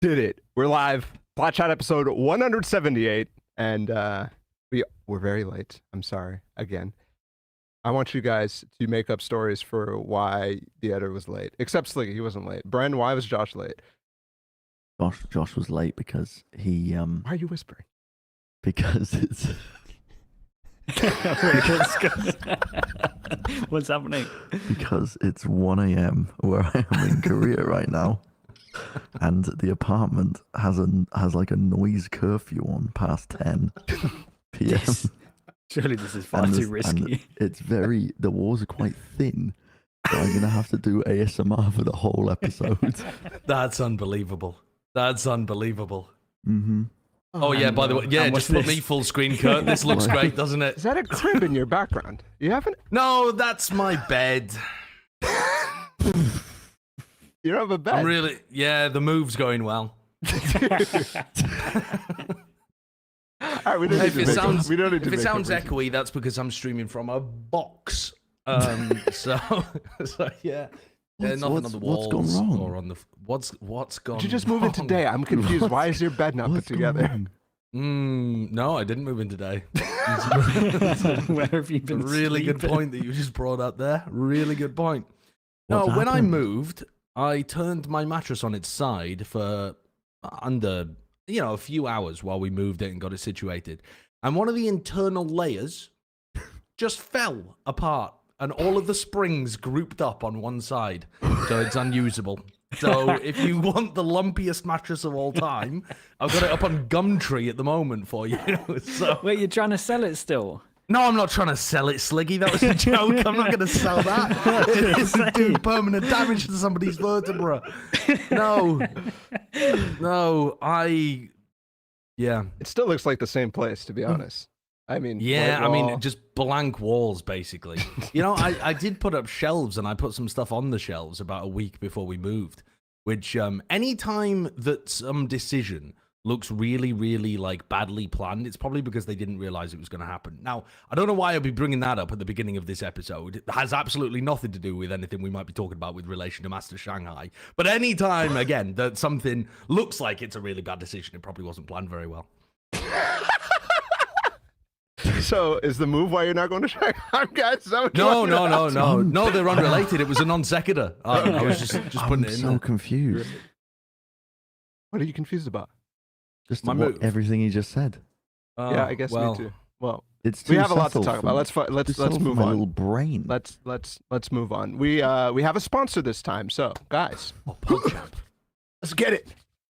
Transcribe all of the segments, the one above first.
did it. We're live. Plat Chat episode 178, and we're very late. I'm sorry again. I want you guys to make up stories for why the editor was late. Except Sliggy, he wasn't late. Bren, why was Josh late? Josh was late because he Why are you whispering? Because it's What's happening? because it's 1 a.m. where I am in Korea right now, and the apartment has like a noise curfew on past 10 p.m. Surely this is far too risky. It's the walls are quite thin, so I'm gonna have to do ASMR for the whole episode. That's unbelievable. That's unbelievable. Mm-hmm. Oh yeah, by the way, yeah, just put me full screen, Kurt. This looks great, doesn't it? Is that a crib in your background? You haven't? No, that's my bed. You don't have a bed. I'm really, yeah, the move's going well. All right, we don't need If to it make sounds, we don't need to if it make sounds up reasons. echoey, that's because I'm streaming from a box. So yeah. Nothing on the walls what's gone wrong? or on the what's gone. Did you just move in today? I'm confused. Why is your bed not put What's together? going No, I didn't move in today. Where have you been? Really good sleeping? point that you just brought up there. Really good point. No, What's when I happened? moved, I turned my mattress on its side for under, a few hours while we moved it and got it situated. And one of the internal layers just fell apart, and all of the springs grouped up on one side, so it's unusable. So if you want the lumpiest mattress of all time, I've got it up on Gumtree at the moment for you. So Wait, you're trying to sell it still? no, I'm not trying to sell it, Sliggy. That was a joke. I'm not going to sell that. It's doing permanent damage to somebody's vertebra. No, yeah. It still looks like the same place, to be honest. I mean, Yeah, white wall. just blank walls, basically. I did put up shelves, and I put some stuff on the shelves about a week before we moved, which any time that some decision looks really, really like badly planned, it's probably because they didn't realize it was going to happen. Now, I don't know why I'll be bringing that up at the beginning of this episode. It has absolutely nothing to do with anything we might be talking about with relation to Master Shanghai. But any time, again, that something looks like it's a really bad decision, it probably wasn't planned very well. So, is the move why you're not going to Shanghai, guys? Is that what you No, want me to ask? no, they're unrelated. It was a non sequitur. I was just putting I'm it in so there. confused. What are you confused about? Just My what move. everything he just said. Yeah, I guess me too. Well, It's we too have a lot to subtle talk for about. me. Let's Too subtle for move my on. little brain. Let's move on. We have a sponsor this time. So, guys, let's get it.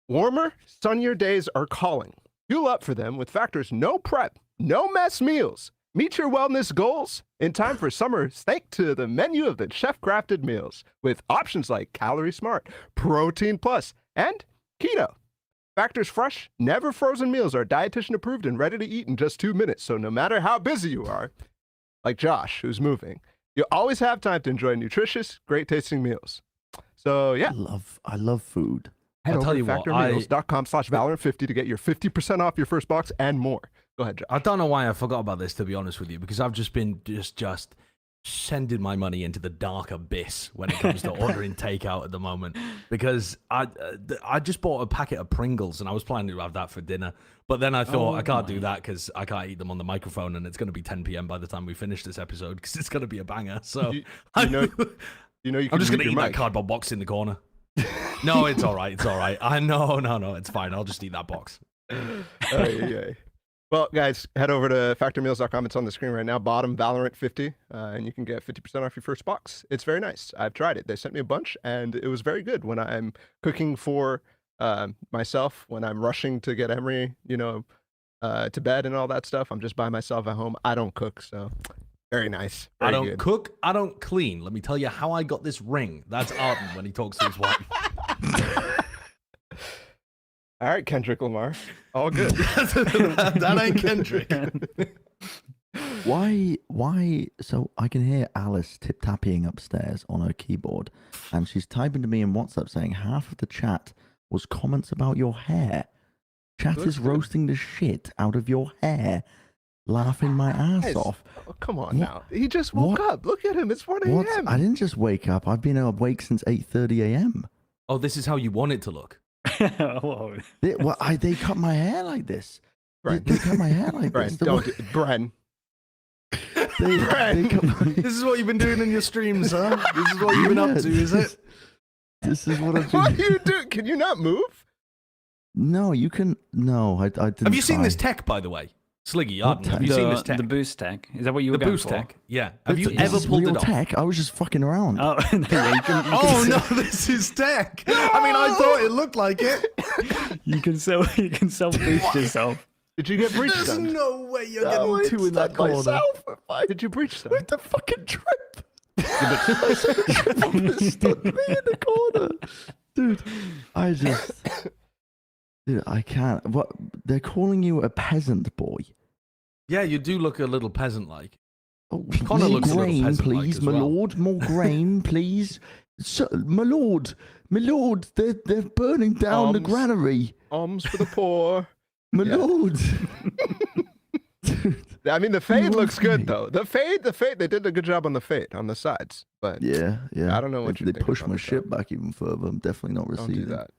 Warmer, sunnier days are calling. Fuel up for them with Factor's no prep, no mess meals. Meet your wellness goals in time for summer thanks to the menu of the chef-crafted meals with options like Calorie Smart, Protein Plus, and Keto. Factor's fresh, never frozen meals are dietitian approved and ready to eat in just 2 minutes. So no matter how busy you are, like Josh, who's moving, you always have time to enjoy nutritious, great tasting meals. So yeah, I love food. head I'll over tell to you what, factormeals.com/Valorant50 to get your 50% off your first box and more. Go ahead, Josh. I don't know why I forgot about this, to be honest with you, because I've just been just sending my money into the dark abyss when it comes to ordering takeout at the moment. Because I just bought a packet of Pringles and I was planning to have that for dinner, but then I thought I can't do that because I can't eat them on the microphone, and it's going to be 10 p.m. by the time we finish this episode because it's going to be a banger. So You know you I'm can just going to mute eat your that mic. cardboard box in the corner. No, it's all right. It's all right. No, it's fine. I'll just eat that box. Yeah. Well, guys, head over to factormeals.com. It's on the screen right now. Bottom Valorant50, and you can get 50% off your first box. It's very nice. I've tried it. They sent me a bunch, and it was very good. When I'm cooking for myself, when I'm rushing to get Emery, to bed and all that stuff, I'm just by myself at home. I don't cook, so very nice. I Very don't good. cook. I don't clean. Let me tell you how I got this ring. That's Arden when he talks to his wife. All right, Kendrick Lamar. All good. that ain't Kendrick. Why? So I can hear Alice tip-tapping upstairs on her keyboard, and she's typing to me in WhatsApp saying half of the chat was comments about your hair. Chat is roasting the shit out of your hair, laughing my ass Guys, off. Oh, come on What? now. He just woke What? up. Look at him. It's 1 What? a.m. I didn't just wake up. I've been awake since 8:30 a.m. Oh, this is how you want it to look. Whoa. They cut my hair like this. They Bren, cut my hair like this. Bren, don't do, Bren. They cut my... This is what you've been doing in your streams, huh? This is what you've been up to, is it? This is what I've What been... are you doing? Can you not move? No, you can... No, I didn't Have you seen try. this tech, by the way? Sliggy, What Arden, have you tech? seen this tech? The boost tech. Is that what you were The going boost for? tech. Yeah. Have you Is ever this pulled real it off? tech? I was just fucking around. Oh, no, yeah, you can Oh sell- no, this is tech. I mean, I thought it looked like it. You can self boost yourself. Did you get breach There's stunned? no way you're No, getting two in that corner. myself. Did you breach stun? With the fucking trip. I saw the trip almost stunned me in the corner. Dude, Dude, I can't. What? They're calling you a peasant boy. Yeah, you do look a little peasant-like. Oh, Connor more looks a little grain, peasant-like please, as my well. lord. More grain, please. So, my lord, they're burning down the Alms. granary. Alms for the poor. My Yeah. lord. I mean, the fade looks Lovely. good though. The fade. They did a good job on the fade on the sides, but Yeah. I don't know what they you think pushed about my the ship shot. back even further. I'm definitely not don't receiving. do that.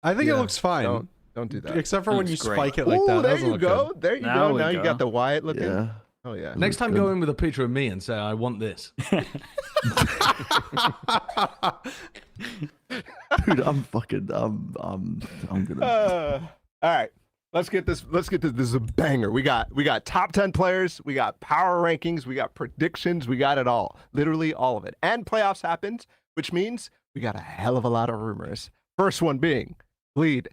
I think it Yeah, looks fine. Don't do that. Except for when you Looks great. spike it like Ooh, that. That there doesn't you look go. good. There you Now go. we Now you go. got the Wyatt looking. Yeah. Oh yeah. Next time, good. go in with a picture of me and say, "I want this." Dude, I'm fucking. I'm gonna. All right. Let's get this. This is a banger. We got top 10 players. We got power rankings. We got predictions. We got it all. Literally all of it. And playoffs happened, which means we got a hell of a lot of rumors. First one being Bleed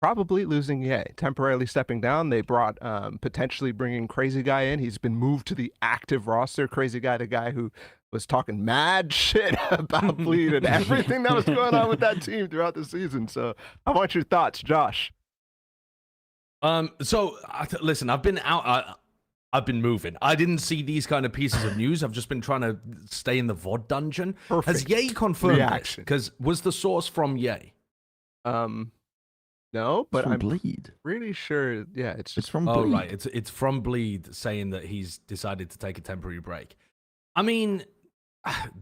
probably losing Ye, temporarily stepping down. They brought potentially bringing Crazy Guy in. He's been moved to the active roster. Crazy Guy, the guy who was talking mad shit about Bleed and everything that was going on with that team throughout the season. So I want your thoughts, Josh. So listen, I've been out. I've been moving. I didn't see these kind of pieces of news. I've just been trying to stay in the VOD dungeon. Has Perfect Ye confirmed reaction. Because was the source from Ye? No, but from I'm Bleed. pretty sure. Yeah, it's It's just from Oh Bleed. right, it's from Bleed saying that he's decided to take a temporary break. I mean,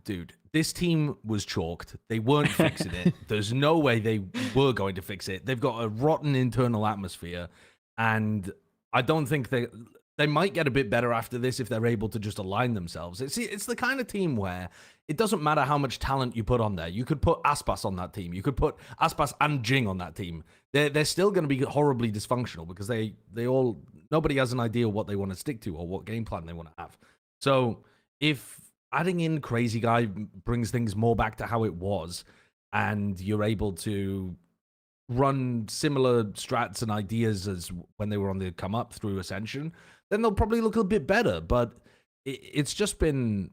dude, this team was chalked. They weren't fixing it. There's no way they were going to fix it. They've got a rotten internal atmosphere, and I don't think they might get a bit better after this if they're able to just align themselves. It's the kind of team where it doesn't matter how much talent you put on there. You could put Aspas on that team. You could put Aspas and Jing on that team. They're still going to be horribly dysfunctional because nobody has an idea what they want to stick to or what game plan they want to have. So if adding in Crazy Guy brings things more back to how it was, and you're able to run similar strats and ideas as when they were on the come up through Ascension, then they'll probably look a bit better. But it's just been,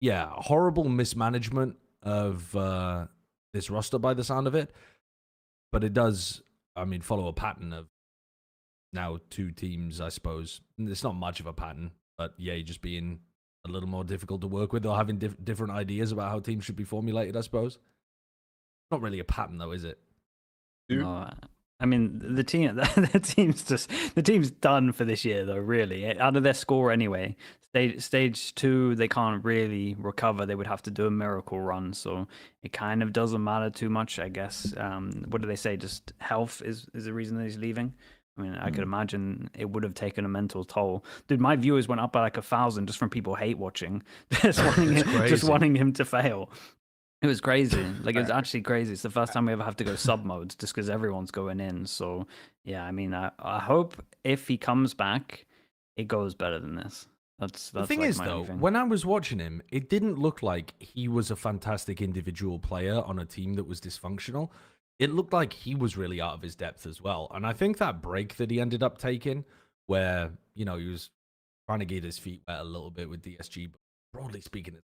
horrible mismanagement of this roster by the sound of it. But it does, follow a pattern of now two teams, I suppose. It's not much of a pattern, but just being a little more difficult to work with or having different ideas about how teams should be formulated, I suppose. Not really a pattern, though, is it? Dude. No, the team's done for this year, though. Really, out of their score anyway. Stage 2, they can't really recover. They would have to do a miracle run, so it kind of doesn't matter too much, I guess. What do they say? Just health is the reason that he's leaving. I could imagine it would have taken a mental toll. Dude, my viewers went up by like 1,000 just from people hate watching, just wanting him to fail. It was crazy. It was actually crazy. It's the first time we ever have to go sub modes just because everyone's going in. So, yeah, I hope if he comes back, it goes better than this. That's the thing like is, my though, only thing. when I was watching him, it didn't look like he was a fantastic individual player on a team that was dysfunctional. It looked like he was really out of his depth as well. And I think that break that he ended up taking, where, he was trying to get his feet wet a little bit with DSG, but broadly speaking,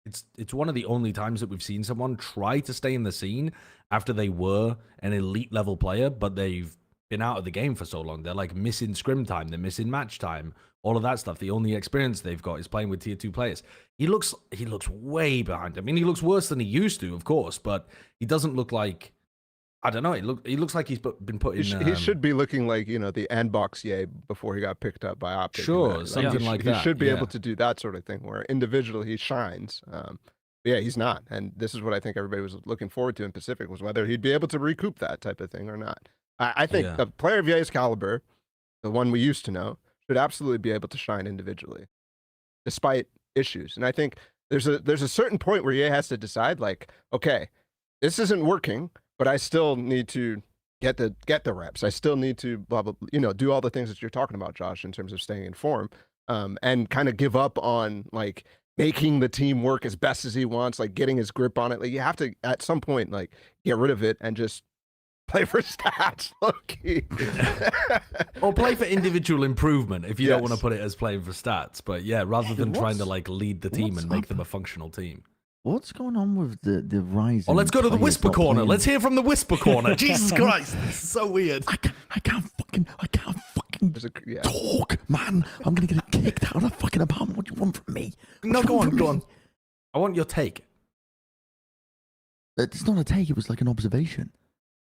it's one of the only times that we've seen someone try to stay in the scene after they were an elite level player, but they've been out of the game for so long. They're like missing scrim time, they're missing match time, all of that stuff. The only experience they've got is playing with tier 2 players. He looks way behind. He looks worse than he used to, of course, but he doesn't look like, I don't know. He looks like he's been put in. He should be looking like the Andbox Ye before he got picked up by Optic. Sure, something like that. He should be yeah. able to do that sort of thing where individually he shines. Yeah, he's not. And this is what I think everybody was looking forward to in Pacific, was whether he'd be able to recoup that type of thing or not. I think Yeah. a player of Ye's caliber, the one we used to know, should absolutely be able to shine individually, despite issues. And I think there's a certain point where Ye has to decide, like, okay, this isn't working, but I still need to get the reps. I still need to blah blah, do all the things that you're talking about, Josh, in terms of staying in form, and kind of give up on like making the team work as best as he wants, like getting his grip on it. Like you have to at some point like get rid of it and just play for stats, low-key. Or play for individual improvement if you don't want to Yes. put it as playing for stats. But yeah, rather than trying to like lead the team what's and make up? them a functional team. What's going on with the rise? Oh, let's go to the whisper corner. Let's hear from the whisper corner. Jesus Christ, this is so weird. I can't fucking There's yeah. talk, man. I'm gonna get kicked out of the fucking apartment. What do you want from me? No, What do go you want on, from go me? on. I want your take. It's not a take. It was like an observation.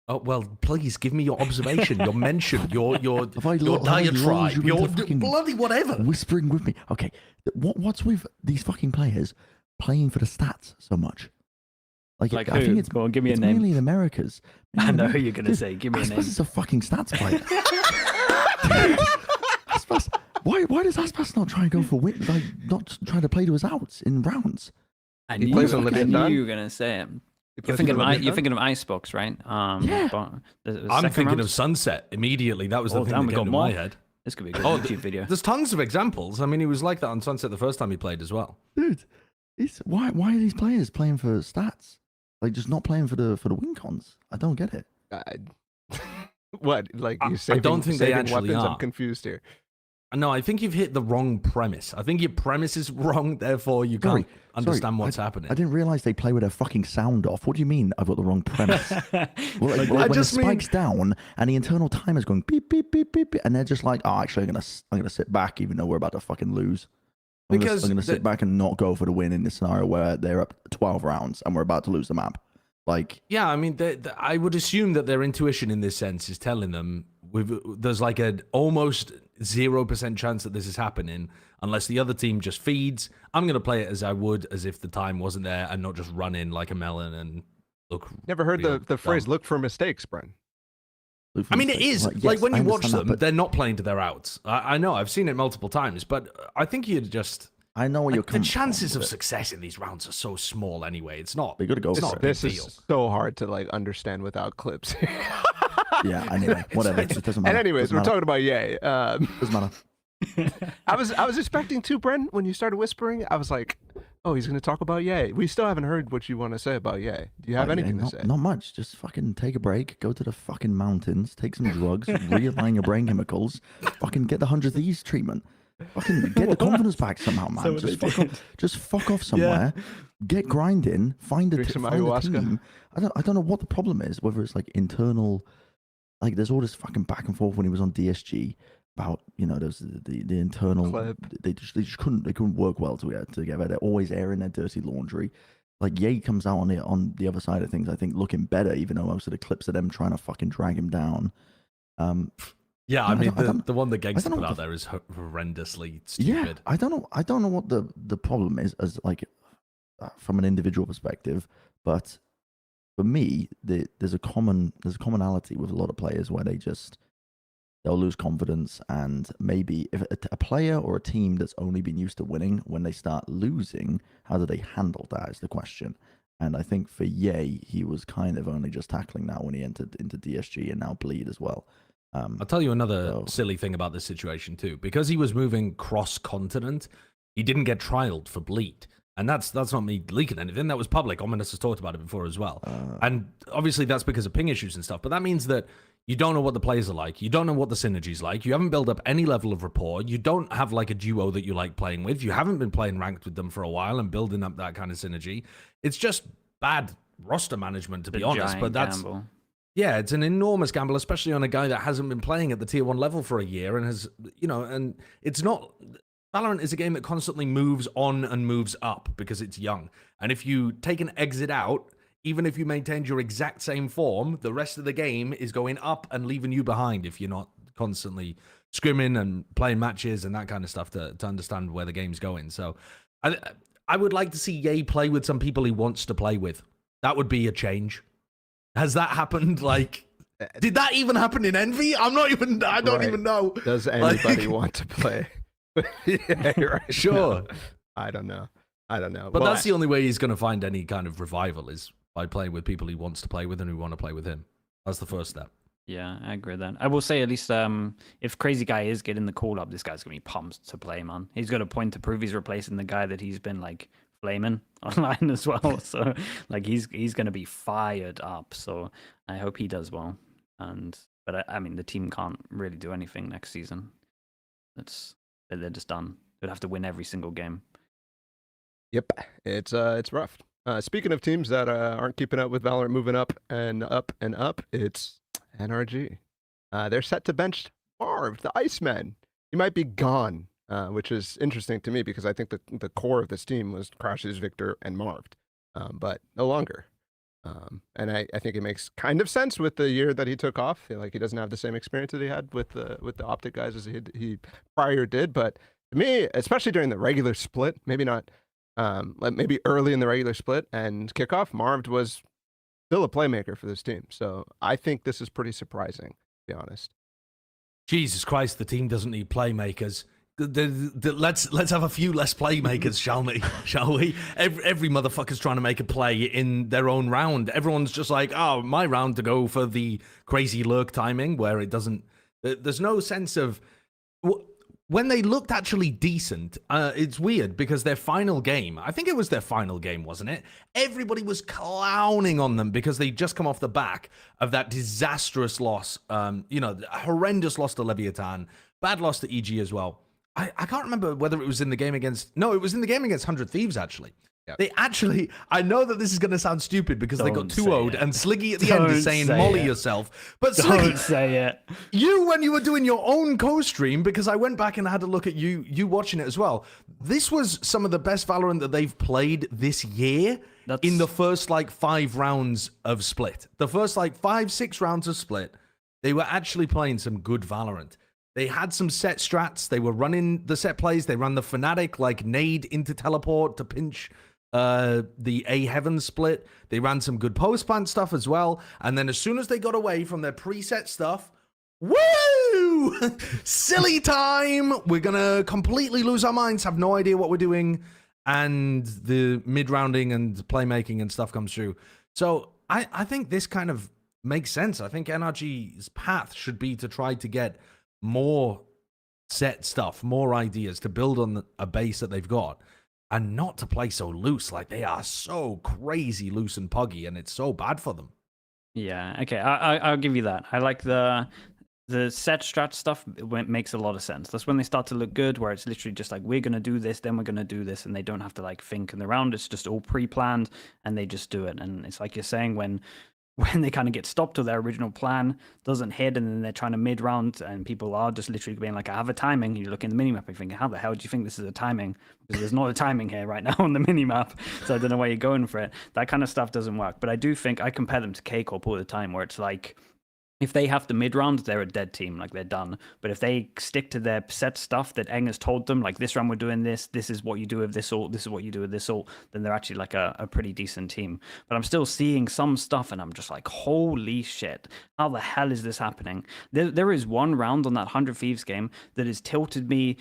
Oh well, please give me your observation, your mention, your Have I your lulled you diatribe, into your fucking bloody whatever. whispering with me. Okay, what's with these fucking players playing for the stats so much? Like Like I who? think it's Go on, give me a it's name. mainly in Americas. I know who you're gonna say. Give me a name. Aspas is a fucking stats player. Aspas, why does Aspas not try and go for win? Like not try to play to his outs in rounds? I He knew, plays on I Living knew Dawn? you were gonna say it. He You're plays thinking for of Living you're Dawn? thinking of Icebox, right? Yeah. But the I'm second thinking round? of Sunset immediately. That was the Oh, thing damn, that we came got to more. my head. This could be a good Oh, YouTube video. There's tons of examples. I mean, he was like that on Sunset the first time he played as well. Dude, why are these players playing for stats? Like just not playing for the win cons? I don't get it. What? Like I you saving, don't think they saving actually weapons? are. I'm confused here. No, I think you've hit the wrong premise. I think your premise is wrong, therefore you can't understand what's happening. I didn't realize they play with their fucking sound off. What do you mean I've got the wrong premise? Well, like, I when just the mean- spike's down and the internal timer's going beep beep beep beep, beep and they're just like, oh, actually, I'm gonna sit back even though we're about to fucking lose. Because I'm gonna the- sit back and not go for the win in this scenario where they're up 12 rounds and we're about to lose the map. Like, Yeah, I mean, I would assume that their intuition in this sense is telling them there's like an almost 0% chance that this is happening unless the other team just feeds. I'm going to play it as I would as if the time wasn't there and not just run in like a melon and look. Never heard real the phrase dumb. "look for mistakes," Bren. I mean, it is. yes, Like when I you watch understand them, that, but they're not playing to their outs. I know, I've seen it multiple times, but I think you'd just. I know what you're Like, the coming chances from of with it. success in these rounds are so small anyway. It's not. They gotta go It's for not it. a big This deal. is so hard to like understand without clips. Yeah, anyway, whatever. It doesn't matter. And anyways, Doesn't we're matter. talking about Ye. Doesn't matter. I was expecting to, Bren, when you started whispering. I was like, oh, he's going to talk about Ye. We still haven't heard what you want to say about Ye. Do you have anything to say? Not much. Just fucking take a break, go to the fucking mountains, take some drugs, realign your brain chemicals, fucking get the 100 Thieves treatment. Fucking get the confidence back somehow, man. So Just fuck off somewhere. Get grinding. Find a Drink some find a ayahuasca. team. I don't know what the problem is. Whether it's like internal, like there's all this fucking back and forth when he was on DSG about there's the internal. Clip. They just couldn't work well together. They're always airing their dirty laundry. Like Ye comes out on the other side of things. I think looking better, even though most of the clips of them trying to fucking drag him down. Yeah, I I mean, don't- the one that Gangster know put what out the- there is horrendously Yeah, stupid. I don't know what the problem is as like from an individual perspective, but for me, there's a commonality with a lot of players where they'll lose confidence, and maybe if a player or a team that's only been used to winning, when they start losing, how do they handle that is the question. And I think for Ye, he was kind of only just tackling that when he entered into DSG and now Bleed as well. I'll tell you another So- silly thing about this situation too. Because he was moving cross-continent, he didn't get trialed for Bleed. And that's not me leaking anything. That was public. Ominous has talked about it before as well. And obviously that's because of ping issues and stuff. But that means that you don't know what the players are like. You don't know what the synergy's like. You haven't built up any level of rapport. You don't have like a duo that you like playing with. You haven't been playing ranked with them for a while and building up that kind of synergy. It's just bad roster management, to be honest. But that's gamble. yeah, it's an enormous gamble, especially on a guy that hasn't been playing at the tier 1 level for a year and has, and it's not. Valorant is a game that constantly moves on and moves up because it's young. And if you take an exit out, even if you maintained your exact same form, the rest of the game is going up and leaving you behind if you're not constantly scrimming and playing matches and that kind of stuff to understand where the game's going. So I would like to see Ye play with some people he wants to play with. That would be a change. Has that happened? Like, did that even happen in Envy? I don't even know. Does anybody want to play? Yeah, right. Sure. No, I don't know. But that's the only way he's going to find any kind of revival is by playing with people he wants to play with and who want to play with him. That's the first step. Yeah, I agree with that. I will say at least if Crazy Guy is getting the call up, this guy's gonna be pumped to play, man. He's got a point to prove he's replacing the guy that he's been like flaming online as well. So like he's gonna be fired up. So I hope he does well. But I mean the team can't really do anything next season. They're just done. They'd have to win every single game. Yep, it's rough. Speaking of teams that aren't keeping up with Valorant moving up and up and up, it's NRG. They're set to bench Marved, the Iceman. He might be gone, which is interesting to me because I think the core of this team was Crashes, Victor, and Marved, but no longer. And I think it makes kind of sense with the year that he took off. I feel like he doesn't have the same experience that he had with the Optic guys as he prior did. But to me, especially during the regular split, maybe not, maybe early in the regular split and kickoff, Marved was still a playmaker for this team. So I think this is pretty surprising, to be honest. Jesus Christ, the team doesn't need playmakers. Let's have a few less playmakers, shall we? Every motherfucker's trying to make a play in their own round. Everyone's just like, oh, my round to go for the crazy lurk timing where it doesn't... There's no sense of... When they looked actually decent, it's weird because their final game, I think it was their final game, wasn't it? Everybody was clowning on them because they just come off the back of that disastrous loss, horrendous loss to Leviathan, bad loss to EG as well. I can't remember whether it was in the game against... No, it was in the game against 100 Thieves, actually. Yep. They actually... I know that this is going to sound stupid because they got 2-0'd and Sliggy at the end is saying molly yourself. But Sliggy... Don't say it. When you were doing your own co-stream, because I went back and had a look at you watching it as well, this was some of the best Valorant that they've played this year in the first, 5 rounds of Split. The first, 5-6 rounds of Split, they were actually playing some good Valorant. They had some set strats. They were running the set plays. They ran the Fnatic, nade into teleport to pinch the A Heaven split. They ran some good post-plant stuff as well. And then as soon as they got away from their preset stuff, woo! Silly time! We're going to completely lose our minds, have no idea what we're doing. And the mid-rounding and playmaking and stuff comes through. So I think this kind of makes sense. I think NRG's path should be to try to get more set stuff, more ideas to build on a base that they've got and not to play so loose. They are so crazy loose and puggy and it's so bad for them. Yeah, okay, I'll give you that. I like the set strat stuff. It makes a lot of sense. That's when they start to look good, where it's literally just we're going to do this, then we're going to do this, and they don't have to think in the round. It's just all pre-planned and they just do it. And it's like you're saying, when they kind of get stopped or their original plan doesn't hit and then they're trying to mid-round and people are just literally being like, I have a timing. You look in the minimap and think, how the hell do you think this is a timing? Because there's not a timing here right now on the minimap. So I don't know why you're going for it. That kind of stuff doesn't work. But I do think I compare them to K-Corp all the time, where it's like, if they have the mid-round, they're a dead team, they're done. But if they stick to their set stuff that Eng has told them, this round we're doing this is what you do with this ult, this is what you do with this ult, then they're actually a pretty decent team. But I'm still seeing some stuff and I'm just like, holy shit, how the hell is this happening? There is one round on that 100 Thieves game that has tilted me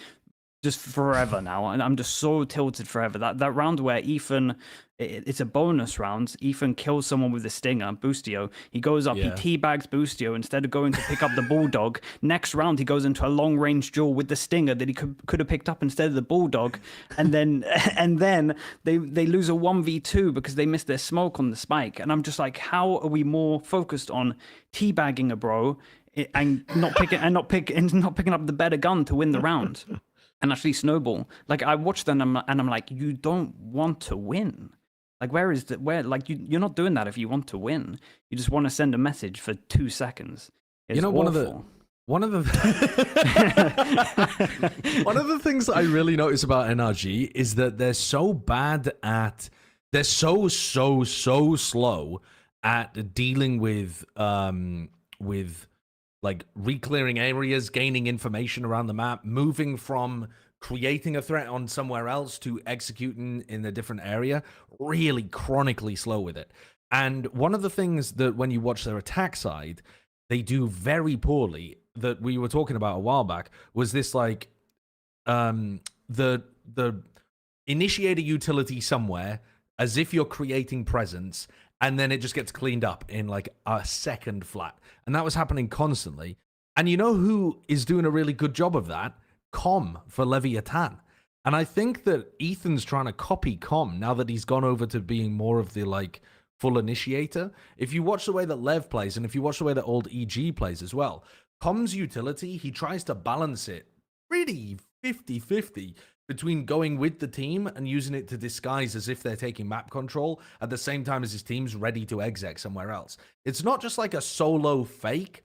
just forever now, and I'm just so tilted forever. That round where Ethan, it's a bonus round. Ethan kills someone with a stinger, Boostio. He goes up, he teabags Boostio instead of going to pick up the Bulldog. Next round, he goes into a long range duel with the stinger that he could have picked up instead of the Bulldog, and then they lose a 1v2 because they missed their smoke on the spike. And I'm just like, how are we more focused on teabagging a bro and not picking up the better gun to win the round? And actually snowball. I watch them and I'm like, you don't want to win. You're not doing that if you want to win. You just want to send a message for 2 seconds. It's awful. One of the things that I really notice about NRG is that they're so bad at, they're so slow at dealing with reclearing areas, gaining information around the map, moving from creating a threat on somewhere else to executing in a different area, really chronically slow with it. And one of the things that when you watch their attack side, they do very poorly that we were talking about a while back was this like the initiate a utility somewhere as if you're creating presence, and then it just gets cleaned up in like a second flat. And that was happening constantly. And you know who is doing a really good job of that? Com for Leviathan. And I think that Ethan's trying to copy Com now that he's gone over to being more of the like full initiator. If you watch the way that Lev plays, and if you watch the way that old EG plays as well, Com's utility, he tries to balance it pretty 50-50 between going with the team and using it to disguise as if they're taking map control at the same time as his team's ready to exec somewhere else. It's not just like a solo fake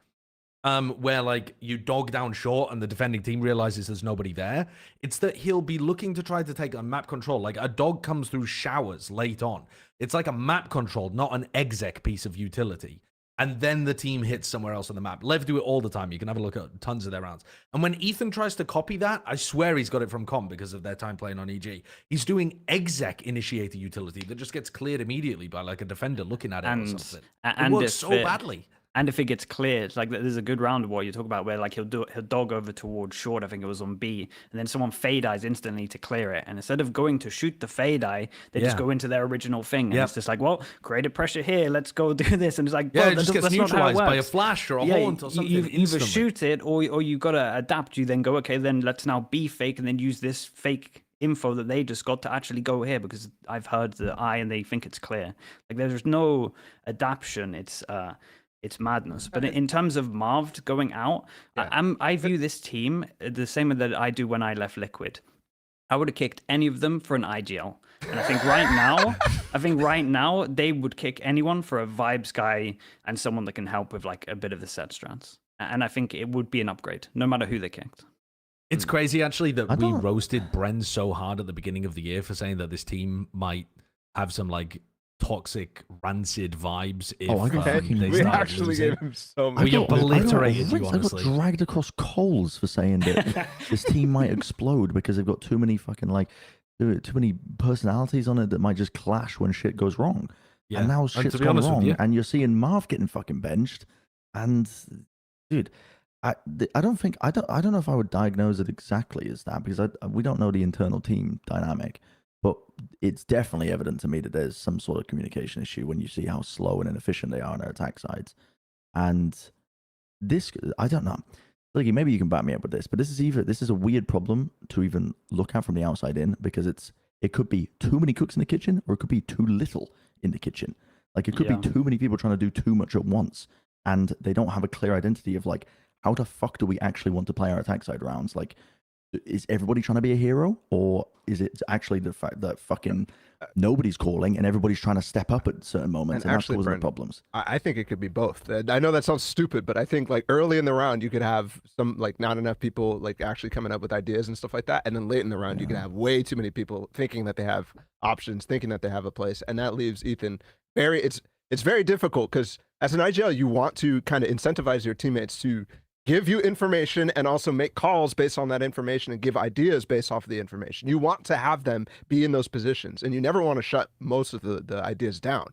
where like you dog down short and the defending team realizes there's nobody there. It's that he'll be looking to try to take a map control. Like a dog comes through showers late on. It's like a map control, not an exec piece of utility. And then the team hits somewhere else on the map. Lev do it all the time. You can have a look at tons of their rounds. And when Ethan tries to copy that, I swear he's got it from Com because of their time playing on EG. He's doing exec initiator utility that just gets cleared immediately by like a defender looking at it or something. It works so badly. And if it gets cleared, like there's a good round of what you talk about where like he'll dog over towards short, I think it was on B, and then someone fade eyes instantly to clear it. And instead of going to shoot the fade eye, they just go into their original thing. And it's just like, well, created pressure here, let's go do this. And it's like, it just gets neutralized by a flash or a haunt or something. You either shoot it or you gotta adapt. You then go, okay, then let's now be fake and then use this fake info that they just got to actually go here because I've heard the eye and they think it's clear. Like there's no adaptation. It's madness. But in terms of Marved going out, I view this team the same way that I do when I left Liquid. I would have kicked any of them for an IGL. And I think right now, they would kick anyone for a vibes guy and someone that can help with like a bit of the set strats. And I think it would be an upgrade, no matter who they kicked. It's crazy actually that we roasted Bren so hard at the beginning of the year for saying that this team might have some like toxic, rancid vibes. If, we actually gave him so much. We obliterated you, honestly. I got dragged across coals for saying that this team might explode because they've got too many fucking like too many personalities on it that might just clash when shit goes wrong. Yeah. And now shit's gone wrong, and you're seeing Marv getting fucking benched. And dude, I don't know if I would diagnose it exactly as that because we don't know the internal team dynamic. But it's definitely evident to me that there's some sort of communication issue when you see how slow and inefficient they are on their attack sides. And this, I don't know. Like, maybe you can back me up with this, but this is a weird problem to even look at from the outside in because it could be too many cooks in the kitchen or it could be too little in the kitchen. Like it could be too many people trying to do too much at once, and they don't have a clear identity of like how the fuck do we actually want to play our attack side rounds? Like, is everybody trying to be a hero, or is it actually the fact that fucking nobody's calling and everybody's trying to step up at certain moments and that's causing the problems? I think it could be both. I know that sounds stupid, but I think like early in the round you could have some like not enough people like actually coming up with ideas and stuff like that, and then late in the round you could have way too many people thinking that they have options, thinking that they have a place, and that leaves Ethan it's very difficult because as an IGL you want to kind of incentivize your teammates to give you information and also make calls based on that information and give ideas based off of the information. You want to have them be in those positions, and you never want to shut most of the ideas down.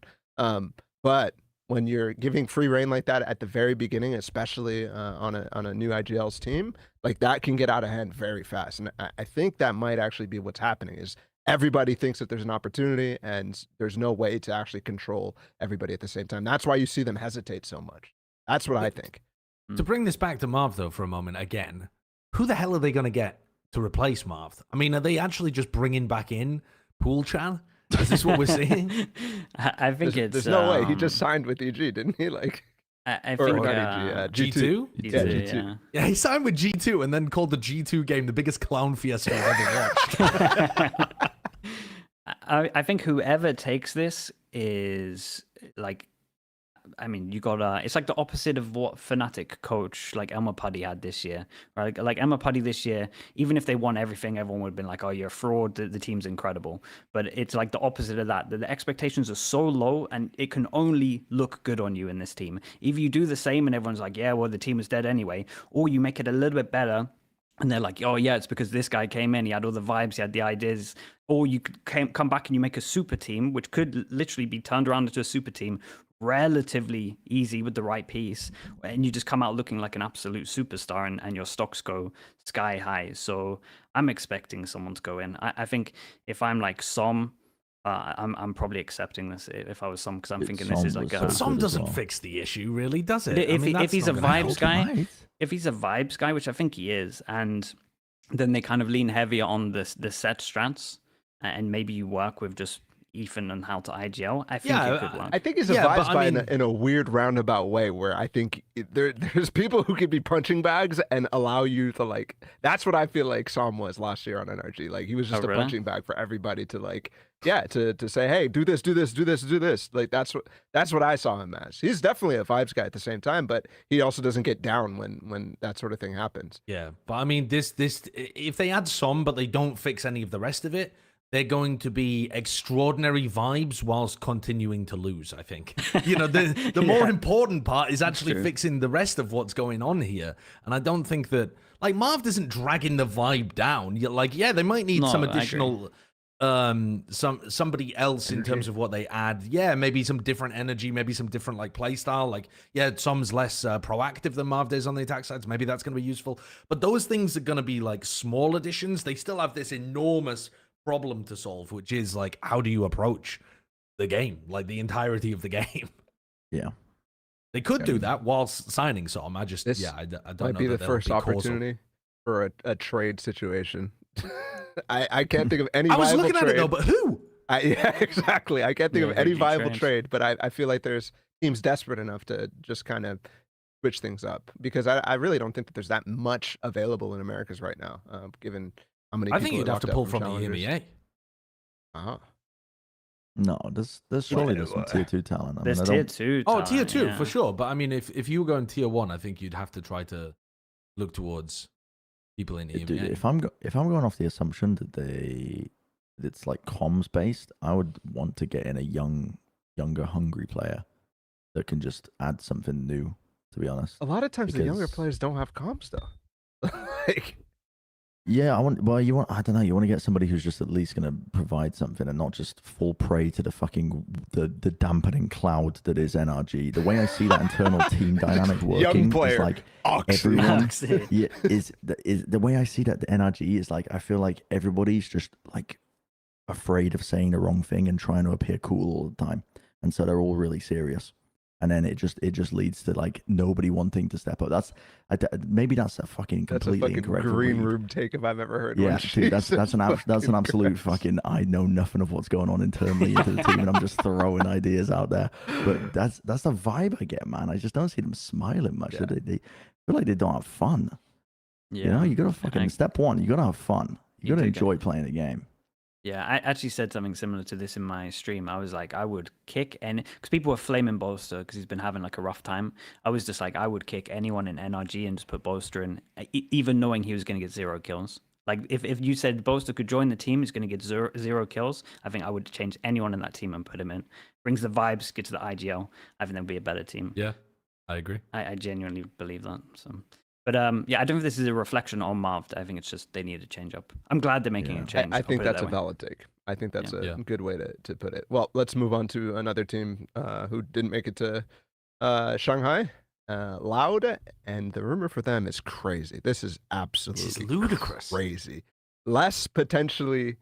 But when you're giving free reign like that at the very beginning, especially on a new IGL's team, like that can get out of hand very fast. And I think that might actually be what's happening is everybody thinks that there's an opportunity and there's no way to actually control everybody at the same time. That's why you see them hesitate so much. That's what I think. To bring this back to Marv, though, for a moment, again, who the hell are they going to get to replace Marv? I mean, are they actually just bringing back in Pool Chan? Is this what we're seeing? I think there's no way. He just signed with EG, didn't he? Like, I think G2? Yeah, G2. Yeah, he signed with G2 and then called the G2 game the biggest clown fiesta I've ever watched. I think whoever takes this is like, I mean, you got it's like the opposite of what Fnatic coach like Elmer Puddy had this year, right? Like Elmer Puddy this year, even if they won everything, everyone would have been like, "Oh, you're a fraud. The team's incredible." But it's like the opposite of that. The expectations are so low, and it can only look good on you in this team. Either you do the same, and everyone's like, "Yeah, well, the team is dead anyway," or you make it a little bit better. And they're like, oh yeah, it's because this guy came in, he had all the vibes, he had the ideas. Or you could come back and you make a super team, which could literally be turned around into a super team relatively easy with the right piece. And you just come out looking like an absolute superstar, and your stocks go sky high. So I'm expecting someone to go in. I think if I'm like Som, I'm probably accepting this if I was Som, because I'm thinking this is like a... But Som good as doesn't well. fix the issue, really, does it? If, I mean, if he's a that's not gonna vibes help. guy, Right. if he's a vibes guy, which I think he is, and then they kind of lean heavier on the set strats, and maybe you work with just Ethan and how to IGL, I think it could work. I think he's a Yeah, but vibes I guy mean- in a weird roundabout way where I think there's people who could be punching bags and allow you to like. That's what I feel like Som was last year on NRG. Like he was just Oh, a really? punching bag for everybody to like. Yeah, to say, hey, do this, do this, do this, do this. Like that's what I saw him as. He's definitely a vibes guy at the same time, but he also doesn't get down when that sort of thing happens. Yeah, but I mean, this if they add some, but they don't fix any of the rest of it, they're going to be extraordinary vibes whilst continuing to lose. I think the more important part is actually true. fixing the rest of what's going on here, and I don't think that like Marved isn't dragging the vibe down. You're like, yeah, they might need No, some I agree. additional. Somebody else in terms of what they add. Yeah, maybe some different energy, maybe some different like play style. Like, yeah, Som's less proactive than Marved is on the attack sides. Maybe that's going to be useful. But those things are going to be like small additions. They still have this enormous problem to solve, which is like, how do you approach the game, like the entirety of the game? Yeah. They could do that whilst signing Som. I just, This I don't Might know be that the they'll first be causal. opportunity for a trade situation. I can't think of any. I was viable looking at trade. it though, but who? Yeah, exactly. I can't think Yeah, of any who'd you viable trade? trade, but I feel like there's teams desperate enough to just kind of switch things up because I really don't think that there's that much available in Americas right now, given how many. I people think are you'd have locked to up pull from the challengers. EMEA. Uh-huh. No, there's surely there's some tier 2 talent. I mean, There's I tier don't- 2. Oh, tier talent, 2 yeah. for sure. But I mean, if you were going tier 1, I think you'd have to try to look towards people in EMEA. Dude, if I'm going off the assumption that it's like comms based, I would want to get in a younger, hungry player that can just add something new. To be honest, A lot of times the younger Because- players don't have comms though. Like, yeah, I don't know. You want to get somebody who's just at least going to provide something and not just fall prey to the fucking the dampening cloud that is NRG. The way I see that internal team dynamic working is player. like Oxy. everyone. Oxy. Yeah, is the way I see that the NRG is like I feel like everybody's just like afraid of saying the wrong thing and trying to appear cool all the time, and so they're all really serious. And then it just leads to like nobody wanting to step up. Maybe that's a fucking that's a completely fucking incorrect green read. room take if I've ever heard Yeah, one. dude, that's Jesus an fucking absolute Christ. fucking. I know nothing of what's going on internally into the team, and I'm just throwing ideas out there. But that's the vibe I get, man. I just don't see them smiling much. Yeah. They feel like they don't have fun. Yeah. You know, you gotta I- fucking step one. You gotta have fun. You You gotta do get- enjoy playing the game. Yeah, I actually said something similar to this in my stream. I was like, I would kick any, because people were flaming Bolster because he's been having like a rough time. I was just like, I would kick anyone in NRG and just put Bolster in, even knowing he was going to get 0 kills. Like if you said Bolster could join the team, he's going to get zero kills. I think I would change anyone in that team and put him in. Brings the vibes, get to the IGL. I think that would be a better team. Yeah, I agree. I genuinely believe that. So, but yeah, I don't think this is a reflection on Marved. I think it's just they need to change up. I'm glad they're making Yeah. a change. I I'll think put it that's that a way. valid take. I think that's a Yeah. good way to put it. Well, let's move on to another team who didn't make it to Shanghai. Loud, and the rumor for them is crazy. This is absolutely ludicrous. crazy. Less potentially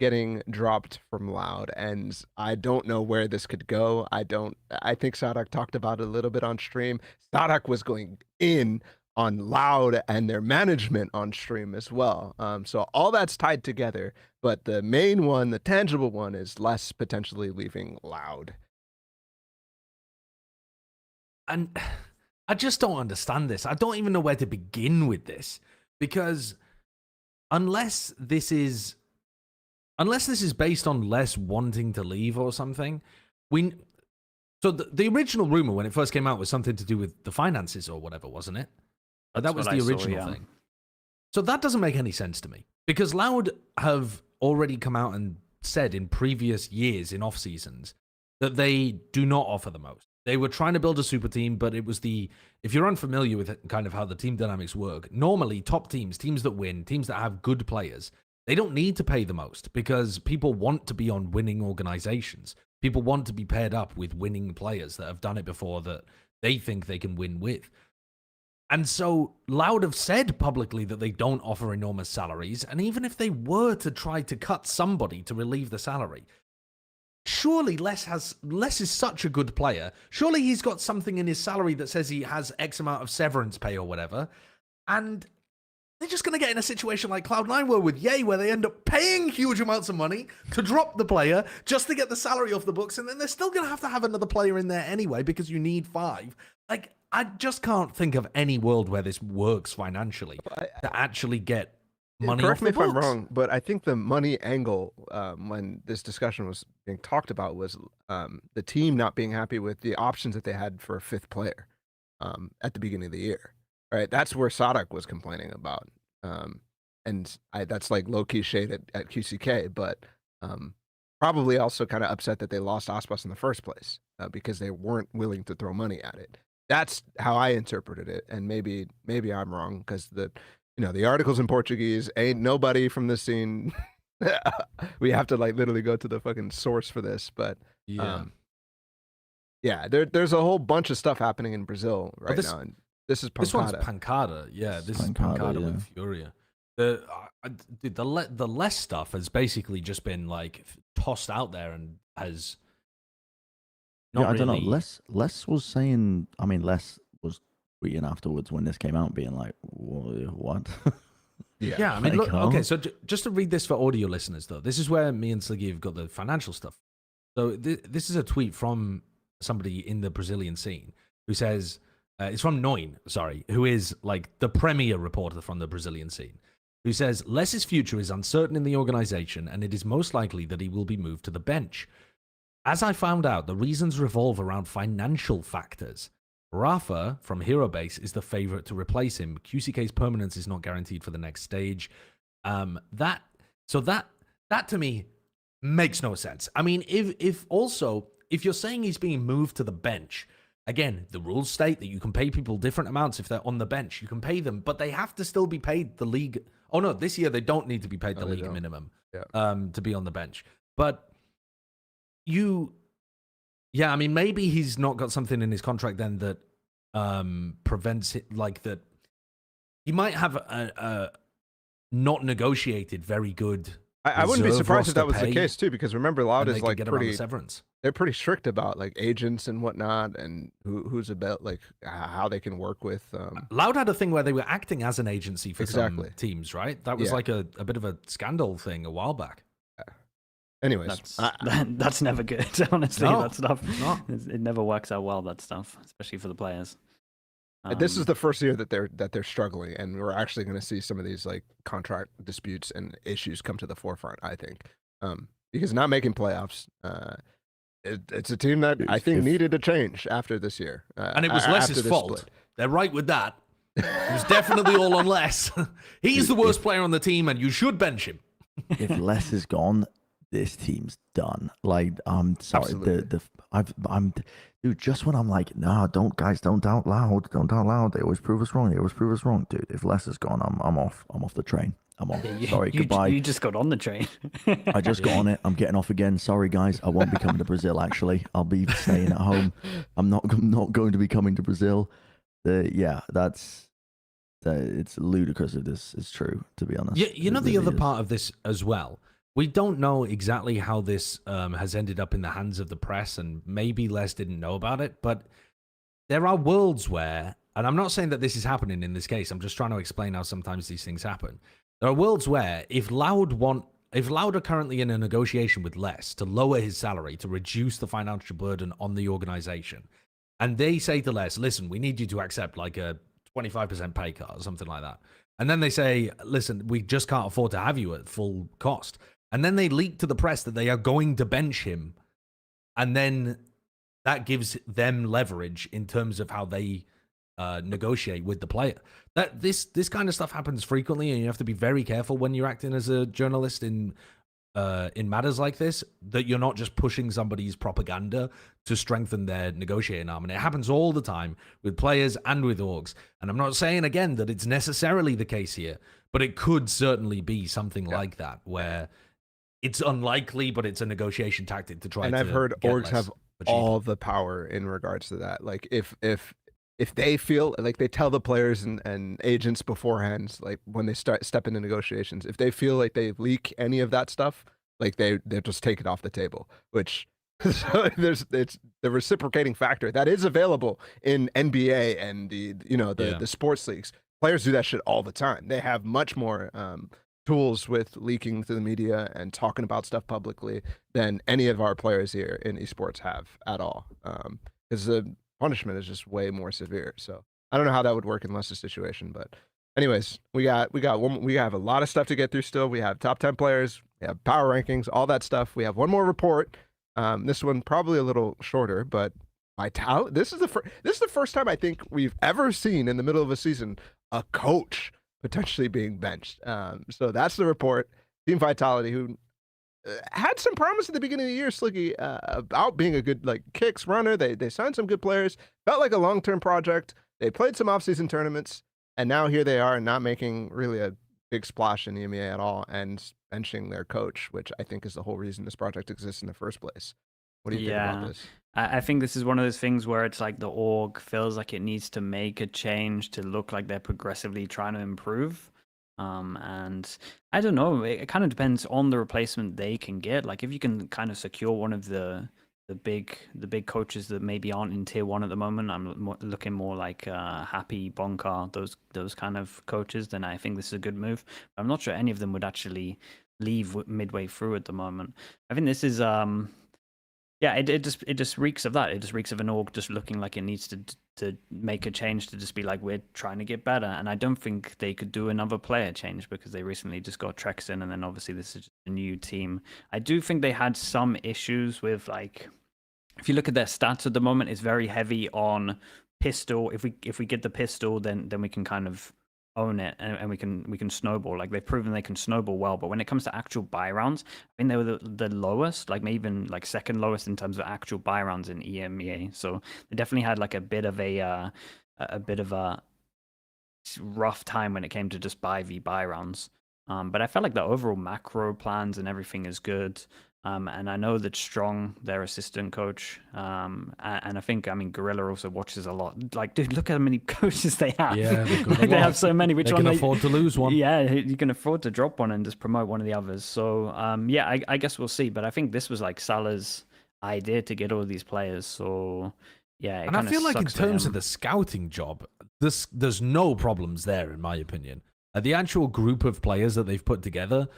getting dropped from Loud, and I don't know where this could go. I think Sadak talked about it a little bit on stream. Sadak was going in on Loud and their management on stream as well. So all that's tied together, but the main one, the tangible one, is less potentially leaving Loud. And I just don't understand this. I don't even know where to begin with this, because unless this is based on less wanting to leave or something, so the original rumor when it first came out was something to do with the finances or whatever, wasn't it? That That's was what the I saw, original yeah. thing. So that doesn't make any sense to me, because Loud have already come out and said in previous years in off seasons that they do not offer the most. they were trying to build a super team, but it was if you're unfamiliar with kind of how the team dynamics work, normally top teams that win, teams that have good players, they don't need to pay the most because people want to be on winning organizations. People want to be paired up with winning players that have done it before that they think they can win with. And so Loud have said publicly that they don't offer enormous salaries. And even if they were to try to cut somebody to relieve the salary, surely Les is such a good player. Surely he's got something in his salary that says he has X amount of severance pay or whatever. And they're just going to get in a situation like Cloud9 were with Ye, where they end up paying huge amounts of money to drop the player just to get the salary off the books. And then they're still going to have another player in there anyway because you need 5. Like, I just can't think of any world where this works financially to actually get money off the books. Correct me if I'm wrong, but I think the money angle when this discussion was being talked about was the team not being happy with the options that they had for a 5th player at the beginning of the year. Right, that's where Sadak was complaining about, and that's like low-key shade at QCK, but probably also kind of upset that they lost Aspas in the first place because they weren't willing to throw money at it. That's how I interpreted it, and maybe I'm wrong because the articles in Portuguese ain't nobody from the scene. We have to like literally go to the fucking source for this, but there's a whole bunch of stuff happening in Brazil right now. And this one's Pancada. Yeah, this is Pancada with Furia. The less stuff has basically just been like tossed out there and has not I don't know. really... Les was saying. I mean, Les was tweeting afterwards when this came out, being like, "What?" Yeah. I mean, look, okay. So just to read this for audio listeners, though, this is where me and Sliggy have got the financial stuff. So this is a tweet from somebody in the Brazilian scene who says. It's from Noin, who is like the premier reporter from the Brazilian scene, who says, Les's future is uncertain in the organization, and it is most likely that he will be moved to the bench. As I found out, the reasons revolve around financial factors. Rafa from Hero Base is the favorite to replace him. QCK's permanence is not guaranteed for the next stage. That to me makes no sense. I mean, if you're saying he's being moved to the bench, again, the rules state that you can pay people different amounts if they're on the bench. You can pay them, but they have to still be paid the league. Oh, no, this year they don't need to be paid the league minimum to be on the bench. But I mean, maybe he's not got something in his contract then that prevents it, like that. He might have a not negotiated very good. I wouldn't be surprised if that was the case too, because remember, Loud is like pretty severance. They're pretty strict about like agents and whatnot, and who's about like how they can work with. Loud had a thing where they were acting as an agency for some teams, right? That was like a bit of a scandal thing a while back. Anyways, that's never good. Honestly, No, that stuff. no. It never works out well. That stuff, especially for the players. This is the first year that they're struggling, and we're actually going to see some of these like contract disputes and issues come to the forefront. I think because not making playoffs, it's a team that I think needed a change after this year, and it was Les's fault. Split. They're right with that. It was definitely all on Les. He's the worst player on the team, and you should bench him. If Les is gone, this team's done. Like, I'm sorry. Dude, just when I'm like, nah, don't doubt Loud. Don't doubt Loud. They always prove us wrong. Dude, if Les is gone, I'm off. I'm off the train. I'm off. Sorry, goodbye. You just got on the train. I just got on it. I'm getting off again. Sorry, guys. I won't be coming to Brazil, actually. I'll be staying at home. I'm not going to be coming to Brazil. It's ludicrous if this is true, to be honest. Yeah, you know, the other part of this as well. We don't know exactly how this has ended up in the hands of the press, and maybe Les didn't know about it, but there are worlds where, and I'm not saying that this is happening in this case, I'm just trying to explain how sometimes these things happen. There are worlds where if Loud are currently in a negotiation with Les to lower his salary, to reduce the financial burden on the organization, and they say to Les, listen, we need you to accept like a 25% pay cut or something like that. And then they say, listen, we just can't afford to have you at full cost. And then they leak to the press that they are going to bench him. And then that gives them leverage in terms of how they negotiate with the player. This kind of stuff happens frequently, and you have to be very careful when you're acting as a journalist in in matters like this, that you're not just pushing somebody's propaganda to strengthen their negotiating arm. And it happens all the time with players and with orgs. And I'm not saying, again, that it's necessarily the case here, but it could certainly be something like that, where it's unlikely, but it's a negotiation tactic to try and to I've heard get orgs less have for cheaper. all the power in regards to that. Like if they feel like, they tell the players and agents beforehand, like when they step into negotiations, if they feel like they leak any of that stuff, like they just take it off the table. Which so it's the reciprocating factor that is available in NBA and the sports leagues. Players do that shit all the time. They have much more tools with leaking to the media and talking about stuff publicly than any of our players here in esports have at all. Because the punishment is just way more severe. So I don't know how that would work in Lester's situation, but anyways, we have a lot of stuff to get through still. We have top 10 players, we have power rankings, all that stuff. We have one more report. This one probably a little shorter, but Vitality. This is the first time I think we've ever seen in the middle of a season a coach potentially being benched. So that's the report. Team Vitality, who had some promise at the beginning of the year, Slicky, about being a good kicks runner. They signed some good players. Felt like a long-term project. They played some off-season tournaments, and now here they are, not making really a big splash in EMEA at all, and benching their coach, which I think is the whole reason this project exists in the first place. What do you think about this? I think this is one of those things where it's like the org feels like it needs to make a change to look like they're progressively trying to improve. And I don't know, it kind of depends on the replacement they can get. Like if you can kind of secure one of the big coaches that maybe aren't in tier 1 at the moment, I'm looking more like Happy, Bonkar, those kind of coaches, then I think this is a good move. I'm not sure any of them would actually leave midway through at the moment. I think this is it just reeks of that. It just reeks of an org just looking like it needs to make a change, to just be like, we're trying to get better. And I don't think they could do another player change because they recently just got Trex in, and then obviously this is just a new team. I do think they had some issues with, like, if you look at their stats at the moment, it's very heavy on pistol. If we get the pistol, then we can kind of own it, and we can snowball. Like they've proven they can snowball well, but when it comes to actual buy rounds, I think they were the lowest, like maybe even like second lowest in terms of actual buy rounds in EMEA. So they definitely had like a bit of a rough time when it came to just buy rounds. But I felt like the overall macro plans and everything is good. And I know that Strong, their assistant coach, and I think, Gorilla also watches a lot. Like, dude, look how many coaches they have. Yeah, they have so many. Which they one can afford to lose one? Yeah, you can afford to drop one and just promote one of the others. So, I guess we'll see. But I think this was like Salah's idea to get all these players. So, yeah. And I feel like in terms of the scouting job, there's no problems there, in my opinion. The actual group of players that they've put together,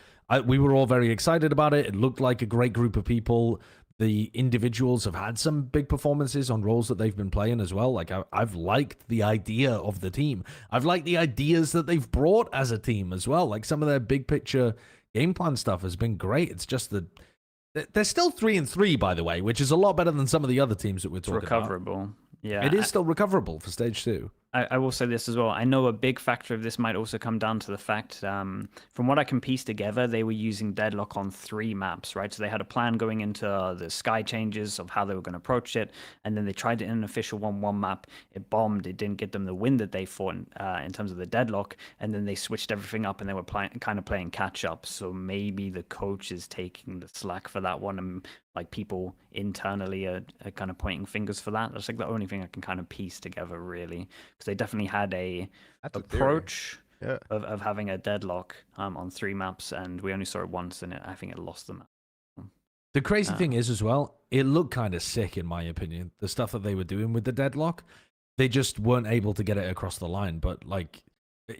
we were all very excited about it. It looked like a great group of people. The individuals have had some big performances on roles that they've been playing as well. Like, I've liked the idea of the team. I've liked the ideas that they've brought as a team as well. Like, some of their big picture game plan stuff has been great. It's just that they're still 3-3, by the way, which is a lot better than some of the other teams that we're talking recoverable. about. Yeah, it is still recoverable for stage 2. I will say this as well. I know a big factor of this might also come down to the fact, from what I can piece together, they were using Deadlock on 3 maps, right? So they had a plan going into the sky changes of how they were going to approach it, and then they tried it in an official 1-1 map. It bombed. It didn't get them the win that they thought in terms of the Deadlock, and then they switched everything up, and they were kind of playing catch up. So maybe the coach is taking the slack for that one, and like people internally are kind of pointing fingers for that. That's like the only thing I can kind of piece together, really. They definitely had a approach of having a Deadlock on 3 maps, and we only saw it once, and I think it lost them. The crazy thing is as well, it looked kind of sick in my opinion. The stuff that they were doing with the Deadlock, they just weren't able to get it across the line. But like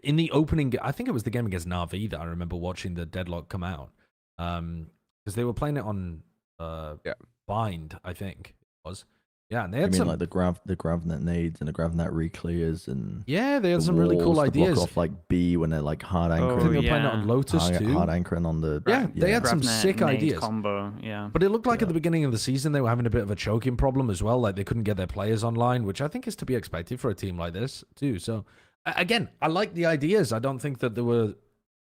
in the opening, I think it was the game against NAVI that I remember watching the Deadlock come out, because they were playing it on Bind, I think it was. Yeah, and they had some like the GravNet nades and the GravNet reclears, and they had some really cool ideas. Block off like B when they're like hard anchoring. I think they were playing it on Lotus too. Hard anchoring on the they had some sick ideas. Combo, but it looked like at the beginning of the season they were having a bit of a choking problem as well. Like they couldn't get their players online, which I think is to be expected for a team like this too. So again, I like the ideas. I don't think that there were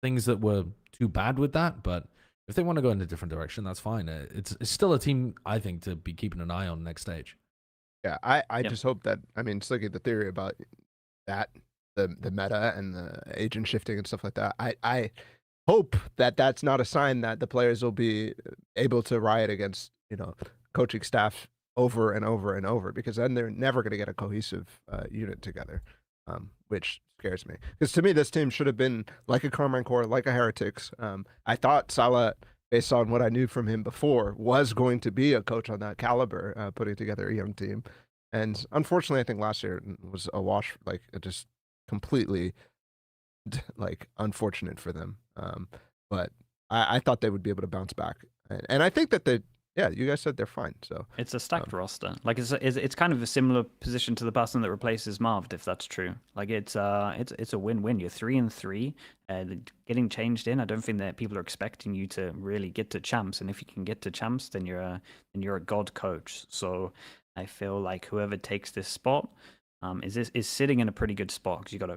things that were too bad with that, but If they want to go in a different direction, that's fine. It's still a team, I think, to be keeping an eye on next stage. Yeah, I just hope that, I mean, just looking at the theory about that, the meta and the agent shifting and stuff like that, I hope that that's not a sign that the players will be able to riot against, coaching staff over and over and over, because then they're never going to get a cohesive unit together, which scares me. Because to me, this team should have been like a Karmine Corp, like a Heretics. I thought Salah, based on what I knew from him before, was going to be a coach on that caliber, putting together a young team. And unfortunately, I think last year was a wash, like just completely like unfortunate for them. But I thought they would be able to bounce back. And I think that you guys said they're fine. So it's a stacked roster. Like it's kind of a similar position to the person that replaces Marved, if that's true. Like it's a win-win. You're 3-3, getting changed in. I don't think that people are expecting you to really get to champs, and if you can get to champs, then you're a god coach. So I feel like whoever takes this spot is sitting in a pretty good spot, because you got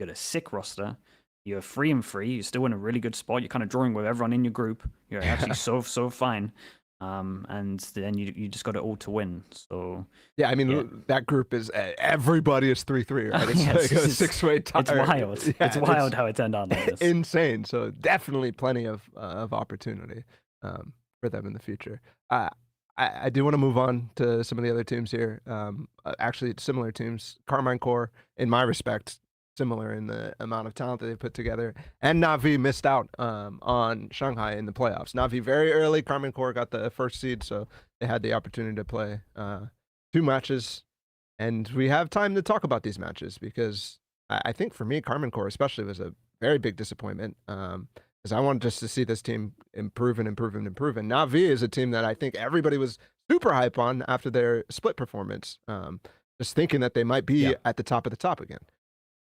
a sick roster. You're 3-3. You're still in a really good spot. You're kind of drawing with everyone in your group. You're actually so fine. And then you just got it all to win. So yeah, I mean that group is everybody is 3-3, right? It's like a 6-way tie. It's wild. Yeah, it's wild how it turned out like this. Insane. So definitely plenty of opportunity for them in the future. I do want to move on to some of the other teams here. Actually, similar teams. Karmine Corp, in my respect, similar in the amount of talent that they put together. And NAVI missed out on Shanghai in the playoffs. NAVI very early. Karmine Corp got the first seed, so they had the opportunity to play 2 matches. And we have time to talk about these matches, because I think for me, Karmine Corp especially was a very big disappointment. Because I wanted just to see this team improve and improve and improve. And NAVI is a team that I think everybody was super hype on after their split performance. Just thinking that they might be at the top of the top again.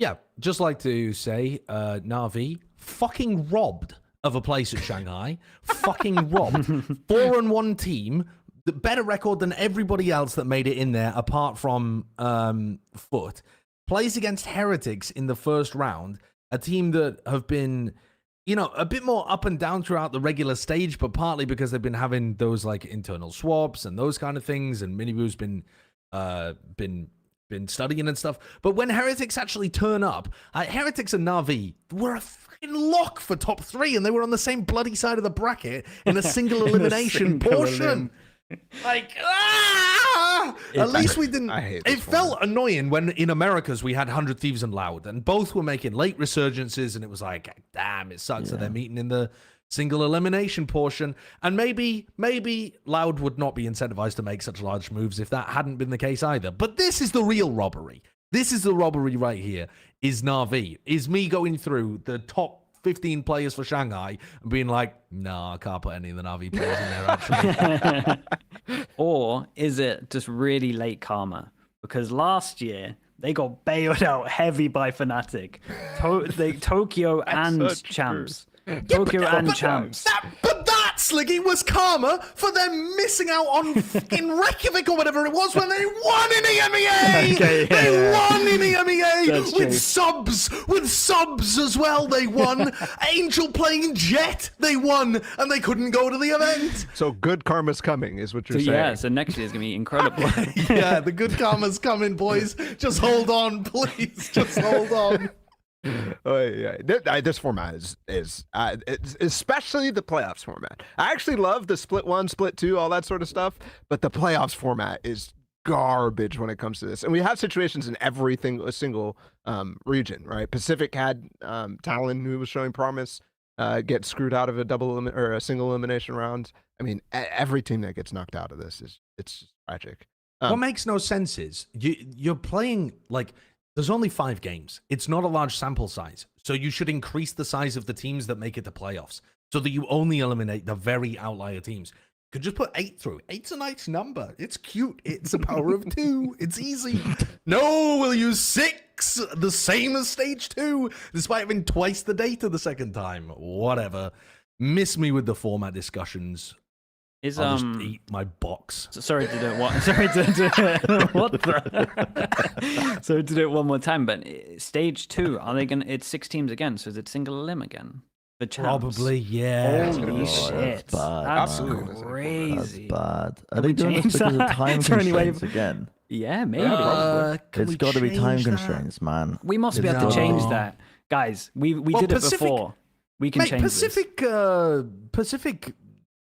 Yeah, just like to say, Navi fucking robbed of a place at Shanghai. Fucking robbed. 4-1 team, the better record than everybody else that made it in there, apart from Foot. Plays against Heretics in the first round, a team that have been, a bit more up and down throughout the regular stage, but partly because they've been having those like internal swaps and those kind of things, and MiniBoo's been studying and stuff. But when Heretics actually turn up, Heretics and NAVI were a fucking lock for top 3, and they were on the same bloody side of the bracket in a single elimination portion. Like, at least we didn't. It felt annoying when in Americas we had 100 Thieves and Loud, and both were making late resurgences, and it was like, damn, it sucks that they're meeting in the single elimination portion. And maybe Loud would not be incentivized to make such large moves if that hadn't been the case either. But this is the real robbery. This is the robbery right here, is NAVI. Is me going through the top 15 players for Shanghai and being like, no, I can't put any of the NAVI players in there, actually. Or is it just really late karma? Because last year, they got bailed out heavy by Fnatic. Tokyo and champs. Tokyo and champs. But that, Sliggy, was karma for them missing out on fucking Reykjavik or whatever it was when they won in EMEA. They won in EMEA with subs as well. They won. Angel playing Jet. They won, and they couldn't go to the event. So good karma's coming, is what you're saying. Yeah. So next year's gonna be incredible. Yeah, the good karma's coming, boys. Just hold on, please. Just hold on. Oh yeah, this format is it's especially the playoffs format. I actually love the split 1, split 2, all that sort of stuff, but the playoffs format is garbage when it comes to this. And we have situations in every single region, right? Pacific had Talon, who was showing promise, get screwed out of a single elimination round. I mean, every team that gets knocked out of this it's just tragic. What makes no sense is you're playing like. There's only 5 games. It's not a large sample size. So you should increase the size of the teams that make it to playoffs so that you only eliminate the very outlier teams. You could just put 8 through. 8's a nice number. It's cute. It's a power of 2. It's easy. No, we'll use 6, the same as stage 2, despite having twice the data the second time. Whatever. Miss me with the format discussions. I'll just eat my box. Sorry to do it. Sorry to do it. What the? Sorry to do it one more time. But stage 2, are they gonna? It's 6 teams again, so is it single elim again? The champs. Probably, yeah. Holy Oh, that's shit! bad, That's man. That's crazy. bad. Are Can they we doing this change because of that? time Is there any way constraints again? Yeah, maybe. It's got to be time constraints, man. We must be It's able to gotta change be. that, guys. We Well, did Pacific- it before. We can Mate, change Pacific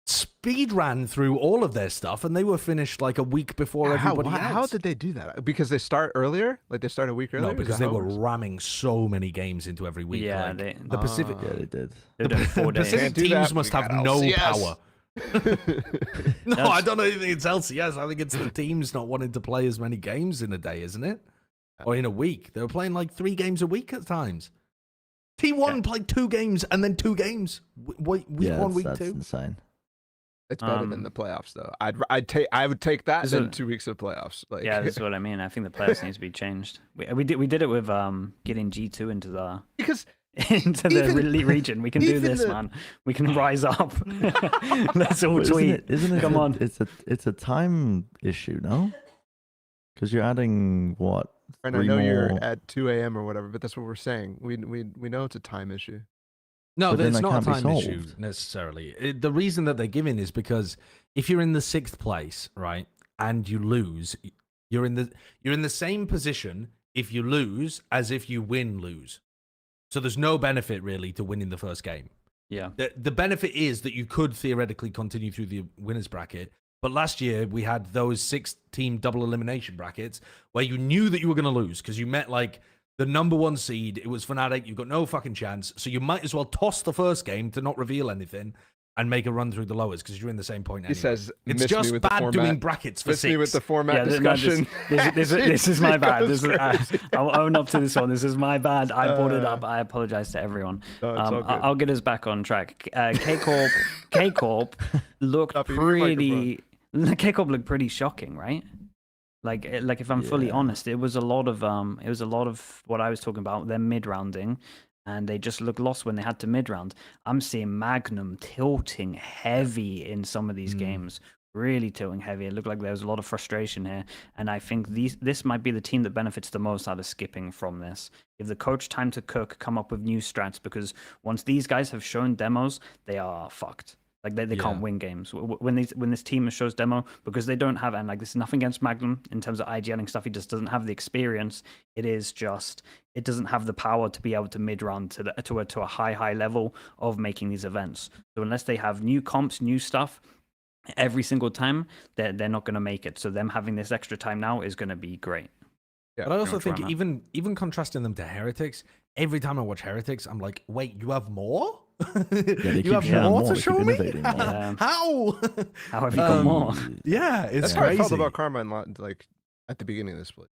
speed ran through all of their stuff, and they were finished like a week before everybody else. How did they do that? Because they start earlier? Like they start a week earlier? No, Is because that they how it were works? ramming so many games into every week. Yeah, like, they- the Pacific. Yeah, they did. They're doing 4 days. Pacific Can't do teams that. must We have got no LCS. power. No, That's- I don't know if it's LCS. I think it's the teams not wanting to play as many games in a day, isn't it? Or in a week. They were playing like 3 games a week at times. T1 played 2 games and then 2 games. Week Yeah, 1, week that's 2. insane. It's better than Um, the playoffs, though. I would take that Is than it- 2 weeks of playoffs. Like, Yeah, that's what I mean. I think the players needs to be changed. We did it with getting G2 into the because into the Even- elite region. We can do even this, the- man. We can rise up. Let's all But tweet. Isn't it? Come on. It's a time issue, no? Because you're adding what? and I 3 know you're more- at 2 a.m. or whatever, but that's what we're saying. We know it's a time issue. No, But then it's that not a can't be time issue solved. necessarily. The reason that they're giving is because if you're in the 6th place, right, and you lose, you're in the same position if you lose as if you lose. So there's no benefit really to winning the first game. Yeah. The benefit is that you could theoretically continue through the winners bracket. But last year we had those 6-team double elimination brackets where you knew that you were going to lose because you met like the number 1 seed. It was Fnatic. You've got no fucking chance. So you might as well toss the first game to not reveal anything and make a run through the lowers because you're in the same point anyway. He says, It's "Miss me just with the bad format. doing brackets for Miss 6. me with the format No, discussion." this is my bad. Goes crazy. I'll own up to this one. This is my bad. I brought it up. I apologize to everyone. No, it's all good. I'll get us back on track. K-Corp looked Stop eating your pretty. K-Corp looked pretty shocking, right? Like if I'm fully Yeah. honest, it was a lot of what I was talking about. Them mid rounding, and they just looked lost when they had to mid round. I'm seeing Magnum tilting heavy in some of these games. Really tilting heavy. It looked like there was a lot of frustration here, and I think this might be the team that benefits the most out of skipping from this. Give the coach time to cook, come up with new strats, because once these guys have shown demos, they are fucked. Like they Yeah. can't win games when this team shows demo, because they don't have, and like this is nothing against Magnum in terms of IGLing stuff. He just doesn't have the experience. It is just it doesn't have the power to be able to mid round to a high level of making these events. So unless they have new comps, new stuff every single time, they're not going to make it. So them having this extra time now is going to be great. Yeah. But I also much where think I'm at. even contrasting them to Heretics, every time I watch Heretics, I'm like, wait, you have more? they you keep have showing more more, to they show keep me? innovating more. Yeah. How? How have you got more? Yeah, it's That's how I felt crazy. about Karmine like at the beginning of this split.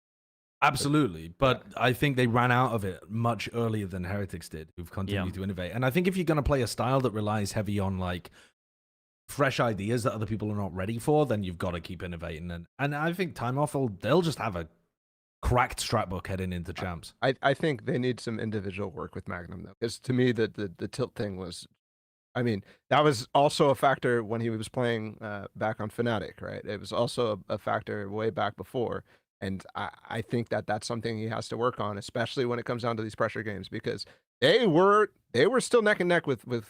Absolutely, but I think they ran out of it much earlier than Heretics did, who've continued to innovate. And I think if you're going to play a style that relies heavy on like fresh ideas that other people are not ready for, then you've got to keep innovating. And I think Time Off they'll just have a cracked strat book heading into champs. I think they need some individual work with Magnum though, because to me the tilt thing was, I mean, that was also a factor when he was playing back on Fnatic, right? It was also a factor way back before, and I think that's something he has to work on, especially when it comes down to these pressure games, because they were still neck and neck with who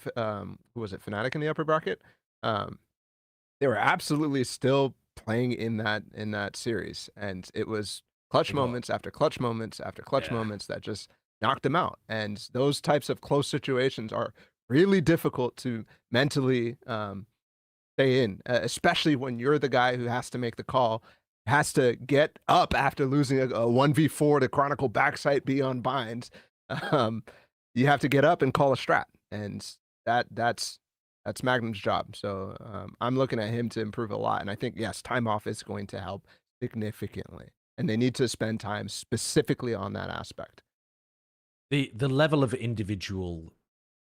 was it, Fnatic in the upper bracket. They were absolutely still playing in that series, and it was clutch moments after clutch moments after clutch moments that just knocked them out. And those types of close situations are really difficult to mentally stay in, especially when you're the guy who has to make the call, has to get up after losing a 1v4 to Chronicle backside B on binds. You have to get up and call a strat, and that's Magnum's job. So I'm looking at him to improve a lot, and I think yes, Time Off is going to help significantly, and they need to spend time specifically on that aspect. The level of individual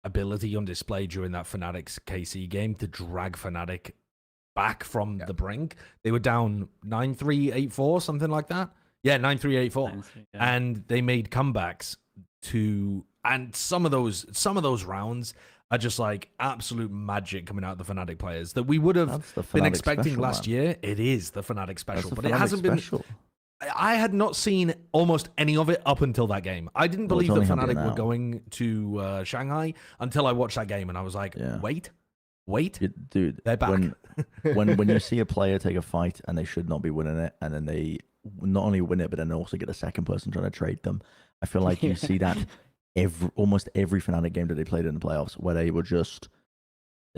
ability on display during that Fnatic's KC game to drag Fnatic back from the brink. They were down 9-3, 8-4, something like that. Yeah, 9-3, 8-4. Yeah. And they made comebacks and some of those rounds are just like absolute magic coming out of the Fnatic players that we would have That's the been Fnatic expecting special, last man. year. It is the Fnatic special, That's the but it Fnatic hasn't special. I had not seen almost any of it up until that game. I didn't Well, it's believe that only happening Fnatic were now. going to Shanghai until I watched that game, and I was like, Yeah. wait, Dude, they're back. when you see a player take a fight and they should not be winning it, and then they not only win it, but then also get a second person trying to trade them, I feel like you see that almost every Fnatic game that they played in the playoffs, where they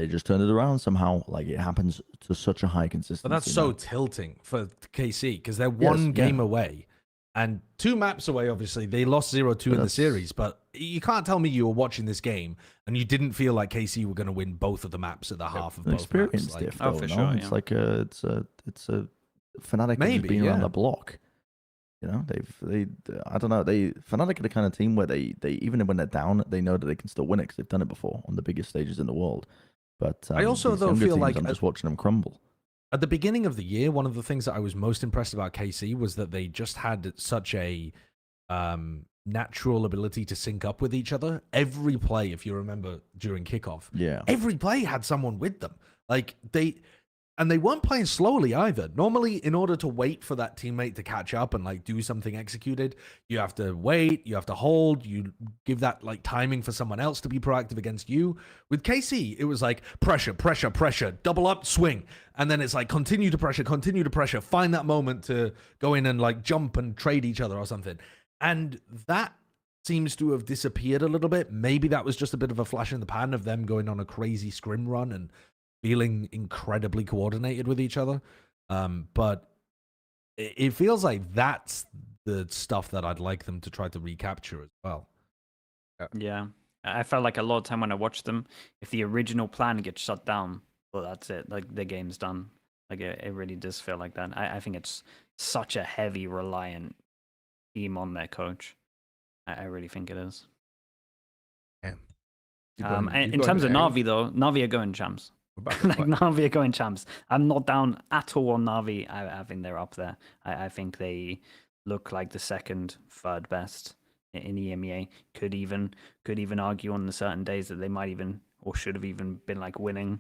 just turned it around somehow. Like, it happens to such a high consistency. But that's so now. tilting for KC because they're one game away and 2 maps away. Obviously, they lost 0-2 in the series, but you can't tell me you were watching this game and you didn't feel like KC were going to win both of the maps at the half of An both experience maps. Like, diff, Oh, though, for no? sure, It's yeah. like it's a Fnatic Maybe, has been around yeah. the block. You know, I don't know. Fnatic are the kind of team where they even when they're down, they know that they can still win it because they've done it before on the biggest stages in the world. But I also, these though, younger feel teams, like I'm just watching them crumble. at the beginning of the year, one of the things that I was most impressed about KC was that they just had such a natural ability to sync up with each other. Every play, if you remember during kickoff, Yeah, every play had someone with them. Like they weren't playing slowly either. Normally, in order to wait for that teammate to catch up and like do something executed, you have to wait, you have to hold, you give that like timing for someone else to be proactive against you. With KC, it was like pressure, pressure, pressure, double up, swing. And then it's like continue to pressure, find that moment to go in and like jump and trade each other or something. And that seems to have disappeared a little bit. Maybe that was just a bit of a flash in the pan of them going on a crazy scrim run and feeling incredibly coordinated with each other. But it feels like that's the stuff that I'd like them to try to recapture as well. Yeah, I felt like a lot of time when I watched them, if the original plan gets shut down, well, that's it. Like the game's done. Like it really does feel like that. I think it's such a heavy reliant team on their coach. I really think it is. Damn. And in terms of Navi though, Navi are going champs. Like Navi are going champs. I'm not down at all on Navi. I think they're up there. I think they look like the second, third best in EMEA. Could even argue on the certain days that they might even or should have even been like winning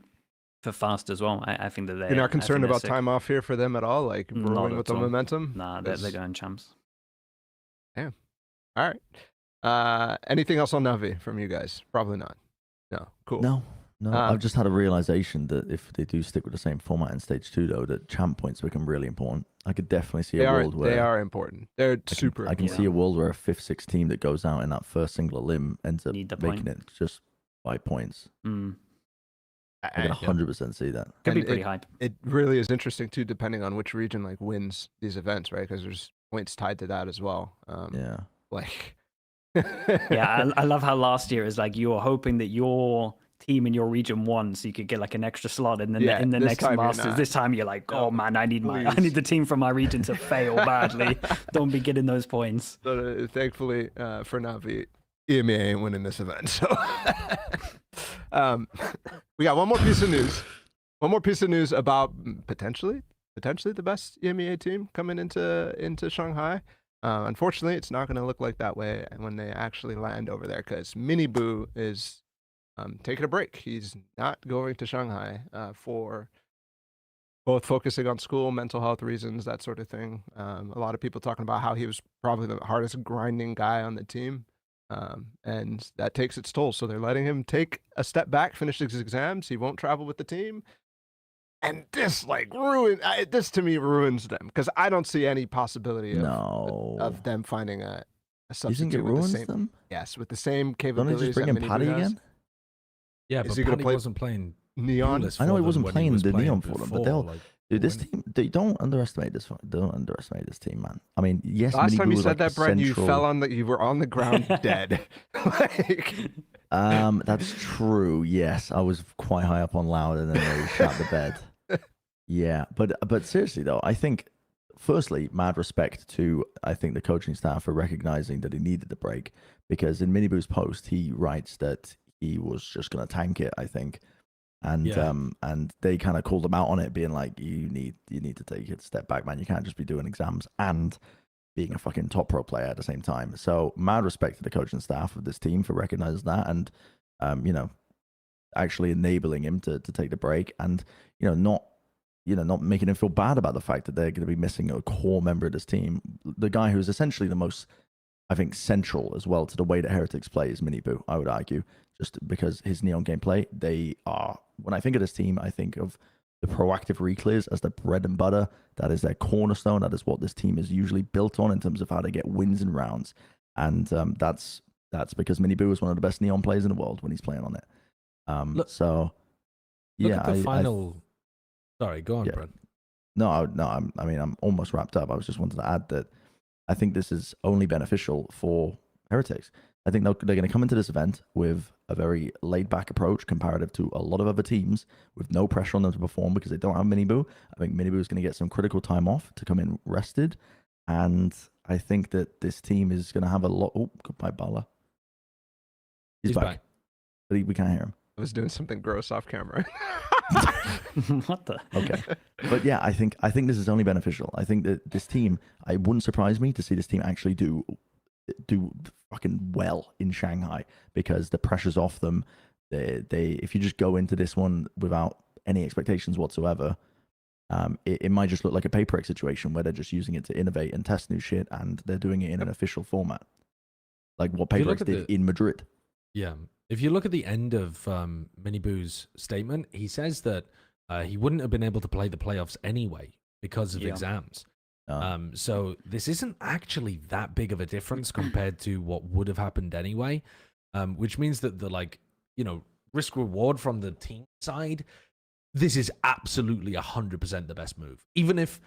for fast as well. I think that You're not concerned about time off here for them at all? Like rolling with the momentum? Nah, they're going champs. Damn. All right. Anything else on Navi from you guys? Probably not. No. Cool. No. I've just had a realization that if they do stick with the same format in stage 2, though, that champ points become really important. I could definitely see a world where they are important. They're super. I can see a world where a 5th, 6th team that goes out in that first single limb ends up making it just by points. I can 100% see that. Could be pretty hype. It really is interesting too, depending on which region like wins these events, right? Because there's points tied to that as well. Yeah. Like. Yeah, I love how last year is like you were hoping that your team in your region won, so you could get like an extra slot in the next Masters. This time you're like, oh man, I need the team from my region to fail badly. Don't be getting those points. So, thankfully for Navi, EMEA ain't winning this event. So we got one more piece of news. One more piece of news about potentially the best EMEA team coming into Shanghai. Unfortunately, it's not going to look like that way when they actually land over there, because MiniBoo is taking a break. He's not going to Shanghai for both focusing on school, mental health reasons, that sort of thing. A lot of people talking about how he was probably the hardest grinding guy on the team, and that takes its toll. So they're letting him take a step back, finish his exams. He won't travel with the team. And this this to me ruins them, because I don't see any possibility of them finding a substitute. You think it ruins them? Yes, with the same Don't they capabilities. just bring in Paddy again? Yeah, Is but he gonna Paddy play wasn't playing Neon? Clueless I know for he them wasn't when playing was the Neon playing for them, but before, like, dude, this team, they don't underestimate this. Don't underestimate this team, man. I mean, yes. Last time MiniBoo you was said like that, Bren, you central- fell you were on the ground dead. Like, That's true. Yes, I was quite high up on Loud, and then they shot the bed. Yeah, but seriously though, I think firstly, mad respect to the coaching staff for recognizing that he needed the break, because in MiniBoo's post he writes that he was just gonna tank it, I think, and and they kind of called him out on it, being like, you need to take a step back, man. You can't just be doing exams and being a fucking top pro player at the same time. So mad respect to the coaching staff of this team for recognizing that, and actually enabling him to take the break, and not not making him feel bad about the fact that they're going to be missing a core member of this team. The guy who is essentially the most, I think, central as well to the way that Heretics play is MiniBoo, I would argue, just because his Neon gameplay, when I think of this team, I think of the proactive reclears as their bread and butter. That is their cornerstone. That is what this team is usually built on in terms of how to get wins in rounds. And that's because MiniBoo is one of the best Neon players in the world when he's playing on it. Look at the final. Sorry, go on, Bren. No, I'm almost wrapped up. I was just wanted to add that I think this is only beneficial for Heretics. I think they're going to come into this event with a very laid-back approach comparative to a lot of other teams with no pressure on them to perform because they don't have MiniBoo. I think MiniBoo is going to get some critical time off to come in rested. And I think that this team is going to have a lot... Oh, goodbye, Bala. He's back. But we can't hear him. I was doing something gross off camera. What the? Okay. But yeah, I think this is only beneficial. I think that this team, it wouldn't surprise me to see this team actually do fucking well in Shanghai because the pressure's off them. They if you just go into this one without any expectations whatsoever, it might just look like a pay-per-egg situation where they're just using it to innovate and test new shit, and they're doing it in an official format, like what pay-per-eggs did in Madrid. Yeah. If you look at the end of MiniBoo's statement, he says that he wouldn't have been able to play the playoffs anyway because of exams. So this isn't actually that big of a difference compared to what would have happened anyway, which means that the risk reward from the team side, this is absolutely 100% the best move. Even if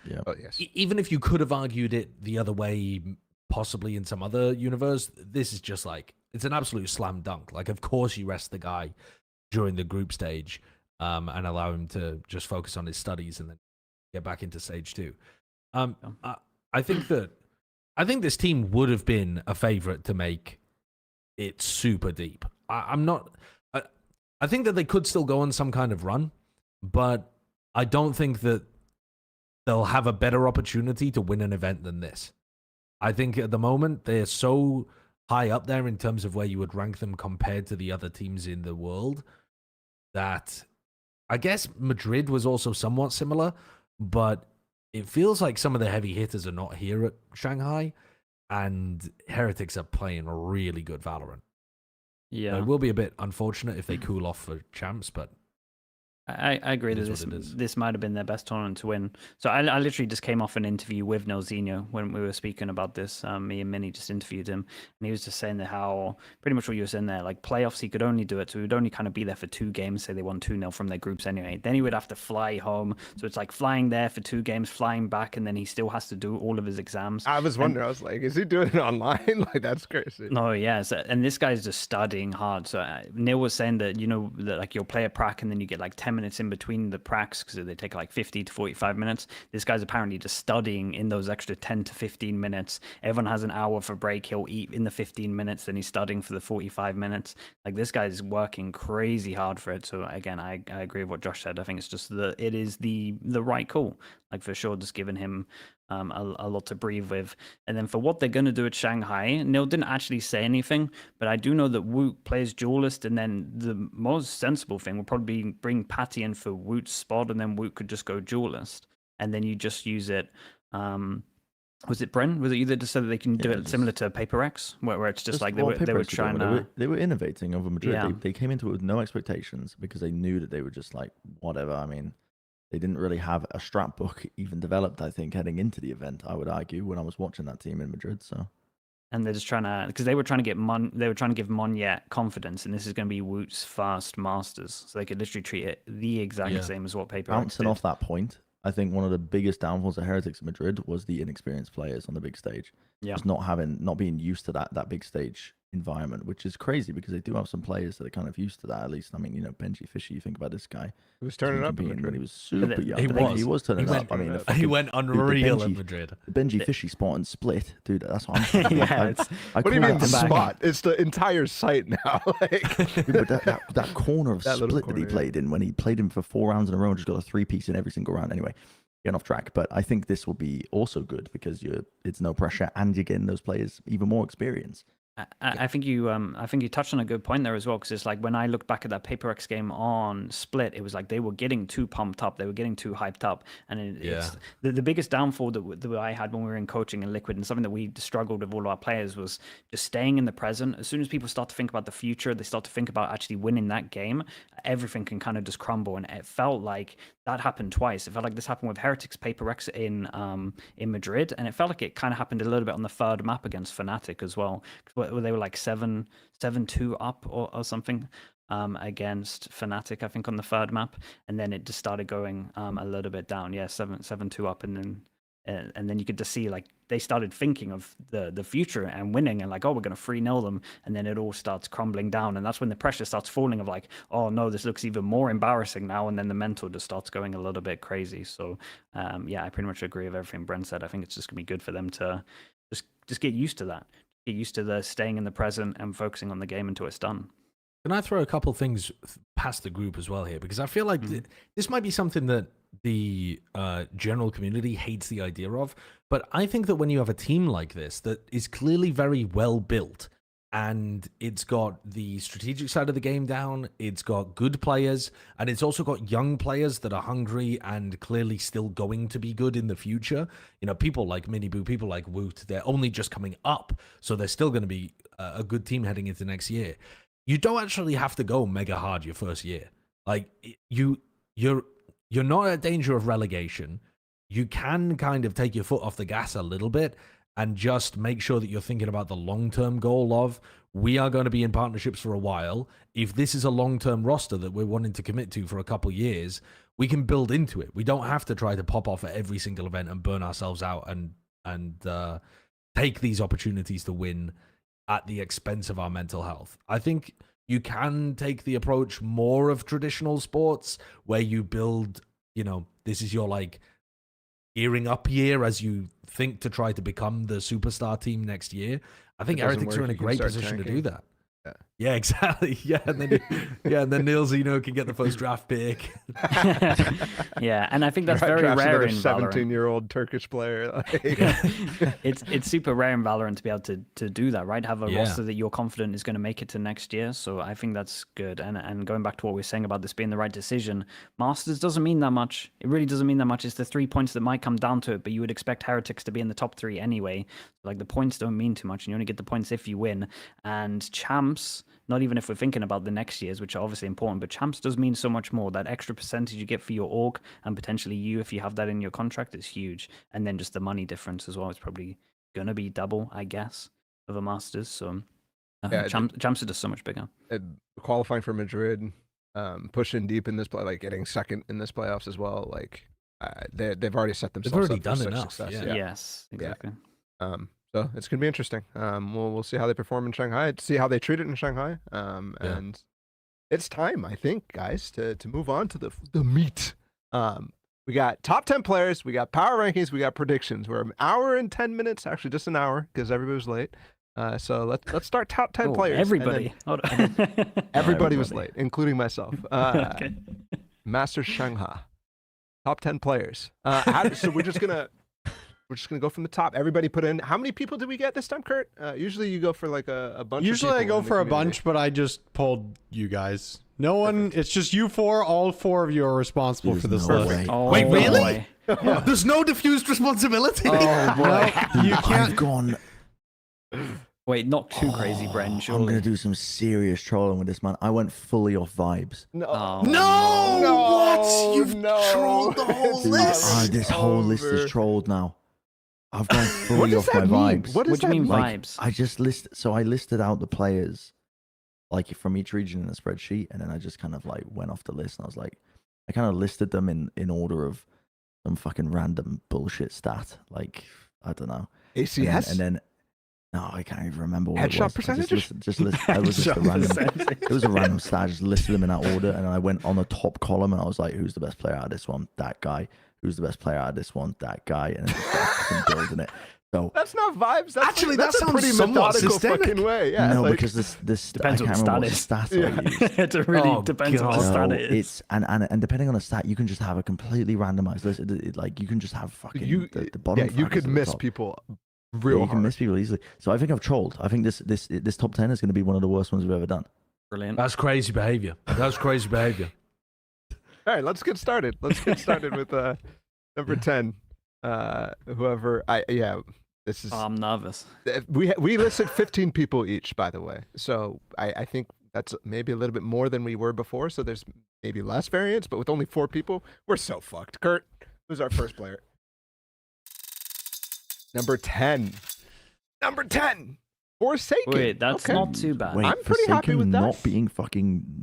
even if you could have argued it the other way, possibly in some other universe, this is just like, it's an absolute slam dunk. Like, of course you rest the guy during the group stage and allow him to just focus on his studies and then get back into stage 2. I think this team would have been a favorite to make it super deep. I think that they could still go on some kind of run, but I don't think that they'll have a better opportunity to win an event than this. I think at the moment they're so high up there in terms of where you would rank them compared to the other teams in the world that I guess Madrid was also somewhat similar, but it feels like some of the heavy hitters are not here at Shanghai, and Heretics are playing really good Valorant. Yeah. It will be a bit unfortunate if they cool off for champs, but I agree that this might have been their best tournament to win. So I literally just came off an interview with Nelzinho when we were speaking about this. Me and Minnie just interviewed him, and he was just saying that how pretty much what you were saying there, like playoffs, he could only do it. So he would only kind of be there for 2 games. Say they won 2-0 from their groups anyway. Then he would have to fly home. So it's like flying there for 2 games, flying back, and then he still has to do all of his exams. I was wondering, I was like, is he doing it online? Like, that's crazy. No, yeah. So, and this guy's just studying hard. So Neil was saying that, that like you'll play a prac and then you get like 10 minutes in between the pracs because they take like 50 to 45 minutes. This guy's apparently just studying in those extra 10 to 15 minutes. Everyone has an hour for break. He'll eat in the 15 minutes, then he's studying for the 45 minutes. Like, this guy's working crazy hard for it. So again, I agree with what Josh said. I think it's just it is the right call. Like, for sure, just giving him a lot to breathe with. And then for what they're going to do at Shanghai, Neil didn't actually say anything, but I do know that Woot plays duelist, and then the most sensible thing would probably be bring Patty in for Woot's spot, and then Woot could just go duelist, and then you just use it. Was it Bren? Was it you that just said that they can do it similar to Paper X, where it's just like they were trying to... They were innovating over Madrid. Yeah. They came into it with no expectations because they knew that they were just like, whatever. I mean, they didn't really have a strat book even developed, I think, heading into the event, I would argue, when I was watching that team in Madrid. So, and they're just trying to, because they were trying to give Monyet confidence, and this is going to be Woot's fast masters, so they could literally treat it the exact same as what Paper X did. Bouncing off that point, I think one of the biggest downfalls of Heretics in Madrid was the inexperienced players on the big stage. Yeah, just not being used to that big stage environment, which is crazy because they do have some players that are kind of used to that. At least, I mean, Benji Fishy. You think about this guy. He was turning up in Madrid. He was super young. He was turning up. I mean, he went unreal in Madrid. The Benji Fishy spot and split, dude. That's what I'm saying. What do you mean the spot? It's the entire site now. But that corner of split that he played in when he played him for 4 rounds in a row and just got a 3-piece in every single round. Anyway, getting off track. But I think this will be also good because it's no pressure and you're getting those players even more experience. I think you touched on a good point there as well, because it's like when I look back at that PaperX game on Split, it was like they were getting too pumped up, they were getting too hyped up, and it's the biggest downfall that I had when we were in coaching in Liquid, and something that we struggled with all our players was just staying in the present. As soon as people start to think about the future, they start to think about actually winning that game, everything can kind of just crumble, and it felt like that happened twice. It felt like this happened with Heretics PaperX in Madrid, and it felt like it kind of happened a little bit on the third map against Fnatic as well, where they were like 7-2 up or something against Fnatic, I think, on the third map, and then it just started going a little bit down. Yeah, 7-2 up, and then you could just see like they started thinking of the future and winning, and like, oh, we're going to 3-0 them, and then it all starts crumbling down, and that's when the pressure starts falling of like, oh no, this looks even more embarrassing now, and then the mental just starts going a little bit crazy. So yeah, I pretty much agree with everything Bren said. I think it's just going to be good for them to just get used to that. Get used to the staying in the present and focusing on the game until it's done. Can I throw a couple things past the group as well here? Because I feel like this might be something that the general community hates the idea of. But I think that when you have a team like this that is clearly very well built, and it's got the strategic side of the game down, it's got good players, and it's also got young players that are hungry and clearly still going to be good in the future. You know, people like MiniBoo, people like Woot, they're only just coming up, so they're still going to be a good team heading into next year. You don't actually have to go mega hard your first year. Like, you're not at danger of relegation. You can kind of take your foot off the gas a little bit and just make sure that you're thinking about the long-term goal of, we are going to be in partnerships for a while. If this is a long-term roster that we're wanting to commit to for a couple of years, we can build into it. We don't have to try to pop off at every single event and burn ourselves out and take these opportunities to win at the expense of our mental health. I think you can take the approach more of traditional sports where you build, you know, this is your like gearing up year as you think to try to become the superstar team next year. I think Heretics are in a great position to do that. Yeah, exactly. Yeah, and then Neil Zeno can get the first draft pick. Yeah, and I think that's very rare in Valorant. 17-year-old Turkish player. It's super rare in Valorant to be able to do that, right? Have a roster that you're confident is going to make it to next year. So I think that's good. And going back to what we were saying about this being the right decision, Masters doesn't mean that much. It really doesn't mean that much. It's the 3 points that might come down to it, but you would expect Heretics to be in the top 3 anyway. Like, the points don't mean too much, and you only get the points if you win. And champs, not even if we're thinking about the next years, which are obviously important, but champs does mean so much more. That extra percentage you get for your org, and potentially you, if you have that in your contract, is huge. And then just the money difference as well is probably going to be double, I guess, of a Masters. So champs are just so much bigger. Qualifying for Madrid, pushing deep in this play, like getting second in this playoffs as well. Like they've already set themselves up for done such enough. success. Yeah. Yes, exactly. So it's gonna be interesting. We'll see how they perform in Shanghai. See how they treat it in Shanghai. And it's time, I think, guys, to move on to the meat. We got top 10 players. We got power rankings. We got predictions. We're an hour and 10 minutes, actually, just an hour because everybody was late. So let's start top 10 players. Everybody. Everybody was late, including myself. Okay. Master Shanghai. Top 10 players. So we're just gonna go from the top. Everybody put in. How many people did we get this time, Kurt? Usually you go for like a bunch. Usually of I people go for a bunch, but I just pulled you guys. No one. It's just you four. All four of you are responsible for this list. Oh, wait, really? boy. There's no diffused responsibility. Oh boy, you I've can't. gone. Wait, not too crazy, Bren. Surely. I'm gonna do some serious trolling with this, man. I went fully off vibes. No. Oh, No! What? You've trolled the whole list. This whole list is trolled now. I've gone What fully does off my that mean? vibes. What does do you that mean mean? Like, vibes? I just listed out the players, like from each region in a spreadsheet, and then I just kind of like went off the list, and I was like, I kind of listed them in order of some fucking random bullshit stat, like I don't know. ACS? And then no, I can't even remember what Headshot it was. percentage? It was just a random. It was a random stat. I just listed them in that order, and then I went on the top column, and I was like, "Who's the best player out of this one? That guy. Who's the best player out of this one? That guy." And then just fucking building it. So That's not vibes. That's Actually, that's that a sounds pretty somewhat methodical systemic. fucking way. Yeah. no, like, because this Depends I what can't the remember stat what stat I used. It really Oh, depends on what God. stat So it is. it's and depending on the stat, you can just have a completely randomized list. Like you can just have fucking the bottom. you fraggers could at the miss top. people real you can hard. miss people easily. So I think I've trolled. I think this top 10 is going to be one of the worst ones we've ever done. Brilliant. That's crazy behavior. That's crazy behavior. All right, let's get started. Let's get started with number 10. This is I'm nervous. we listed 15 people each, by the way. So I think that's maybe a little bit more than we were before. So there's maybe less variance, but with only 4 people, we're so fucked. Kurt, who's our first player? Number 10. Number 10. Forsaken. Wait, that's Okay. not too bad. Wait, I'm pretty happy Forsaken with that.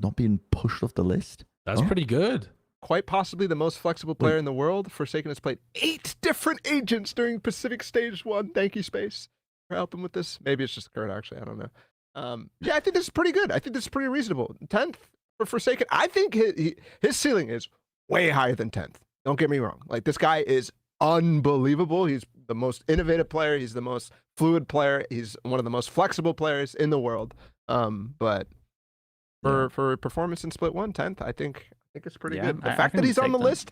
not being pushed off the list. That's Huh? pretty good. Quite possibly the most flexible player in the world. Forsaken has played 8 different agents during Pacific Stage 1. Thank you, Space, for helping with this. Maybe it's just Kurt, actually. I don't know. Yeah, I think this is pretty good. I think this is pretty reasonable. 10th for Forsaken. I think his ceiling is way higher than 10th. Don't get me wrong. Like, this guy is unbelievable. He's the most innovative player. He's the most fluid player. He's one of the most flexible players in the world. But for performance in Split 1, 10th, I think it's pretty Yeah, good. The I fact that can he's on take the that. list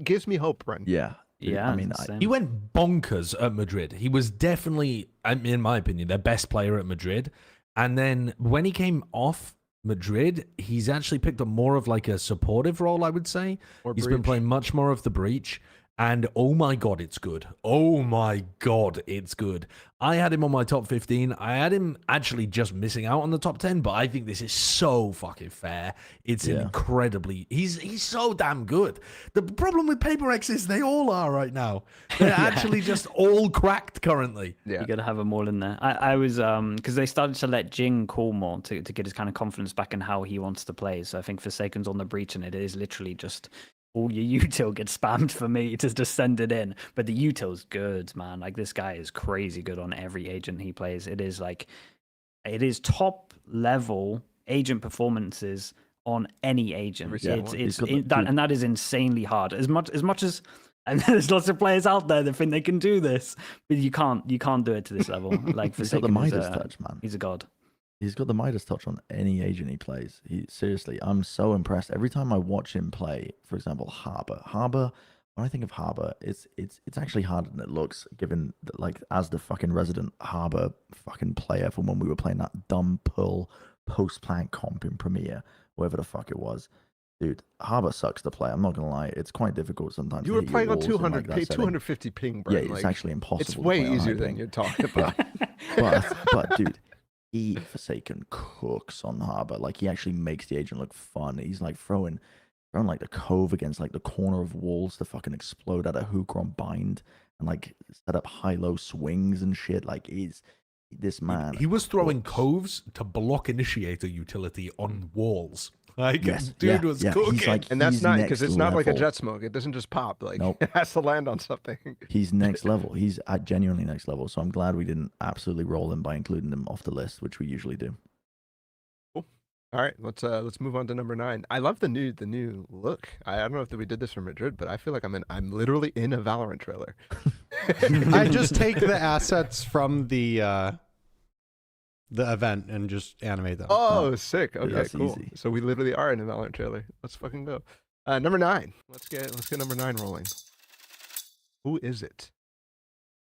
gives me hope, Bren. Yeah. Yeah, I mean, same. He went bonkers at Madrid. He was definitely, in my opinion, their best player at Madrid. And then when he came off Madrid, he's actually picked up more of like a supportive role, I would say. He's been playing much more of the breach. And oh my God, it's good. Oh my God, it's good. I had him on my top 15. I had him actually just missing out on the top 10, but I think this is so fucking fair. It's incredibly, he's so damn good. The problem with Paper X is they all are right now. They're actually just all cracked currently. Yeah. You gotta have them all in there. I was because they started to let Jing call more to get his kind of confidence back in how he wants to play. So I think Forsaken's on the breach, and it is literally just all your util gets spammed for me to just send it in. But the util's good, man. Like, this guy is crazy good on every agent he plays. It is top level agent performances on any agent. Yeah, And that is insanely hard. As much as and there's lots of players out there that think they can do this, but you can't do it to this level. Like, He's got the Forsaken is Midas touch, man. he's a god. He's got the Midas touch on any agent he plays. Seriously, I'm so impressed. Every time I watch him play, for example, Harbor, when I think of Harbor, it's actually harder than it looks, given that, like, as the fucking resident Harbor fucking player from when we were playing that dumb Pearl post-plant comp in Premiere, whatever the fuck it was. Dude, Harbor sucks to play. I'm not gonna lie. It's quite difficult sometimes. You to were hit your playing on walls in, 200, like, that pay setting. 250 ping, Bren. Yeah, it's like, actually impossible. it's to way play on easier high than ping. you're talking about. but dude, he Forsaken cooks on Harbor. Like, he actually makes the agent look fun. He's like throwing like the cove against like the corner of walls to fucking explode out a hook or on bind, and like set up high-low swings and shit. Like, this man. He was throwing cooks. coves to block initiator utility on walls. Like, Yes, dude was yeah. cooking. He's like, And that's he's not next because it's not like a level. jet smoke. It doesn't just pop. Like, Nope. it has to land on something. He's next level. He's at genuinely next level. So I'm glad we didn't absolutely roll him by including him off the list, which we usually do. All right, let's move on to number 9. I love the new look. I don't know if we did this for Madrid, but I feel like I'm literally in a Valorant trailer. I just take the assets from the event and just animate them. Oh, sick. Okay, that's cool. easy. So we literally are in a Valorant trailer. Let's fucking go. Number 9. Let's get number 9 rolling. Who is it?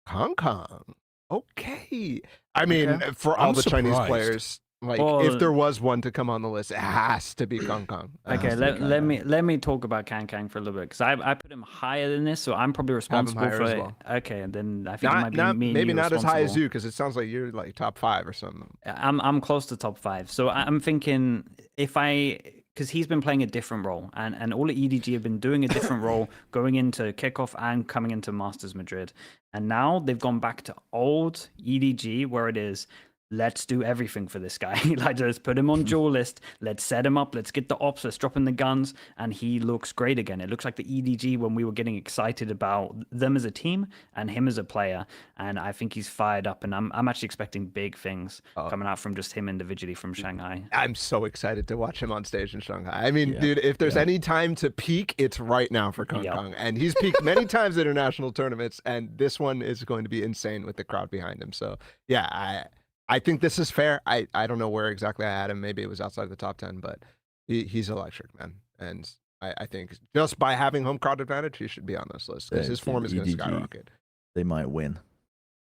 Hong Kong. Okay. I mean, Okay. for all I'm the Chinese surprised. players, like, Well, if there was one to come on the list, it has to be Hong Kong. Okay, has to be let me talk about Kang for a little bit, because I put him higher than this, so I'm probably responsible higher for as it. well. Okay, and then I think it might Not be me and maybe you not as high as responsible. you, because it sounds like you're like top 5 or something. I'm close to top 5, so I'm thinking because he's been playing a different role, and all at EDG have been doing a different role going into kickoff and coming into Masters Madrid, and now they've gone back to old EDG where it is, let's do everything for this guy. Like, let's put him on dual list. Let's set him up. Let's get the ops. Let's drop in the guns. And he looks great again. It looks like the EDG when we were getting excited about them as a team and him as a player. And I think he's fired up. And I'm actually expecting big things coming out from just him individually from Shanghai. I'm so excited to watch him on stage in Shanghai. I mean, Yeah, dude, if there's yeah. any time to peak, it's right now for Hong Yep. Kong. And he's peaked many times at international tournaments, and this one is going to be insane with the crowd behind him. So, yeah, I think this is fair. I don't know where exactly I had him. Maybe it was outside of the top 10, but he's electric, man. And I think just by having home crowd advantage, he should be on this list because his form is going to EDG. skyrocket. They might win.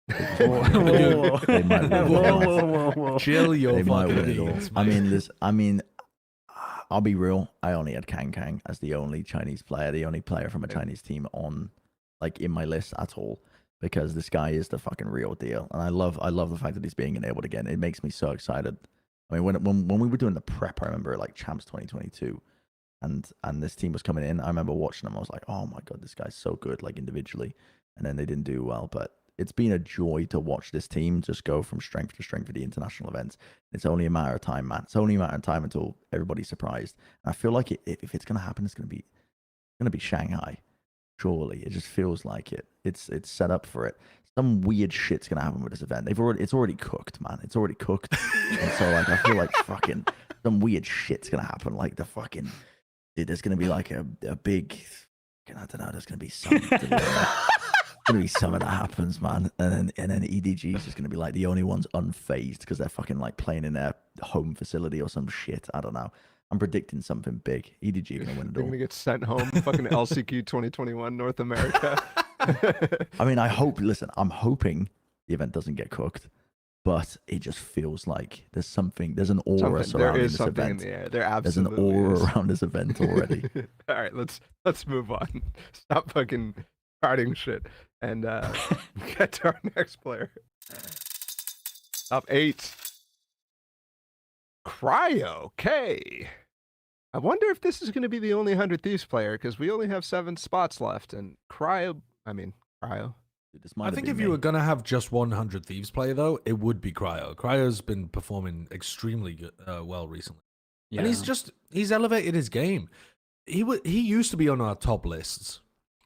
They might win it all. Chill your They might fucking win it all. beans, I mate. mean, I'll be real. I only had Kang as the only Chinese player, the only player from a Chinese team on, like, in my list at all, because this guy is the fucking real deal, and I love the fact that he's being enabled again. It makes me so excited. I mean, when we were doing the prep, I remember like Champs 2022, and this team was coming in. I remember watching them. I was like, oh my god, this guy's so good, like individually, and then they didn't do well, but it's been a joy to watch this team just go from strength to strength for the international events. It's only a matter of time, man. It's only a matter of time until everybody's surprised. And I feel like if it's gonna happen, it's gonna be Shanghai. Surely, it just feels like it. It's set up for it. Some weird shit's gonna happen with this event. It's already cooked, man. It's already cooked. And so like I feel like fucking some weird shit's gonna happen. Like the fucking dude, there's gonna be like a big, I don't know. There's gonna be something. Gonna be something that happens, man, and then EDG is just gonna be like the only ones unfazed because they're fucking like playing in their home facility or some shit. I don't know. I'm predicting something big. EDG are gonna win it They're all. gonna get sent home. Fucking LCQ 2021 North America. I mean, I'm hoping the event doesn't get cooked, but it just feels like there's an aura surrounding this event. There is something in the air. There There's an absolutely aura is. around this event already. All right, let's move on. Stop fucking starting shit and get to our next player. Top 8. Cryo K. I wonder if this is going to be the only 100 Thieves player because we only have 7 spots left. And Cryo. Dude, this might I have think been if you me. were gonna have just 100 Thieves player though, it would be Cryo. Cryo's been performing extremely good, well recently, and he's elevated his game. He used to be on our top lists.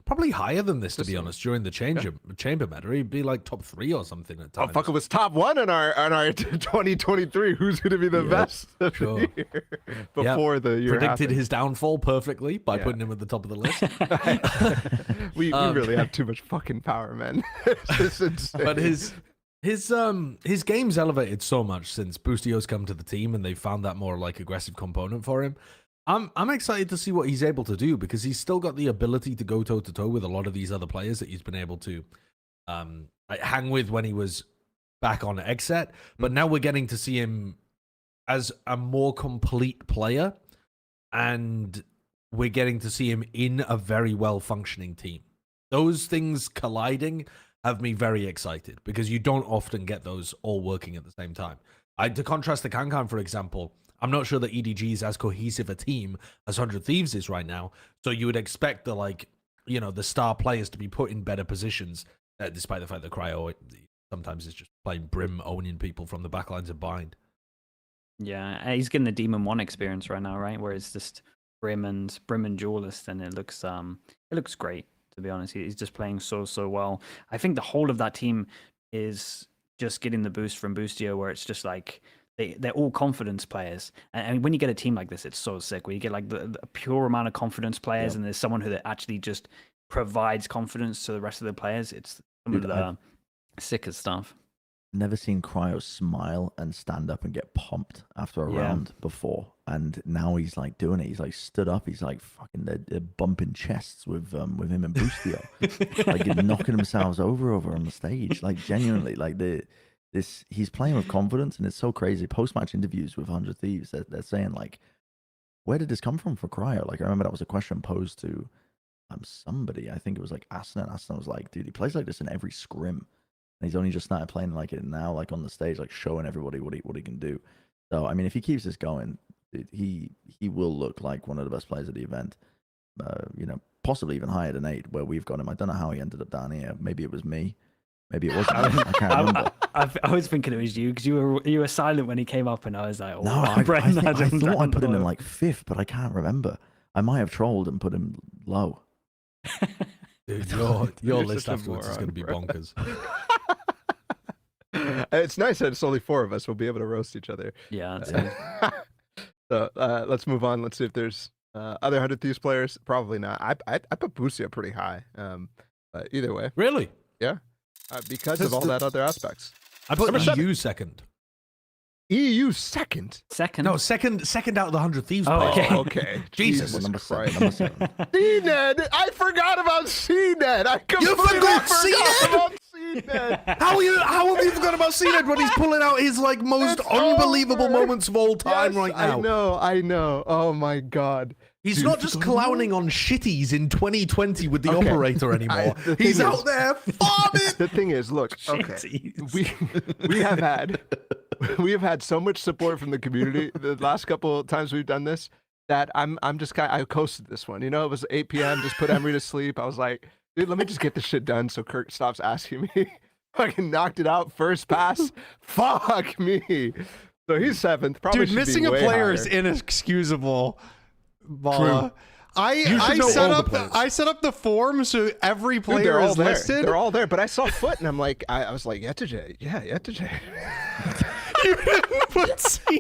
Probably higher than this, to be honest. During the chamber meta, he'd be like top 3 or something at times. Oh fuck! It was top 1 on our 2023. Who's going to be the best of the year before the year predicted happened. his downfall perfectly by putting him at the top of the list. we really have too much fucking power, man. It's insane. But his game's elevated so much since Boostio's come to the team and they found that more like aggressive component for him. I'm excited to see what he's able to do because he's still got the ability to go toe to toe with a lot of these other players that he's been able to hang with when he was back on Exet. But now we're getting to see him as a more complete player, and we're getting to see him in a very well functioning team. Those things colliding have me very excited because you don't often get those all working at the same time. To contrast the Kankan, for example, I'm not sure that EDG is as cohesive a team as 100 Thieves is right now. So you would expect the star players to be put in better positions, despite the fact that Cryo sometimes is just playing Brim, owning people from the backlines of Bind. Yeah, he's getting the Demon 1 experience right now, right? Where it's just Brim and Duelist, and it looks great, to be honest. He's just playing so well. I think the whole of that team is just getting the boost from Boostio, where it's just like they're all confidence players, and when you get a team like this, it's so sick. Where you get like the pure amount of confidence players, and there's someone who actually just provides confidence to the rest of the players. It's some of the sickest stuff. Never seen Cryo smile and stand up and get pumped after a round before, and now he's like doing it. He's like stood up. He's like fucking they're bumping chests with him and Boostio, like knocking themselves over on the stage. Like genuinely, like he's playing with confidence, and it's so crazy. Post-match interviews with 100 Thieves, they're saying like, where did this come from for Cryo? Like I remember that was a question posed to somebody. I think it was like Aston, and Aston was like, dude, he plays like this in every scrim. And he's only just started playing like it now, like on the stage, like showing everybody what he can do. So I mean, if he keeps this going, he will look like one of the best players at the event. Possibly even higher than 8, where we've got him. I don't know how he ended up down here. Maybe it was me. Maybe it wasn't. I can't remember. I was thinking it was you because you were silent when he came up, and I was like, oh, no, I thought I put him in low. like 5th, but I can't remember. I might have trolled and put him low. Dude, your You're list such a afterwards is moron, going to be bro. bonkers. It's nice that it's only 4 of us. We'll be able to roast each other. Yeah, that's it. So let's move on. Let's see if there's other 100 Thieves players. Probably not. I put Boostio pretty high. But either way, Really? because of all that other aspects. I put Number 7. EU second. EU second. Second. No, second out of the 100 Thieves Oh, players. okay. Okay. Jesus. Well, number Christ. 7. Number 7. CNED. I forgot about CNED. I completely forgot forgot CNED? about CNED. How have you forgotten about CNED when he's pulling out his like most It's unbelievable over. moments of all time Yes, right now? I know. Oh my god. He's Dude, not just clowning on shitties in 2020 with the operator anymore. the He's thing out is- there farming. The thing is, look, okay, Shitties. we have had so much support from the community the last couple of times we've done this that I'm just I coasted this one. You know, it was 8 p.m. Just put Emery to sleep. I was like, dude, let me just get this shit done so Kirk stops asking me. Fucking knocked it out first pass. Fuck me. So he's 7th. Probably Dude, should be missing a way player is higher. inexcusable. Vala. I should know set all the up players. I set up the form so every Dude, player they're all is there. listed. They're all there. But I saw Foot and I'm like, I was like, Yetajay. Yeah, Yetajay. You didn't put Cena.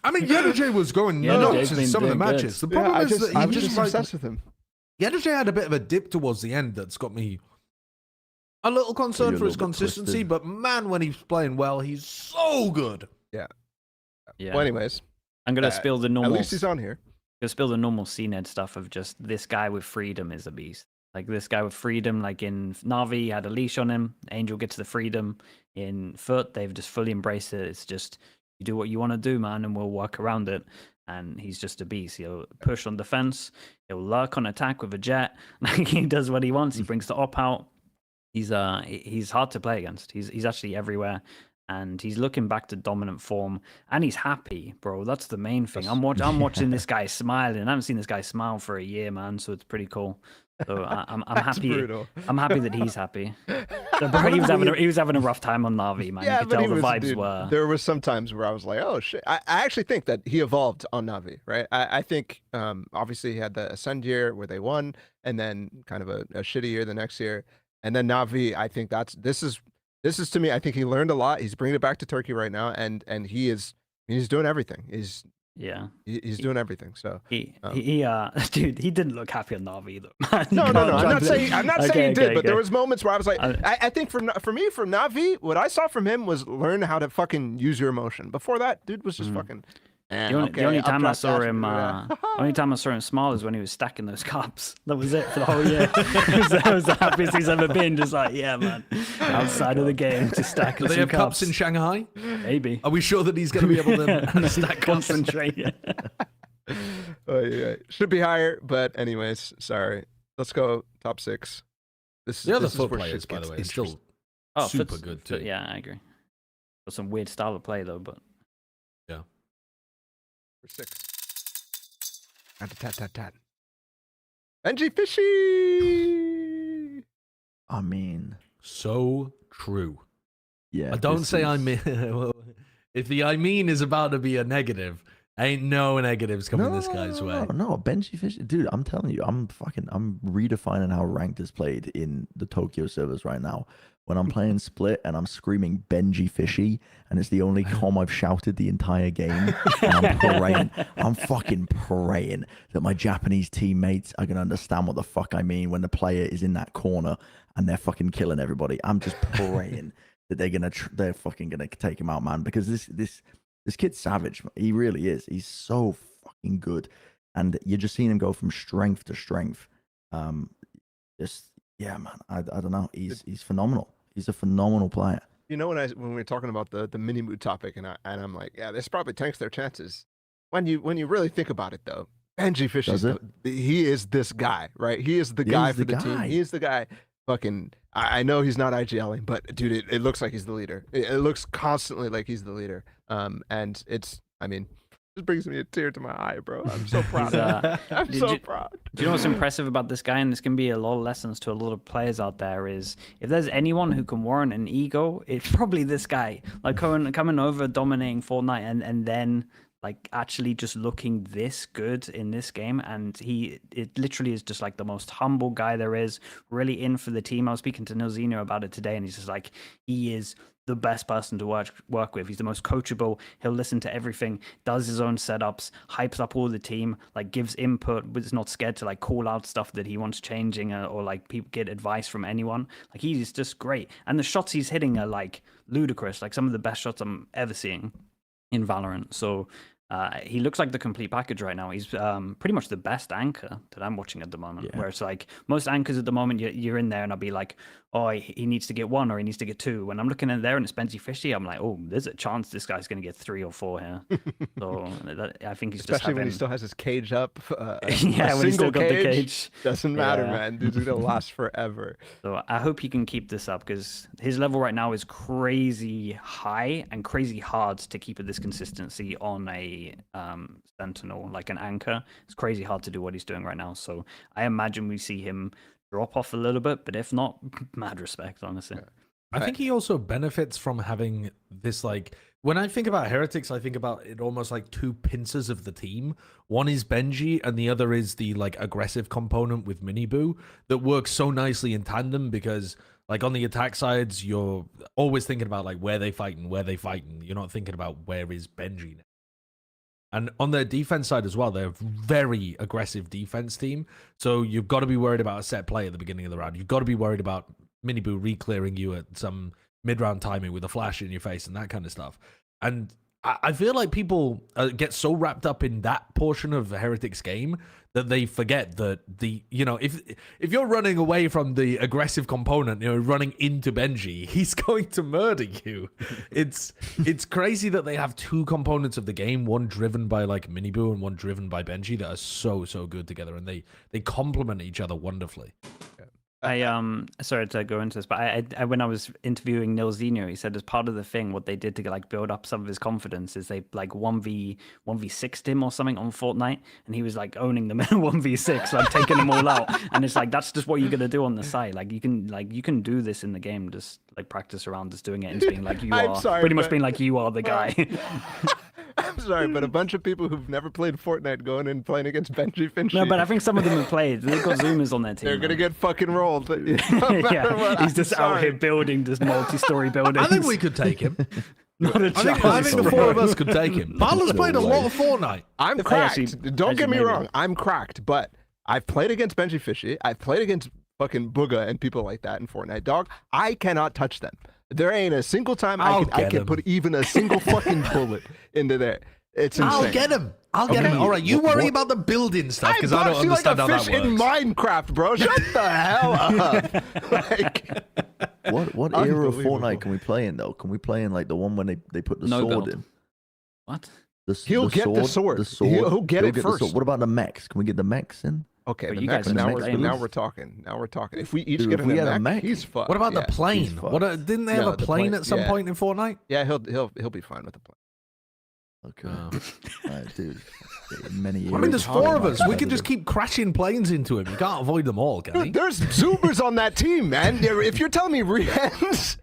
I mean, Yetajay was going Yeah, nuts Yetajay's in been some of the doing good. matches. The problem is that I'm he just just like obsessed with him. Yetajay had a bit of a dip towards the end that's got me a little concerned You're a for his little bit consistency. twisted. But man, when he's playing well, he's so good. Yeah. Well, anyways, I'm gonna spill the at normal. least he's on here. Gonna spill the normal CNED stuff of just this guy with freedom is a beast. Like this guy with freedom, like in Navi had a leash on him. Angel gets the freedom. In Foot, they've just fully embraced it. It's just you do what you want to do, man, and we'll work around it. And he's just a beast. He'll push on defense. He'll lurk on attack with a jet. Like he does what he wants. He brings the op out. He's hard to play against. He's actually everywhere. And he's looking back to dominant form, and he's happy, bro. That's the main thing. I'm watching this guy smiling. I haven't seen this guy smile for a year, man. So it's pretty cool. So I'm That's happy. brutal. I'm happy that he's happy. So, bro, he was having a rough time on Navi, man. Yeah, you could but tell he the was, vibes dude, were. there were some times where I was like, oh shit. I actually think that he evolved on Navi, right? I think obviously he had the Ascend year where they won, and then kind of a shitty year the next year. And then Navi, I think this is to me, I think he learned a lot. He's bringing it back to Turkey right now, and he's doing everything. He's doing everything. So Dude, he didn't look happy on Navi either. Man. no. I'm not saying he did, but okay. there was moments where I was like, I think for me from Navi, what I saw from him was learn how to fucking use your emotion. Before that, dude was just fucking. The only time I saw him smile is when he was stacking those cups. That was it for the whole year. That was the happiest he's ever been. Just like, yeah, man. Outside of the game, just stacking Do they some have cups in Shanghai? Maybe. Are we sure that he's going to be able to stack cups? Concentrate. Oh, yeah. Should be higher, but anyways, sorry. Let's go top 6. The other this is Foot where players, shit by the gets way, are still interesting. super Fitz- good too. Yeah, I agree. Got some weird style of play though, but For 6. Tat. NG Fishy. I mean, So true. yeah. I don't this say I is- mean. If the I mean is about to be a negative, ain't no negatives coming this guy's way. No, Benji Fish, dude. I'm telling you, I'm redefining how ranked is played in the Tokyo servers right now. When I'm playing Split and I'm screaming Benji Fishy, and it's the only com I've shouted the entire game, and I'm praying, I'm fucking praying that my Japanese teammates are gonna understand what the fuck I mean when the player is in that corner and they're fucking killing everybody. I'm just praying that they're fucking gonna take him out, man, because this kid's savage. He really is. He's so fucking good, and you're just seeing him go from strength to strength. Yeah, man. I don't know. He's phenomenal. He's a phenomenal player. You know, when we were talking about the MiniBoo topic, and I'm like, yeah, this probably tanks their chances. When you really think about it, though, Gen.G Fish he is this guy, right? He is the guy for the team. He is the guy. Fucking, I know he's not IGLing, but dude, it looks like he's the leader. It looks constantly like he's the leader. And it's, I mean, it brings me a tear to my eye, bro. I'm so proud. I'm so proud. Do you know what's impressive about this guy? And this can be a lot of lessons to a lot of players out there is if there's anyone who can warrant an ego, it's probably this guy. Like coming over, dominating Fortnite, and then like actually just looking this good in this game. And it literally is just like the most humble guy there is, really in for the team. I was speaking to Nozino about it today, and he's just like, he is the best person to work with. He's the most coachable. He'll listen to everything, does his own setups, hypes up all the team, like gives input, but is not scared to like call out stuff that he wants changing or like people get advice from anyone. Like he's just great. And the shots he's hitting are like ludicrous, like some of the best shots I'm ever seeing in Valorant. So He looks like the complete package right now. He's pretty much the best anchor that I'm watching at the moment. Yeah. Where it's like most anchors at the moment, you're in there and I'll be like, oh, he needs to get 1 or he needs to get 2. When I'm looking in there and it's Benji Fishy, I'm like, oh, there's a chance this guy's going to get 3 or 4 here. So I think he's Especially just when he still has his cage up. yeah, when he's still got the cage. Doesn't matter, Yeah. man. Dude's gonna last forever. So I hope he can keep this up because his level right now is crazy high and crazy hard to keep at this consistency on a sentinel, like an anchor. It's crazy hard to do what he's doing right now. So I imagine we see him drop off a little bit, but if not, mad respect, honestly. I think he also benefits from having this, like, when I think about Heretics, I think about it almost like 2 pincers of the team. One is Gen.G and the other is the like aggressive component with MiniBoo that works so nicely in tandem because like on the attack sides, you're always thinking about like where they fighting. You're not thinking about where is Gen.G now. And on the defense side as well, they're a very aggressive defense team. So you've got to be worried about a set play at the beginning of the round. You've got to be worried about MiniBoo re-clearing you at some mid-round timing with a flash in your face and that kind of stuff. And I feel like people get so wrapped up in that portion of the Heretics game that they forget that if you're running away from the aggressive component, running into Gen.G, he's going to murder you. It's crazy that they have 2 components of the game, one driven by like MiniBoo and one driven by Gen.G that are so good together, and they complement each other wonderfully. Sorry to go into this, but I when I was interviewing Nilzinho, he said as part of the thing, what they did to like build up some of his confidence is they like 1v6'd him or something on Fortnite, and he was like owning them in 1v6, like taking them all out. And it's like that's just what you're gonna do on the side. Like you can do this in the game, just like practice around just doing it and being like being like you are the guy. I'm sorry, but a bunch of people who've never played Fortnite going and playing against Benji Finch. No, but I think some of them have played. They've got Zoomers on their team. They're gonna get fucking rolled. Yeah, he's just out here building this multi-story buildings. I think we could take him. Not a I think the 4 of us could take him. Valor's played a lot of Fortnite. I'm cracked. Don't get me wrong. I'm cracked, but I've played against Benji Fishy. I've played against fucking Booga and people like that in Fortnite. Dog, I cannot touch them. There ain't a single time I can put even a single fucking bullet into there. It's insane. I'll get him. I'll get him. All right, you worry about the building stuff because I don't understand like a how fish that works. in Minecraft, bro. Shut the hell up. Like, What era of Fortnite can we play in though? Can we play in like the one when they put the sword build. in? What? He'll get the sword. He'll get it first. What about the mechs? Can we get the mechs in? Okay, But the you mechs, guys now are we're talking. If we each Dude, get if we had a a mech, mech, he's fucked. What about the Yeah. plane? fucked. Didn't they have No, a the plane plane- at some yeah. point in Fortnite? Yeah, he'll be fine with the plane. Okay. Oh. Alright, dude. Many years. I mean, there's talking 4 of about us. We that, could just dude. keep crashing planes into him. You can't avoid them all, can you? Dude, there's Zoomers on that team, man. If you're telling me Rihan's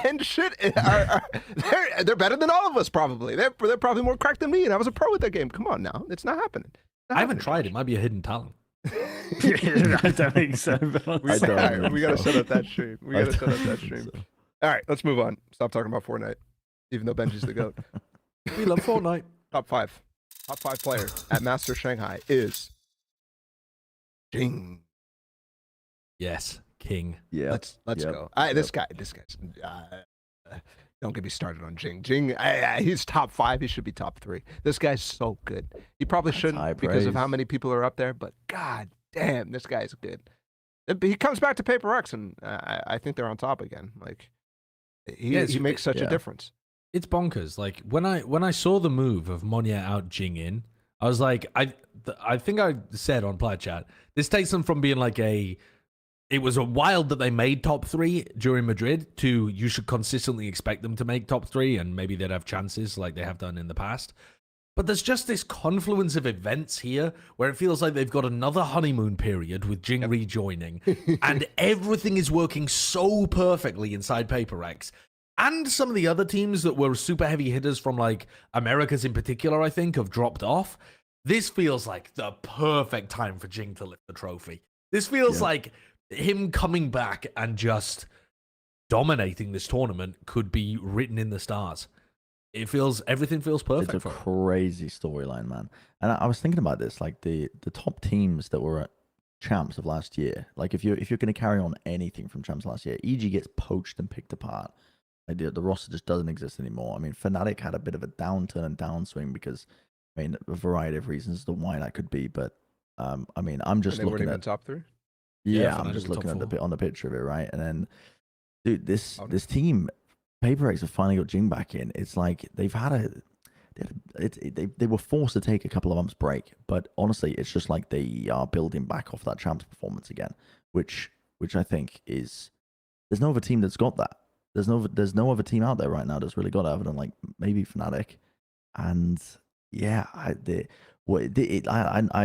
and shit they're better than all of us, probably. They're probably more cracked than me, and I was a pro at that game. Come on now, it's not happening. I haven't tried. It might be a hidden talent. I don't think so. But We don't gotta think so. set up that stream. We I gotta set don't up that think stream. so. All right, let's move on. Stop talking about Fortnite, even though Benji's the goat. We love Fortnite. Top 5 player at Master Shanghai is Jing. Yes, King. Yeah. Let's Yep. go. This guy's. Don't get me started on Jing. Jing, he's top 5. He should be top 3. This guy's so good. He probably shouldn't high because of praise. how many people are up there, but god damn, this guy's good. He comes back to Paper X, and I think they're on top again. Like he makes such a difference. It's bonkers. Like when I saw the move of Monya out Jing in, I was like, I think I said on Plat chat, this takes them from being like it was a wild that they made top 3 during Madrid to you should consistently expect them to make top 3 and maybe they'd have chances like they have done in the past. But there's just this confluence of events here where it feels like they've got another honeymoon period with Jing rejoining and everything is working so perfectly inside Paper X. And some of the other teams that were super heavy hitters from like Americas in particular, I think, have dropped off. This feels like the perfect time for Jing to lift the trophy. This feels like him coming back and just dominating this tournament could be written in the stars. Everything feels perfect. It's a for him. crazy storyline, man. And I was thinking about this, like the top teams that were at champs of last year. Like if you're going to carry on anything from champs last year, EG gets poached and picked apart. Like the roster just doesn't exist anymore. I mean, Fnatic had a bit of a downturn and downswing because mean, a variety of reasons as to why that could be, but I mean, I'm just They weren't looking even at top 3. yeah, Fnatic I'm just were looking top at four. on the picture of it, right? And then, dude, this Oh, no. this team, Paper X have finally got Jing back in. It's like they've had they were forced to take a couple of months break, but honestly, it's just like they are building back off that champs performance again, which I think is there's no other team that's got that. There's no other team out there right now that's really got it other than like maybe Fnatic, and yeah, I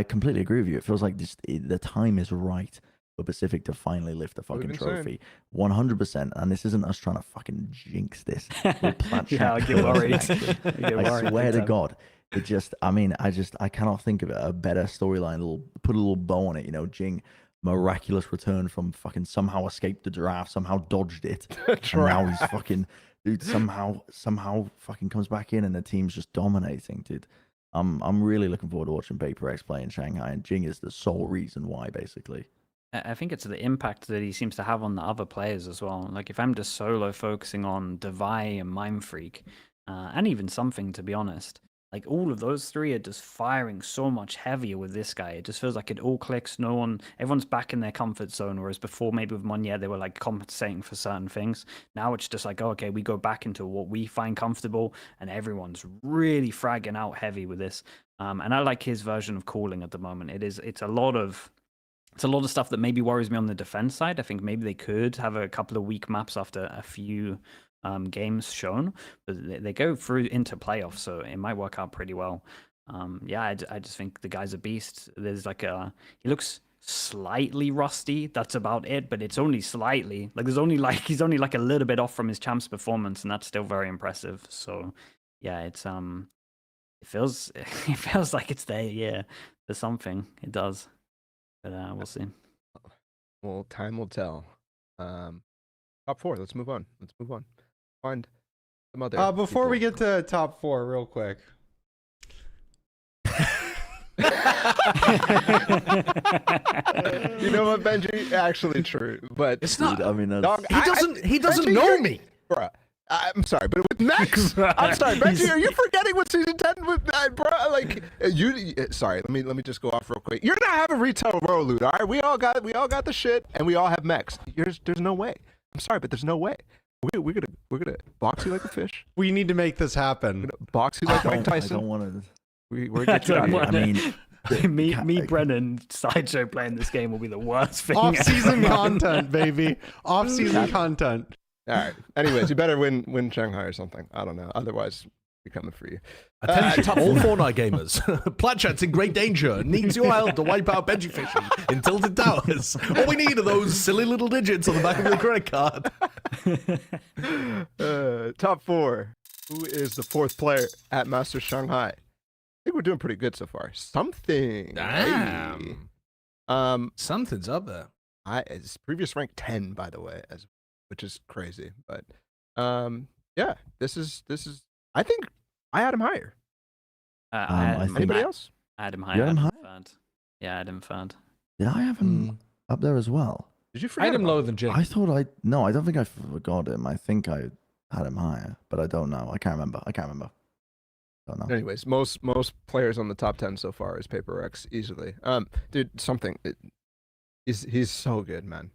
completely agree with you. It feels like the time is right for Pacific to finally lift the fucking been saying. trophy, 100%. And this isn't us trying to fucking jinx this. We'll Plat Yeah, I chat get first, worried. actually. I get I worried swear big to time. God, it just, I mean, I cannot think of a better storyline. Put a little bow on it, you know, Jing, miraculous return from fucking somehow escaped the draft, somehow dodged it, and now he's fucking, dude, somehow fucking comes back in and the team's just dominating, dude. I'm really looking forward to watching Paper X play in Shanghai, and Jing is the sole reason why, basically. I think it's the impact that he seems to have on the other players as well. Like if I'm just solo focusing on Devi and Mind Freak, and even something, to be honest, like all of those three are just firing so much heavier with this guy. It just feels like it all clicks. Everyone's back in their comfort zone. Whereas before, maybe with Monye, they were like compensating for certain things. Now it's just like, oh, okay, we go back into what we find comfortable, and everyone's really fragging out heavy with this. And I like his version of calling at the moment. It's a lot of stuff that maybe worries me on the defense side. I think maybe they could have a couple of weak maps after a few games shown, but they go through into playoffs, so it might work out pretty well. Yeah, I just think the guy's a beast. There's like he looks slightly rusty. That's about it, but it's only slightly. Like he's only like a little bit off from his champs performance, and that's still very impressive. So yeah, it feels like it's there. Yeah, there's something. It does. But we'll see. Well, time will tell. Top 4. Let's move on. Find some other. Before we people. get to top 4, real quick. You know what, Benji? Actually, true, but It's not. Dude, I mean, dog, He doesn't Benji, know you're- me. Bruh. I'm sorry, but with Max, I'm sorry, Benji. Are you forgetting what season 10 with that, bro? Like sorry. Let me just go off real quick. You're not having retail row loot, all right? We all got the shit, and we all have mechs. There's no way. I'm sorry, but there's no way. We're gonna box you like a fish. We need to make this happen. We're gonna box you like Mike I Tyson. don't want to. We're gonna get you out don't of here. want- I mean, me, Brennan, Sideshow playing this game will be the worst thing. Off-season ever. content, baby. Off-season content. All right. Anyways, you better win Shanghai or something. I don't know. Otherwise, we're coming for you. Attention, all Fortnite gamers. Plat chat's in great danger. Needs your help to wipe out Benji fishing in Tilted Towers. All we need are those silly little digits on the back of your credit card. Top 4. Who is the 4th player at Master Shanghai? I think we're doing pretty good so far. Something. Damn. Hey. Something's up there. It's previous rank 10, by the way, which is crazy. But yeah, this is. I think I had him higher. I think- Anybody else? I had him You higher. had him higher? Third. Yeah, I had him third. Did I have him up there as well? Did you I forget had him about lower than Jing. I thought no, I don't think I forgot him. I think I had him higher, but I don't know. I can't remember. Don't know. Anyways, most players on the top 10 so far is Paper X easily. Dude, he's so good, man.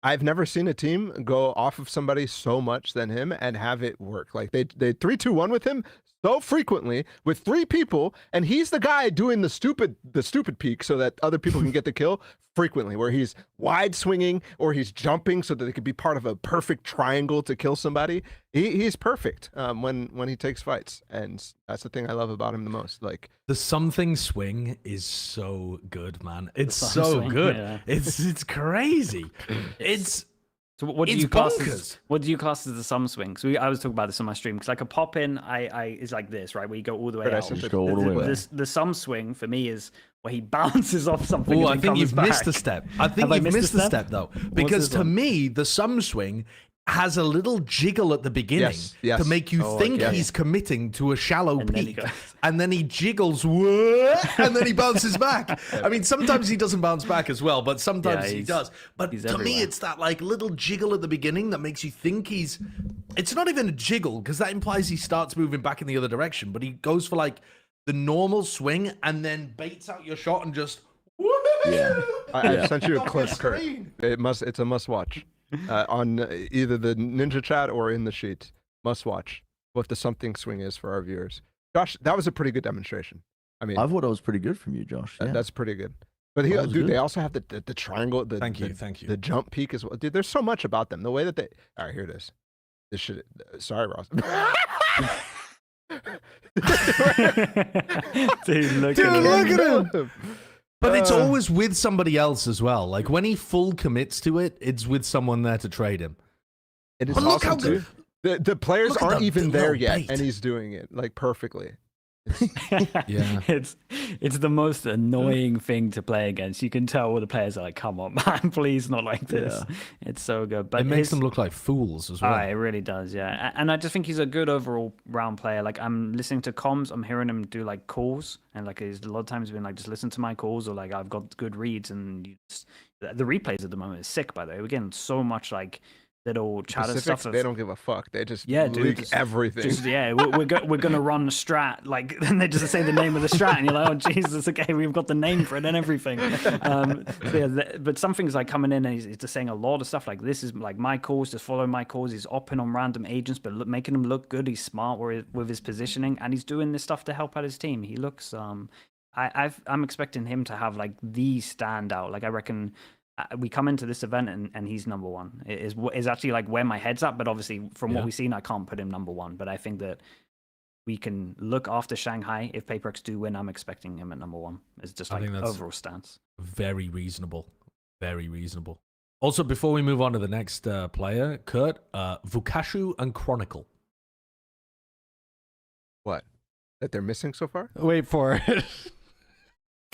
I've never seen a team go off of somebody so much than him and have it work. Like they 3-2-1 with him so frequently with 3 people, and he's the guy doing the stupid peek so that other people can get the kill frequently, where he's wide swinging or he's jumping so that they could be part of a perfect triangle to kill somebody. He's perfect when he takes fights, and that's the thing I love about him the most. Like The something swing is so good, man. It's The so something, good. yeah. It's crazy. It's So what do It's you class bonkers. as? What do you class as the sum swing? So I was talking about this on my stream because like a pop in, I is like this, right? Where you go all the way Right, I out. see. Just go all the way back. The sum swing for me is where he bounces off something. Oh, and I then think comes you've back. missed a step. I think Have I you've missed a missed a step? step though, because this to one? me, the sum swing has a little jiggle at the beginning Yes. to make you Oh, think okay. he's committing to a shallow And then he peak, goes- and then he jiggles, "Whoa," and then he bounces back. I mean, sometimes he doesn't bounce back as well, but sometimes he he's- does. But he's to me, everywhere. it's that like little jiggle at the beginning that makes you think he's. It's not even a jiggle because that implies he starts moving back in the other direction, but he goes for like the normal swing and then baits out your shot and just. Yeah. I've sent you a Off clip, your Kurt. screen. It's a must watch on either the Ninja Chat or in the sheet. Must watch what the something swing is for our viewers. Josh, that was a pretty good demonstration. I mean, I thought that was pretty good from you, Josh. Yeah. that's pretty good. But That was dude, good. they also have the triangle. Thank you. The jump peak as well. Dude, there's so much about them. The way that they. All right, here it is. This shit. Sorry, Ross. Dude, look Dude, at look him. at him. But it's Uh, always with somebody else as well. Like when he full commits to it, it's with someone there to trade him. It is But look awesome how too. good. The players Look at aren't the even there little yet, bait. and he's doing it like perfectly. Yeah. It's the most annoying thing to play against. You can tell all the players are like, "Come on, man, please not like this." It's so good, but It makes his- them look like fools as well. it really does, yeah. And I just think he's a good overall round player. Like I'm listening to comms, I'm hearing him do like calls, and like he's a lot of times been like, just listen to my calls, or like I've got good reads, and the replays at the moment is sick. By the way, we're getting so much like little chatter Pacifics, stuff. they don't give a fuck. They just Dude, leak just- everything. Just, yeah, we're gonna run a strat, like, and they just say the name of the strat, and you're like, oh Jesus, okay, we've got the name for it and everything. But some things like coming in and he's just saying a lot of stuff like, this is like my calls, just follow my calls. He's opping on random agents, but making them look good. He's smart with his positioning, and he's doing this stuff to help out his team. He looks, I'm expecting him to have like the standout. Like I reckon. We come into this event and he's number one. It is actually like where my head's at, but obviously from what we've seen, I can't put him number one. But I think that we can look after Shanghai. If PaperX do win, I'm expecting him at number one. It's just I like think that's- overall stance. Very reasonable. Very reasonable. Also, before we move on to the next player, Kurt, Vukashu and Chronicle. What? That they're missing so far? Wait for it.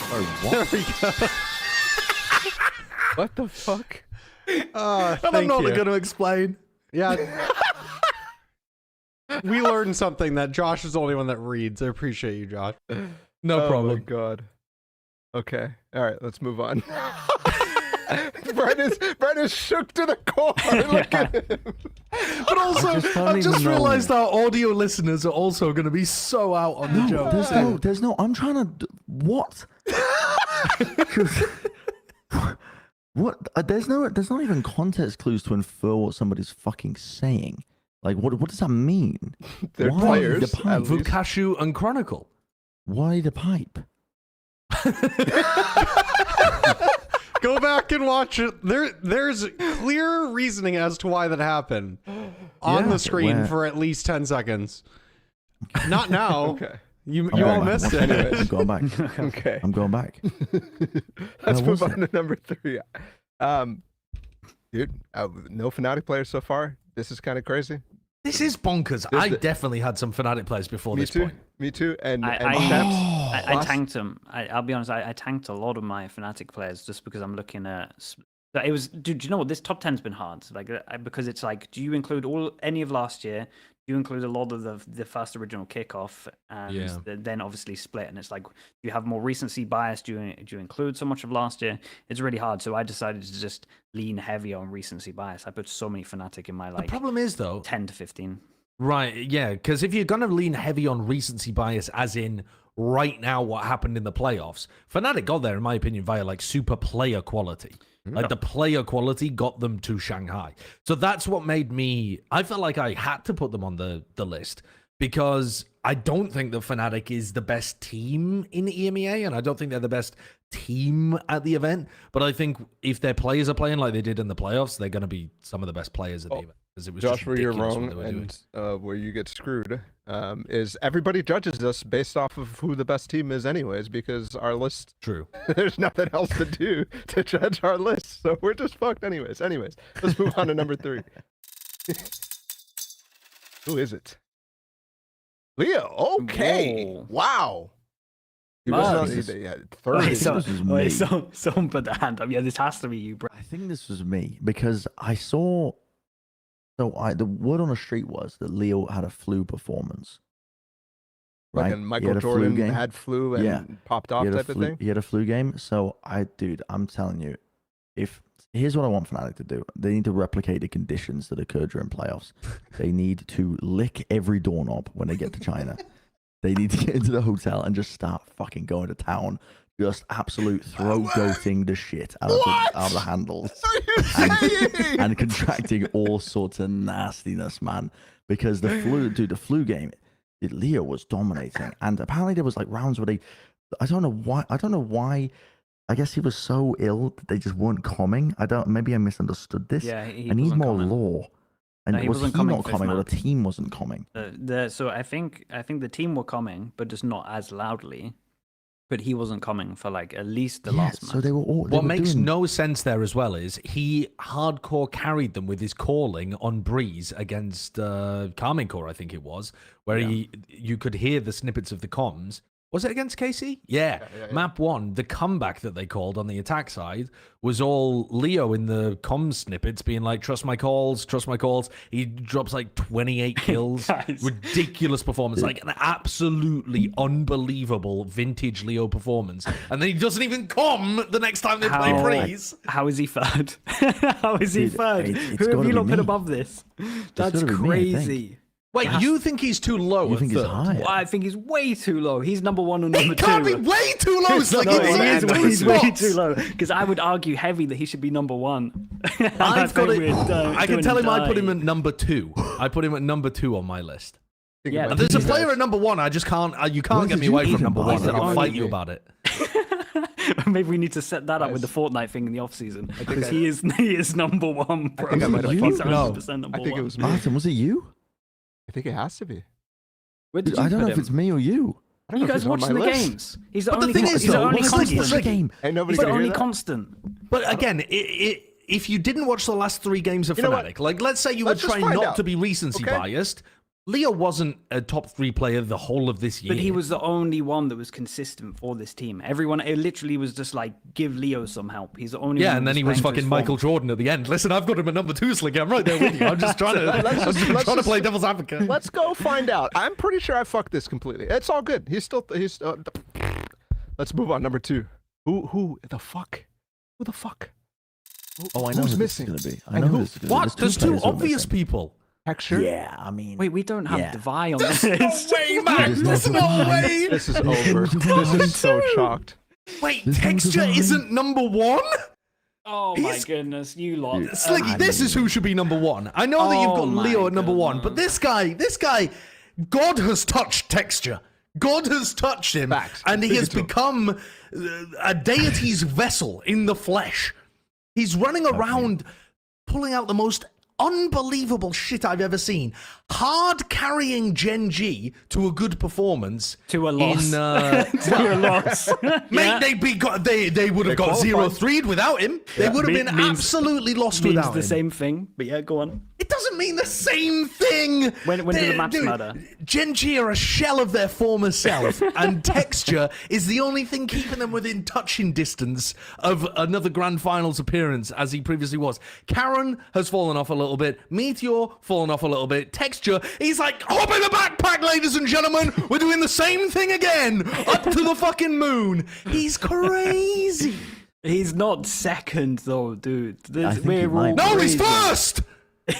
Oh, There what? we go. What the fuck? And I'm Thank not you. going to explain. Yeah. We learned something that Josh is the only one that reads. I appreciate you, Josh. No Oh problem. my god. Okay. All right. Let's move on. Brett is shook to the core. Look at him. But also, I just don't I just even know. realized our audio listeners are also going to be so out on the joke. There's no. I'm trying to. What? What? There's not even context clues to infer what somebody's fucking saying. Like, what does that mean? They're Why players. the pipe? at least. Vukashu and Chronicle. Why the pipe? Go back and watch it. There's clear reasoning as to why that happened on Yeah. the screen Where? for at least 10 seconds. Not now. Okay. You I'm all going back. missed I'm it. going back. Okay. I'm going back. Let's Where move was on to number 3. Dude, no Fnatic players so far. This is kind of crazy. This is bonkers. This- I definitely had some Fnatic players before Me this too. point. Me too. And I Champs. tanked him. I'll be honest. I tanked a lot of my Fnatic players just because I'm looking at. It was, dude. Do you know what? This top 10's been hard. Like because it's like, do you include any of last year? Do you include a lot of the first original kickoff, and Yeah. then obviously split? And it's like, do you have more recency bias? Do you include so much of last year? It's really hard. So I decided to just lean heavy on recency bias. I put so many Fnatic in my The like problem is, though, 10 to 15. right, yeah, because if you're going to lean heavy on recency bias, as in right now what happened in the playoffs, Fnatic got there, in my opinion, via like super player quality. Like the player quality got them to Shanghai. So that's what made me, I felt like I had to put them on the list because I don't think that Fnatic is the best team in EMEA, and I don't think they're the best team at the event. But I think if their players are playing like they did in the playoffs, they're going to be some of the best players at the event. Because it was Josh, just where you're ridiculous what wrong they were doing. and where you get screwed is everybody judges us based off of who the best team is anyways, because our list, True. there's nothing else to do to judge our list. So we're just fucked anyways. Let's move on to number 3. Who is it? Leo. Okay. Whoa. Wow. He Marved. was on, yeah, I 30. think this was me. Someone put their hand up. Yeah, this has to be you, bro. I think this was me because I saw. So the word on the street was that Leo had a flu performance. Right? Fucking He Michael had a flu Jordan game. had flu and Yeah. popped He off had a type of flu- thing. He had a flu game. So dude, I'm telling you, here's what I want Fnatic to do. They need to replicate the conditions that occurred during playoffs. They need to lick every doorknob when they get to China. They need to get into the hotel and just start fucking going to town. Just absolute throat-goating the shit out of the handles. And contracting all sorts of nastiness, man. Because the flu game, Leo was dominating. And apparently there was like rounds where I don't know why. I guess he was so ill that they just weren't coming. Maybe I misunderstood this. Yeah, he I need wasn't more coming. lore. And No, he was wasn't he coming not fifth coming, or map. the team wasn't coming? So I think the team were coming, but just not as loudly. But he wasn't coming for like at least the last match. So they were all. What makes no sense there as well is he hardcore carried them with his calling on Breeze against Karmine Core, I think it was, where you could hear the snippets of the comms. Was it against KC? Yeah. Map 1, the comeback that they called on the attack side was all Leo in the comms snippets being like, trust my calls, trust my calls. He drops like 28 kills. Guys. Ridiculous performance. Like an absolutely unbelievable vintage Leo performance. And then he doesn't even come the next time they play Breeze. How is he third? How is he Dude, third? it's Who gotta have you be not put me. above this? That's gotta be me, I think. crazy. Wait, you think he's too low? You at think he's third? higher? Well, I think he's way too low. He's number 1 or He number 2. can't be way too low. It's like No, it's he's way too low. Because I would argue heavy that he should be number 1. I've got it. I can tell him I put him at. at number 2. I put him at number 2 on my list. Yeah, There's a player at number 1. I just can't. You can't What get did me you away even from number buy? 1. And I'll Only fight you me. about it. Maybe we need to set that up with the Fortnite thing in the off season because he is number 1. Bro. I think I might have He's fucked 100% number I think 1. it was me. Martin, was it you? I think it has to be. Where did Dude, you I don't put know if him? it's me or you. I don't You know if guys he's on watching the my list. games? He's the But the only. thing is, He's the though, only it's like- constant. game. Ain't nobody He's the gonna hear only that? constant. But again, if you didn't watch the last 3 games of You know what? Fnatic, like let's say you were Let's just trying find not out, to be recency okay? biased, Leo wasn't a top 3 player the whole of this year. But he was the only one that was consistent for this team. Everyone, it literally was just like, give Leo some help. He's the only one. Yeah, that and then he was playing to his fucking form. Michael Jordan at the end. Listen, I've got him at number 2, Slick. I'm right there with you. I'm just trying to, let's trying to play just- devil's advocate. Let's go find out. I'm pretty sure I fucked this completely. It's all good. He's. Let's move on. Number 2. Who the fuck? Who the fuck? Oh, I know Who's who missing? this is going to be. I And know who- who this is going to be. What? There's 2 players who are obvious missing. people. Texture. Yeah, I mean. Wait, we don't have Yeah. Devi on this. No way, man. There's no way. This is over. This is so chalked. Wait, There's no Texture design. isn't number 1? Oh my He's- goodness, you lot. Dude, Sliggy, I this is mean- who should be number 1. I know that you've Oh got my Leo at number 1, but goodness. this guy, God has touched Texture. God has touched him, Facts. and he Speak has it to him. become a deity's vessel in the flesh. He's running around, pulling out the most unbelievable shit I've ever seen. Hard carrying Gen.G to a good performance. To a loss. In, To a loss. Mate, they would have got qualified. 0-3'd without him. They would have been Means- absolutely lost Means without the him. same thing, but yeah, go on. It doesn't mean the same thing. When do the maps matter? Gen.G are a shell of their former self, and Texture is the only thing keeping them within touching distance of another Grand Finals appearance, as he previously was. Karen has fallen off a little bit. Meteor fallen off a little bit. Texture, he's like, hop in the backpack, ladies and gentlemen. We're doing the same thing again, up to the fucking moon. He's crazy. He's not second though, dude. I think he We're might all be. No, he's crazy. first.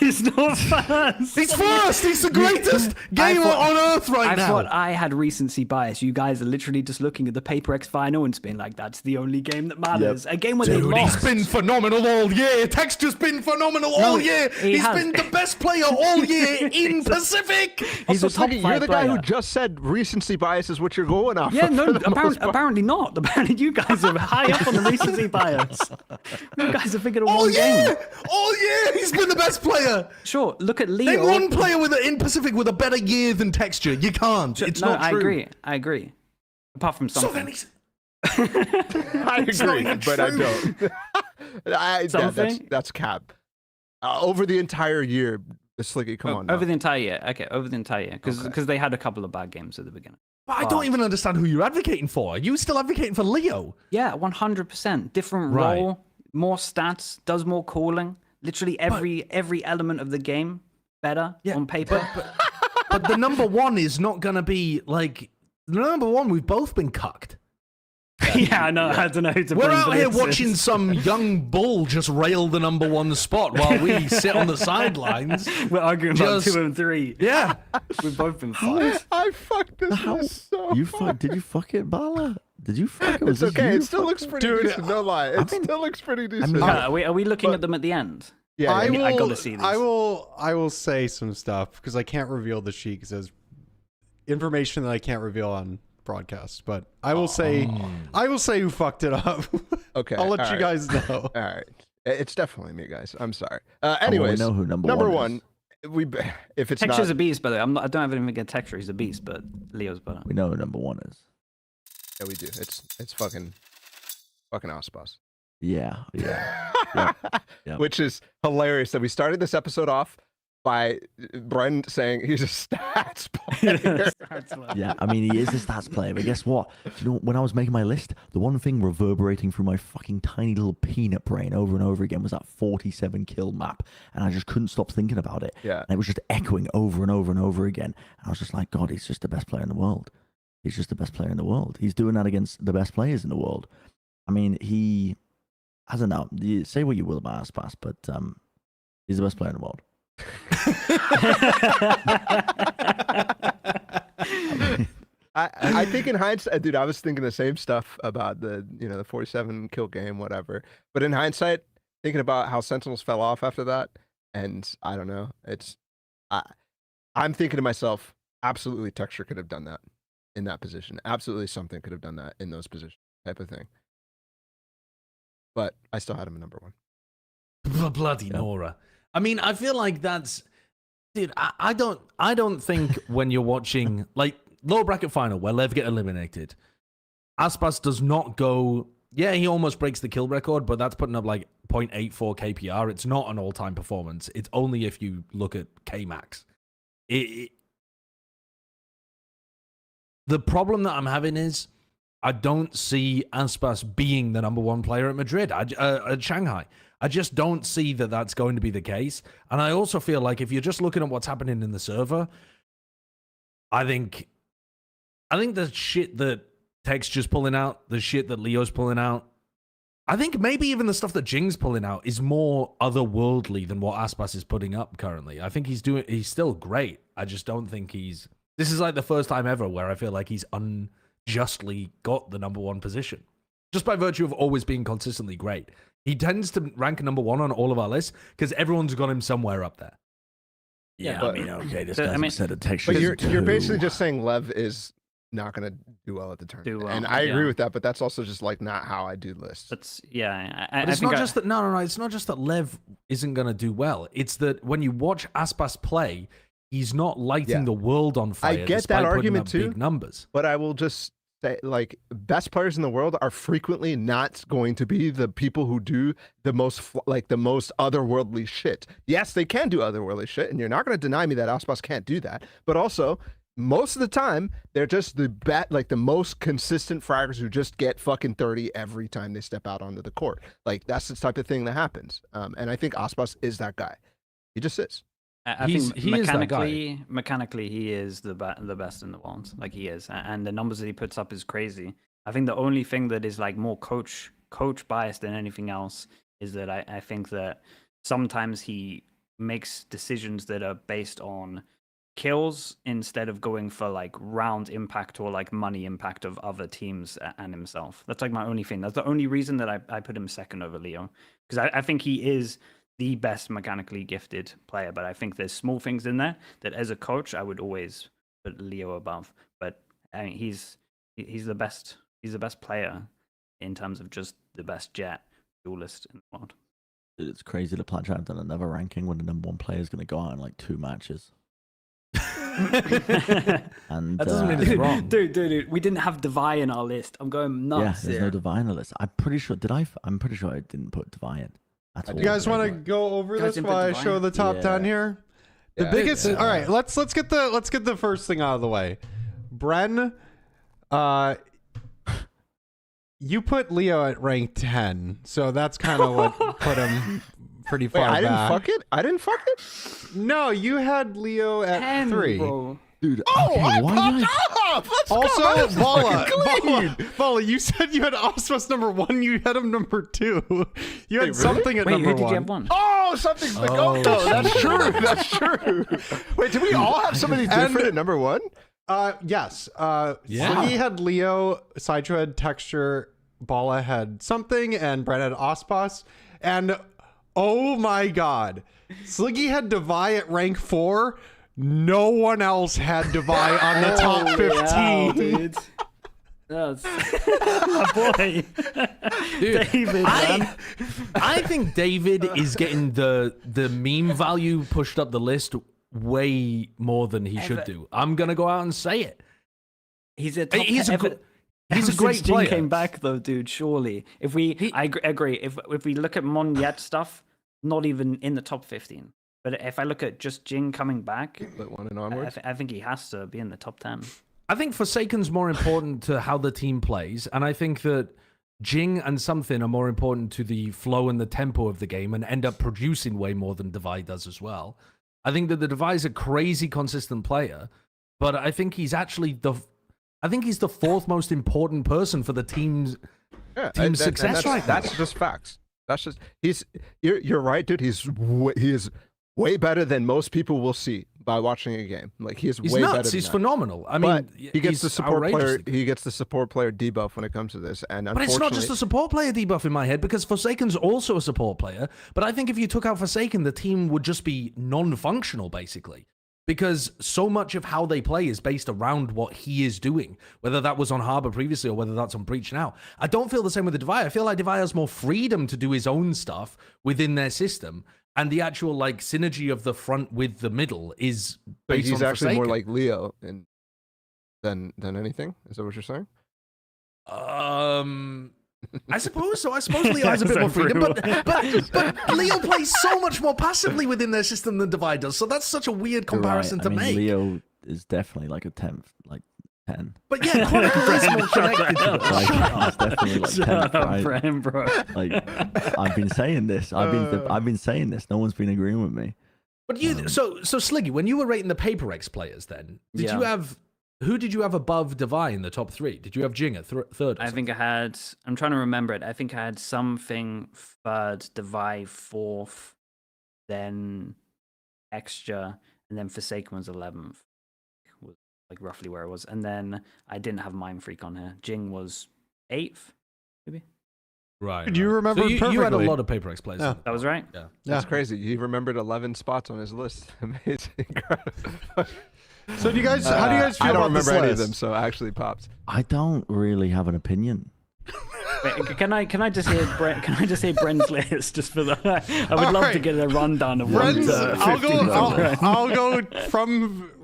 He's not first. He's first. He's the greatest gamer on earth right I now. thought I had recency bias. You guys are literally just looking at the Paper X final and being like, that's the only game that matters. A game where they Dude, lost. he's been phenomenal all year. Texture's been phenomenal all year. he He's has. been the best player all year in Pacific. He's Also, a top Sliggy, 5 you're the guy player. who just said recency bias is what you're going off. Yeah, of no, for the most part. apparently not. Apparently you guys are high up on the recency bias. You guys have figured out All one game. year. All year. He's been the best player. Sure, look at Name Leo. one player in Pacific with a better year than Texture. You can't. It's no, not true. I agree. Apart from So something. then he's... I It's not agree, even but I true. don't. Something? That's cap. Over the entire year, Sliggy, come on. Over now. the entire year. Okay, over the entire year. Because they had a couple of bad games at the beginning. But I don't even understand who you're advocating for. Are you still advocating for Leo? Yeah, 100%. Different Right. role, more stats, does more calling. Literally every element of the game better on paper. But the number 1 is not going to be like... The number 1, we've both been cucked. Yeah, I know. I don't know who to We're bring out for here this. watching some young bull just rail the number 1 spot while we sit on the sidelines. We're arguing about Just- 2 and 3. Yeah. We've both been fucked. I fucked this How? list so You hard. Did you fuck it, Bala? Did you fuck it? Was It's this okay. you It still fuck looks it? pretty Dude, decent. No lie. It mean- still looks pretty decent. mean- Are we looking But- at them at the end? yeah, I yeah. will, I gotta see these. I will say some stuff because I can't reveal the sheet because there's information that I can't reveal on broadcast. But I will say who fucked it up. Okay, I'll let all you right. guys know. All right. It's definitely me, guys. I'm sorry. Well, we Anyways, know who number one. is. If it's Texture's not, a beast, by the way. I don't have anything against Texture. He's a beast, but Leo's better. We know who number 1 is. yeah, we do. It's fucking Aspas. Yeah. Yeah. Which is hilarious that we started this episode off by Bren saying he's a stats player. Yeah, I mean, he is a stats player, but guess what? You know, when I was making my list, the one thing reverberating through my fucking tiny little peanut brain over and over again was that 47 kill map, and I just couldn't stop thinking about it. Yeah. And it was just echoing over and over and over again. And I was just like, God, he's just the best player in the world. He's just the best player in the world. He's doing that against the best players in the world. I mean, I don't know. You say what you will about Aspas, but he's the best player in the world. I think in hindsight, dude, I was thinking the same stuff about the 47 kill game, whatever. But in hindsight, thinking about how Sentinels fell off after that, and I don't know, I'm thinking to myself, absolutely Texture could have done that in that position. Absolutely something could have done that in those positions, type of thing. But I still had him at number 1. Bloody Nora. I mean, I feel like that's, dude. I don't think when you're watching like lower bracket final where Lev get eliminated, Aspas does not go. Yeah, he almost breaks the kill record, but that's putting up like 0.84 KPR. It's not an all-time performance. It's only if you look at K-Max. The problem that I'm having is I don't see Aspas being the number 1 player at Madrid, at Shanghai. I just don't see that that's going to be the case. And I also feel like if you're just looking at what's happening in the server, I think the shit that Texture's pulling out, the shit that Leo's pulling out, I think maybe even the stuff that Jing's pulling out is more otherworldly than what Aspas is putting up currently. I think he's still great. I just don't think this is like the first time ever where I feel like he's unjustly got the number 1 position. Just by virtue of always being consistently great. He tends to rank number 1 on all of our lists because everyone's got him somewhere up there. Yeah, but- I mean, okay, this So, guy's I mean- upset at Texture. But you're basically just saying Lev is not going to do well at the tournament. Do well, And I agree yeah. with that, but that's also just like not how I do lists. That's yeah. But it's not just that. No. It's not just that Lev isn't going to do well. It's that when you watch Aspas play, he's not lighting Yeah. the world on fire. I get despite that putting argument up too. Big numbers. But I will just say, like, best players in the world are frequently not going to be the people who do the most, the most otherworldly shit. Yes, they can do otherworldly shit, and you're not going to deny me that Aspas can't do that. But also, most of the time, they're just the most consistent fraggers who just get fucking 30 every time they step out onto the court. Like, that's the type of thing that happens. And I think Aspas is that guy. He just is. I He think is that guy. mechanically, he is the best in the world. Like he is, and the numbers that he puts up is crazy. I think the only thing that is like more coach biased than anything else is that I think that sometimes he makes decisions that are based on kills instead of going for like round impact or like money impact of other teams and himself. That's like my only thing. That's the only reason that I put him second over Leo, because I think he is the best mechanically gifted player, but I think there's small things in there that as a coach I would always put Leo above. But I mean, he's the best player in terms of just the best jet duelist in the world. It's crazy that Plat have done another ranking when the number 1 player is going to go out in like 2 matches. And That doesn't mean it's wrong. Dude, we didn't have Devi in our list. I'm going yeah, nuts. there's no Divine on the list. I'm pretty sure. I'm pretty sure I didn't put Divine at all. You guys want to go over Guys this didn't while I put show Divine? the top Yeah. 10 here? The Yeah, biggest. yeah. All right, let's get the first thing out of the way. Bren, you put Leo at rank 10, so that's kind of what put him pretty Wait, far I didn't back. fuck it? I didn't fuck it? No, you had Leo at 10, 3. bro. Dude, Oh, okay, I why popped did up! Let's Also, go! That is fucking clean! Vala, you said you had Osmos number 1. You had him number 2. You had really? something at Wait, number who did 1. you have one? Oh, something's the goat. Oh, That's true. That's true. Wait, did we all have somebody different at number 1? Yes. Yeah. Sliggy had Leo, Sideshow had Texture, Bala had something, and Brett had Ospos. And oh my god, Sliggy had Devi at rank 4. No one else had Devi on the top 15. Dude. That's my boy. Dude, David, man. I think David is getting the meme value pushed up the list way more than he should do. I'm gonna go out and say it. He's a top He's a ever- gr- he's a Since great Jin player. came back though, dude. Surely, if we, I agree. If we look at Monyet stuff, not even in the top 15. But if I look at just Jing coming back, But 1 and onwards. I think he has to be in the top 10. I think Forsaken's more important to how the team plays, and I think that Jing and something are more important to the flow and the tempo of the game and end up producing way more than Devi does as well. I think that the Devi is a crazy consistent player, but I think he's actually the 4th most important person for the team's team success right now. That's just facts. That's just you're right, dude. He is way better than most people will see by watching a game. Like he's He's way nuts. better. He's than that. phenomenal. I But mean, he gets the he's support player. outrageously He gets the support player debuff when it comes to this. And But it's not just a support player debuff in my head, because Forsaken's also a support player. But I think if you took out Forsaken, the team would just be non-functional, basically. Because so much of how they play is based around what he is doing, whether that was on Harbor previously or whether that's on Breach now. I don't feel the same with the Devi. I feel like Devi has more freedom to do his own stuff within their system. And the actual like synergy of the front with the middle is But based he's on actually more Forsaken. like Leo than anything. Is that what you're saying? I suppose so. I suppose Leo has a bit more freedom, but Leo plays so much more passively within their system than Devi does. So that's such a weird You're comparison right. to I mean, make. Leo is definitely like a 10th, like 10. But yeah, Chronicle is more connected to it. Like, it's definitely like 10th, right? Bren, bro. Like, I've been saying this. I've been saying this. No one's been agreeing with me. But you, so Sliggy, when you were rating the Paper X players, then who did you have above Devi in the top 3? Did you have Jing at third? I think I had. I'm trying to remember it. I think I had something 3rd, Devi 4th, then Extra, and then Forsaken was 11th. Was like roughly where it was, and then I didn't have Mind Freak on here. Jing was 8th, maybe. right. You remember so you had a perfectly. lot of Paper X players. Yeah. That was right. Yeah. That's crazy. He remembered 11 spots on his list. Amazing. So do you guys? How do you guys feel I don't about this remember any of list? them, so it actually pops. I don't really have an opinion. Wait, can I just hear Bren's list just for that? I would love to Alright. get a rundown of 1 Bren's, to 15 I'll go. for Bren. I'll go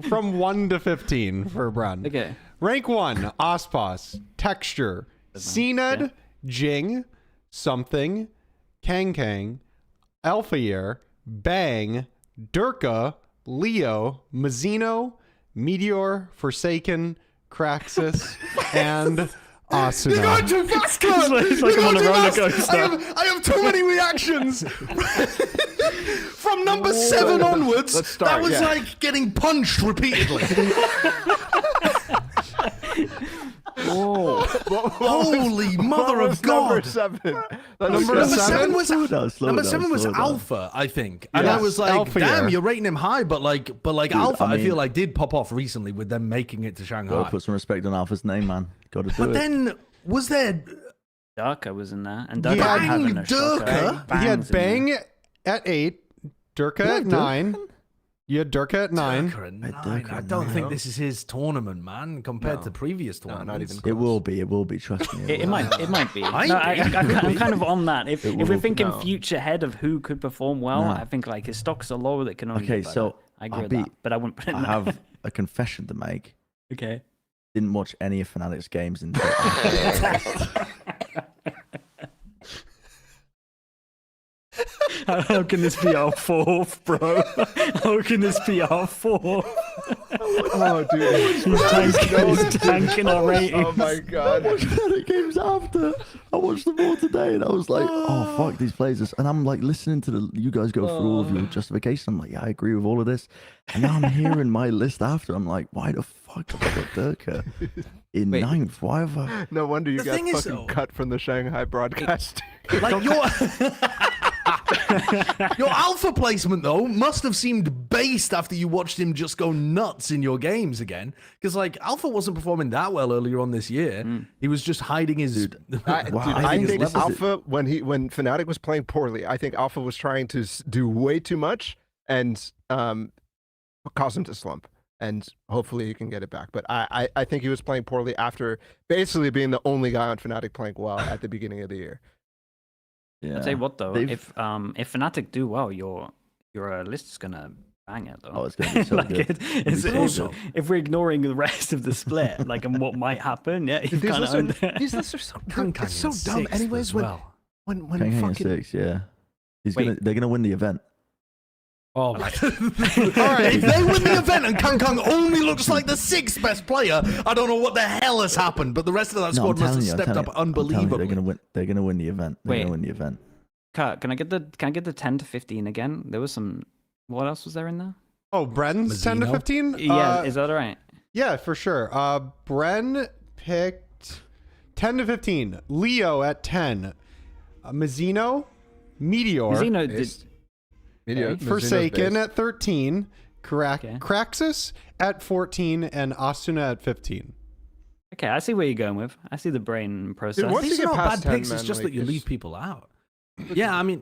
from 1 to 15 for Bren. Okay. Rank 1: Ospos, Texture, CNED, Yeah. Jing, Something, Kang, Alphayear, Bang, Durka, Leo, Mazzino, Meteor, Forsaken, Craxus, and Asuna. too fast, It's like I'm on a roller coaster. I have too many reactions. From number 7 onwards, Let's start, that was yeah. like getting punched repeatedly. Whoa. Holy mother What of was number God. 7? Number 7 was Slow down, slow number down, 7 was slow down. Alpha, I think, and I Yes, was like, Alpha "Damn, year. you're rating him high," but Dude, Alpha, I I feel mean- like did pop off recently with them making it to Gotta Shanghai. put some respect on Alpha's name, man. Gotta do But it. then was there? Durka was in there, and He Durka had didn't have an Durka? Ashoka. He had Bang's in there. Bang at 8, Durka at 9. You had Durka at 9. Durka at Durka 9. at I don't 9. think this is his tournament, man, compared No. to previous No, not tournaments. even. It will be. It will be. Trust me. It might be. Might No, be. I'm kind of on that. If It we're will- thinking no. future head of who could perform well, No. I think like his stocks are low that can only Okay, get better. so I agree I'll with be- that, but I wouldn't put it in I there. have a confession to make. Okay. Didn't watch any of Fnatic's games until. How can this be our 4th, bro? How can this be our 4th? Oh, dude. He's tanking our rating. Oh my god. I watched the games after. I watched them all today, and I was like, "Oh fuck, these players!" And I'm like listening to you guys go through all of your justification. I'm like, "Yeah, I agree with all of this." And now I'm hearing my list after. I'm like, "Why the fuck have I got Durka in ninth? Why have I?" No wonder you The got thing is, fucking though- cut from the Shanghai broadcast. Like your alpha placement though must have seemed based after you watched him just go nuts in your games again. Because like alpha wasn't performing that well earlier on this year. He was just hiding his. I think levels. Alpha when Fnatic was playing poorly, I think Alpha was trying to do way too much and cause him to slump. And hopefully he can get it back. But I think he was playing poorly after basically being the only guy on Fnatic playing well at the beginning of the year. Yeah. I'll tell you what though, They've- if Fnatic do well, your list is gonna bang it though. Oh, it's gonna be so like good. if we're ignoring the rest of the split, like and what might happen, yeah, you These kind lists are, of. these lists are so, Kang it's so Kang's dumb. sixth Anyways, as well. when Kang Kang fucking 6, yeah. Wait. They're gonna win the event. Oh my! All right, if they win the event and Kang Kang only looks like the sixth best player, I don't know what the hell has happened. But the rest of that No, I'm squad must telling have you, I'm stepped telling up you, I'm telling you, unbelievably. They're gonna win the event. They're Wait. gonna win the event. Kat, can I get the 10 to 15 again? There was some. What else was there in there? Oh, Bren's 10 to Mazzino? 15? Yeah, is that all right? Yeah, for sure. Bren picked 10 to 15. Leo at 10. Mazzino, Meteor, Zeno did. Ace. Meteor, Mizuno's Forsaken base. at 13. Okay. Craxus at 14 and Asuna at 15. Okay, I see where you're going with. I see the brain process. once These you are get not past bad 10, picks. It's man, just like, that you it's- leave people out. Yeah, I mean,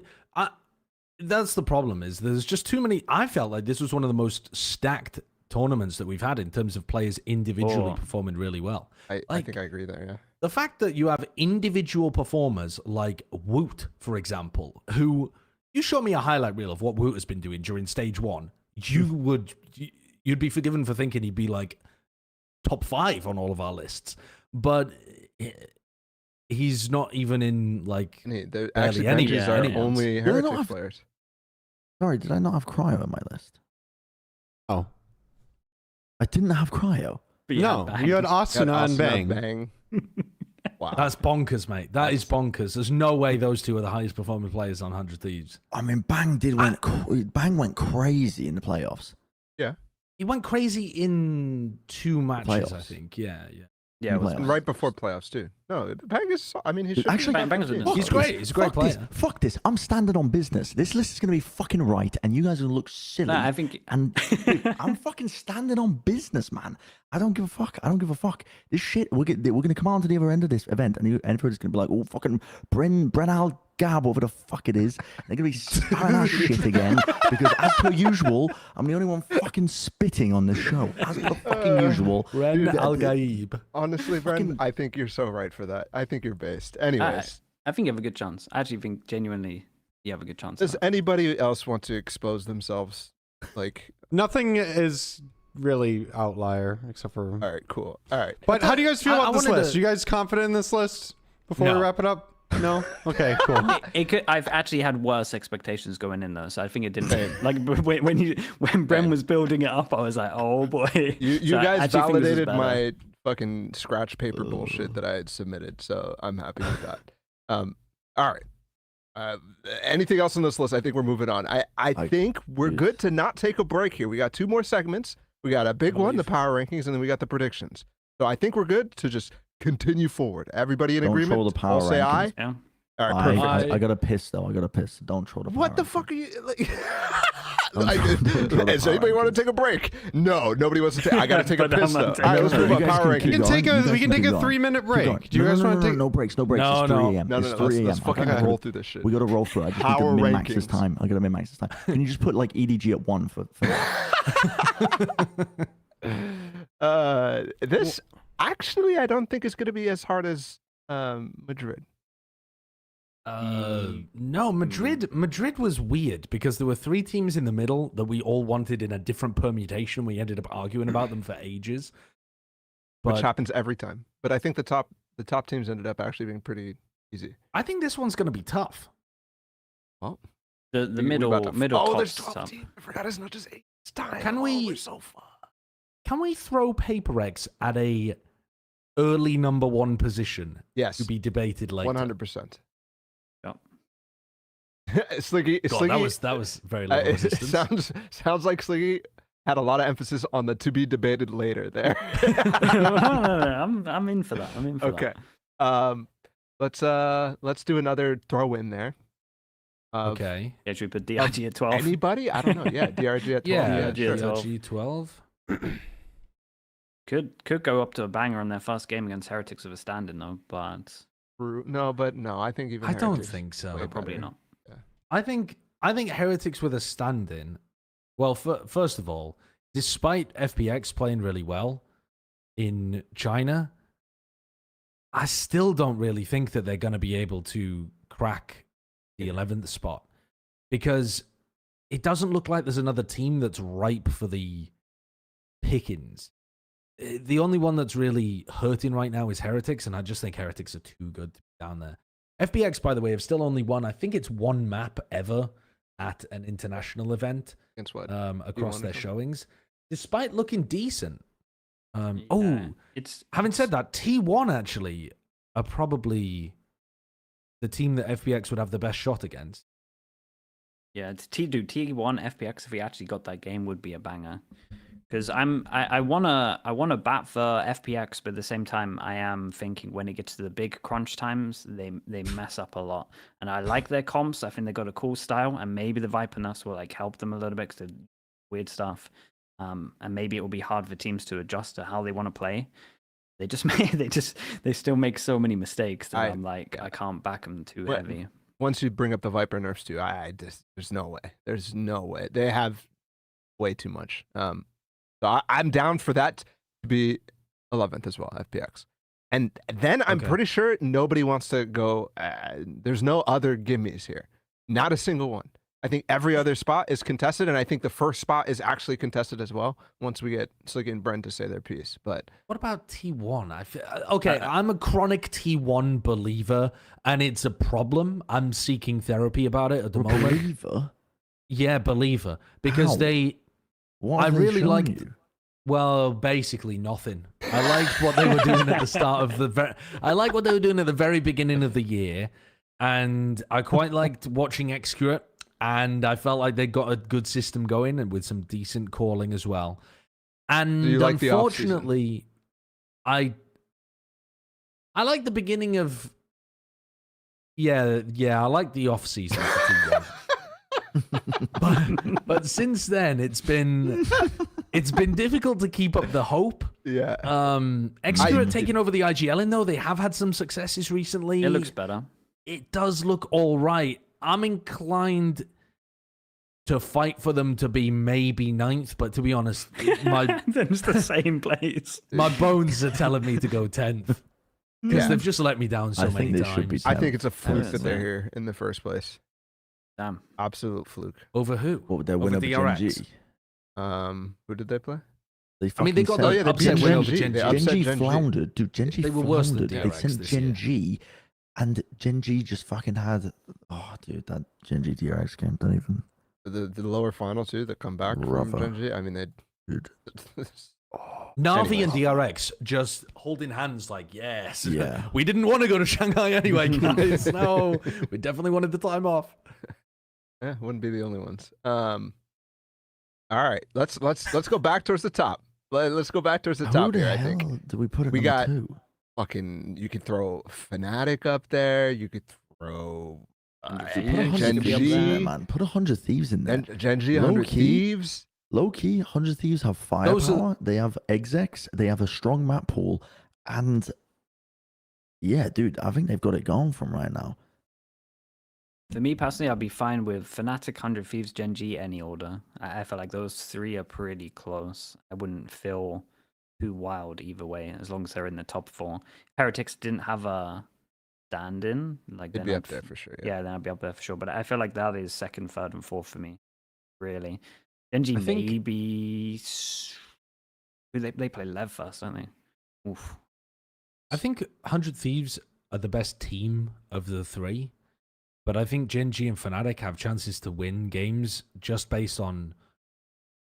that's the problem. Is there's just too many. I felt like this was one of the most stacked tournaments that we've had in terms of players individually Oh. performing really well. I like- think I agree there. Yeah. The fact that you have individual performers like Woot, for example, who you show me a highlight reel of what Woot has been doing during stage one, you'd be forgiven for thinking he'd be like top 5 on all of our lists, but he's not even in like. The Barely actually any- benches yeah, are any only ones. No, no, Heretics I've- players. Sorry, did I not have Cryo on my list? Oh. I didn't have Cryo. But No, Bang. you had Got Asuna and Asuna, Bang. Wow. That's bonkers, mate. That is bonkers. There's no way those two are the highest performing players on 100 Thieves. I mean, Bang went crazy in the playoffs. He went crazy in 2 matches, I Playoffs. think. Yeah. Yeah, it was Playoffs. Right before playoffs too. No, Bang is. I mean, he should Actually, Bang- Bang's a- Fuck He's this. great. He's a great Fuck this. player. Fuck this. I'm standing on business. This list is going to be fucking right, and you guys are going to look silly. No, I think. And I'm fucking standing on business, man. I don't give a fuck. I don't give a fuck. This shit, we're going to come on to the other end of this event, and everybody's going to be like, oh, fucking Bren Al Gab, whatever the fuck it is. They're going to be spamming our shit again, because as per usual, I'm the only one fucking spitting on this show. As per fucking usual. Ren Dude, Al Gaib. Honestly, Bren, I think you're so right for that. I think you're based. Anyways, I think you have a good chance. I actually think genuinely you have a good chance. does anybody else want to expose themselves? Like, Nothing is really outlier except for. all right, cool. All right. But how do you guys feel I about this wanted list? to- You guys confident in this list before No. we wrap it up? No? Okay, cool. It could. I've actually had worse expectations going in though, so I think it didn't. Like when Bren was building it up, I was like, oh boy. You So I guys actually think this is validated better. my fucking scratch paper bullshit that I had submitted, so I'm happy with that. All right. Anything else on this list? I think we're moving on. I think we're yes. good to not take a break here. We got 2 more segments. We got a big one, the power rankings, and then we got the predictions. So I think we're good to just continue forward. Everybody in Don't agreement? troll the power All say rankings. aye. Yeah. All right, perfect. I- I got to piss, though. I got to piss. Don't troll the power What the rankings. fuck are you like? Don't Like, troll the does power anybody want to rankings. take a break? No, nobody wants to take. I got to take a But piss I'm though. not All right, taking let's a move break. on. You guys Power can rankings. keep We can going. take You a guys we can keep take a going. 3-minute Keep break. going. Do you guys want to take? No breaks. No breaks. No, It's no. 3 a.m. No, It's no, 3 a.m. let's fucking I gotta- roll through this shit. We got to roll through. I just need Power to min-max this rankings. time. I got to min-max this time. Can you just put like EDG at 1 for that? This actually, I don't think is going to be as hard as Madrid. No, Madrid was weird because there were 3 teams in the middle that we all wanted in a different permutation. We ended up arguing about them for ages. Which But happens every time. But I think the top teams ended up actually being pretty easy. I think this one's going to be tough. Well, The we middle about to- middle Oh, top there's 12 stuff. teams. I forgot it's not just 8. It's time. Can Oh, we- we're so far. can we throw Paper X at a early number 1 position Yes, to be debated later? 100%. Yep. Sliggy, God, that was very low it resistance. sounds like Sliggy had a lot of emphasis on the to be debated later there. No, I'm in for that. I'm in for Okay. that. Let's do another throw in there. Okay. Yeah, should we put DRG at 12? Anybody? I don't know. Yeah, DRG at 12. Yeah, DRG at 12. DRG 12. Could go up to a banger on their first game against Heretics with a stand-in though, but No, but no, I think even I don't Heretics think so. way probably better. not. I think Heretics with a stand-in. Well, first of all, despite FPX playing really well in China, I still don't really think that they're going to be able to crack the 11th spot, because it doesn't look like there's another team that's ripe for the pickings. The only one that's really hurting right now is Heretics, and I just think Heretics are too good to be down there. FPX, by the way, have still only won, I think it's one map ever at an international event Against what? across D1 their or something? showings, despite looking decent. It's Having said that, T1 actually are probably the team that FPX would have the best shot against. Yeah, it's T1 FPX, if we actually got that game, would be a banger. Because I wanna bat for FPX, but at the same time I am thinking when it gets to the big crunch times, they mess up a lot. And I like their comps. I think they got a cool style, and maybe the Viper Nurse will like help them a little bit because they're weird stuff. And maybe it will be hard for teams to adjust to how they want to play. They just they still make so many mistakes that I'm like, I can't back them too heavy. Once you bring up the Viper nerfs too, there's no way. There's no way. They have way too much. So I'm down for that to be 11th as well, FPX. And then I'm pretty sure nobody wants to go. There's no other gimmies here. Not a single one. I think every other spot is contested, and I think the first spot is actually contested as well once we get Sliggy and Bren to say their piece. But what about T1? I'm a chronic T1 believer, and it's a problem. I'm seeking therapy about it at the moment. Believer? Yeah, believer. Because How? What I have they really shown liked. you? Well, basically nothing. I liked what they were doing at the start of the. I like what they were doing at the very beginning of the year, and I quite liked watching Excurate. And I felt like they got a good system going, and with some decent calling as well. And you like the unfortunately, I like the beginning of. Yeah, I like the off season for T1. but since then, it's been difficult to keep up the hope. yeah, Excurate taking over the IGL, though they have had some successes recently. It looks better. It does look all right. I'm inclined to fight for them to be maybe 9th, but to be honest, It's the same place. my bones are telling me to go 10th. Because Yeah. they've just let me down so I think many they should be times. I think it's a fluke Yeah, that they're yeah. here in the first place. Damn. Absolute fluke. Over who? What would their Over win over DRX? Gen.G? Who did they play? I mean, they got the yeah, they upset beat win over Gen.G. Gen.G. They upset Gen.G Gen.G. floundered. Dude, Gen.G They were worse than floundered. They DRX sent this year. Gen.G, and Gen.G just fucking had... Oh, dude, that Gen.G DRX game, don't even... The lower final too that come back Rougher. from Gen.G. I mean, they. Dude. Navi and Anyways. DRX just holding hands like, yes. Yeah. We didn't want to go to Shanghai anyway, guys. No, we definitely wanted the time off. Yeah, wouldn't be the only ones. All right, let's go back towards the top. Let's go back towards the Who top the here. I hell think did we put at we number got 2? fucking. You could throw Fnatic up there. You could throw Put 100 Gen.G. Thieves in there, man. Put 100 Thieves in there. Gen.G. 100 Low-key. Thieves. Low key, 100 Thieves have Those are- firepower. They have execs. They have a strong map pool. And yeah, dude, I think they've got it going from right now. For me personally, I'd be fine with Fnatic, 100 Thieves, Gen.G, any order. I feel like those three are pretty close. I wouldn't feel too wild either way, as long as they're in the top 4. Heretics didn't have a stand-in. Like They'd then be I'd up there for sure. Yeah. Yeah, then I'd be up there for sure. But I feel like that is 2nd, 3rd, and 4th for me. Really. Gen.G I think- maybe... They play Lev first, don't they? Oof. I think 100 Thieves are the best team of the 3, but I think Gen.G and Fnatic have chances to win games just based on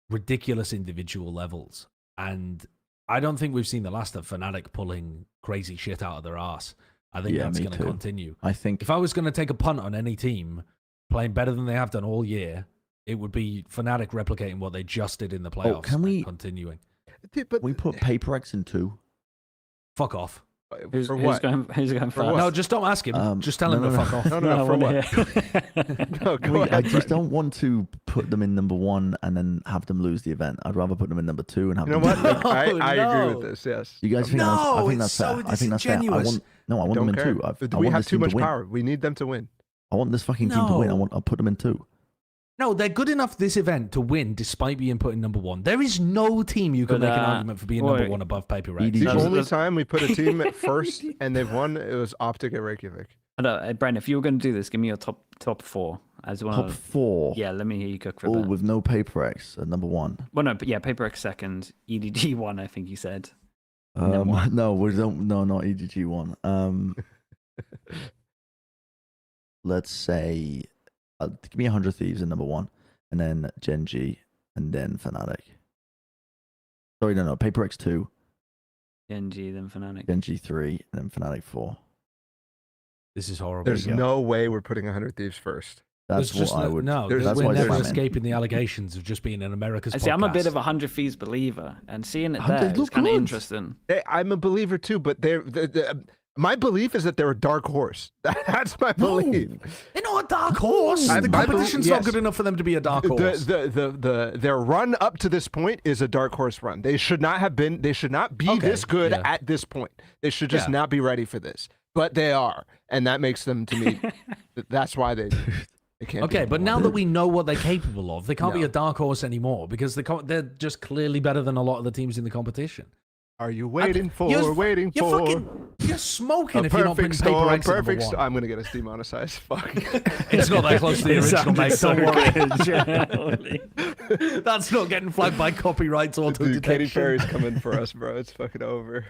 ridiculous individual levels. And I don't think we've seen the last of Fnatic pulling crazy shit out of their ass. I think Yeah, that's me going to too. continue. I think If I was going to take a punt on any team playing better than they have done all year, it would be Fnatic replicating what they just did in the playoffs. can and we- continuing? Dude, but we put Paper X in 2. Fuck off. Who's for what? going For first? what? No, just don't ask him. Just tell him no, to no. fuck off. No, for what? No, go I ahead, just Bren. don't want to put them in number 1 and then have them lose the event. I'd rather put them in number 2 and have You know them what? lose the event. I agree No. with this. Yes. You guys think No, I think it's that's so fair. I think that's fair. I disingenuous. want them Don't in care. 2. I We want have this too team much to win. power. We need them to win. I want this fucking team to win. No. I'll put them in 2. No, they're good enough this event to win despite being put in number 1. There is no team you can But, make an argument for being number wait. 1 above Paper Rex. EDG. The That's- only that's- time we put a team at first and they've won, it was Optic at Reykjavik. Bren, if you were going to do this, give me your top 4 as well. Top 4. Yeah, let me hear you cook for a All bit. with no Paper X at number 1. Well, no, but yeah, Paper X second, EDG 1, I think you said. And then what? No, we don't. No, not EDG 1. Let's say, give me 100 Thieves in number 1, and then Gen.G, and then Fnatic. Sorry, no, Paper X 2, Gen.G, then Fnatic. Gen.G 3, and then Fnatic 4. This is horrible. There's you go. no way we're putting 100 Thieves first. That's There's just what I would. No, there's- we're that's why never I'm in. escaping the allegations of just being an America's See, I'm a bit podcast. of a 100 Thieves believer, and seeing it 100 there is look kind of good. interesting. I'm a believer too, but my belief is that they're a dark horse. That's my belief. They're not a dark horse. I- The I competition's believe- not yes. good enough for them to be a dark horse. Their run up to this point is a dark horse run. They should not have been. They should not be Okay, this good yeah. at this point. They should just Yeah. not be ready for this. But they are, and that makes them to me. That's why they can't. Okay, be but number now one. that we know what they're capable of, they can't be No. a dark horse anymore because they're just clearly better than a lot of the teams in the competition. Are you waiting for? You're You're smoking a if you're not putting perfect Paper storm. X at number Perfect. 1. I'm gonna get us demonetized. Fuck. It's not that close to the It original, sounded mate. so Don't worry. good. That's not getting flagged by copyrights or Dude, Katy detection. Perry's coming for us, bro. It's fucking over.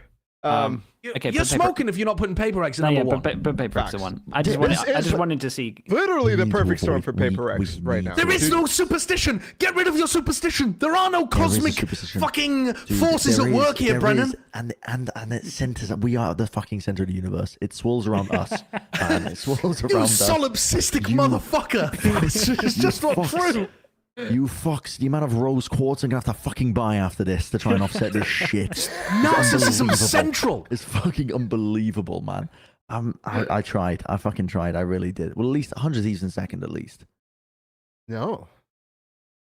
Okay, You're but Paper- smoking if you're not putting Paper X at No, number yeah, 1. but Paper X Facts. 1. This I just is- wanted to see. literally the We need to perfect storm avoid- for Paper we X right need now. to- There is Dude, no superstition. Get rid of your superstition. There are no There is a cosmic superstition. fucking Dude, forces there at work here, there Brennan. is, and it centers. We are the fucking center of the universe. It swirls around us, and it swirls You around us. solipsistic You- motherfucker. It's just not fucks. true. You fucks. The amount of rose quartz I'm gonna have to fucking buy after this to try and offset this shit. Narcissism Unbelievable. central. It's fucking unbelievable, man. I tried. I fucking tried. I really did. Well, at least 100 Thieves in second, at least. No.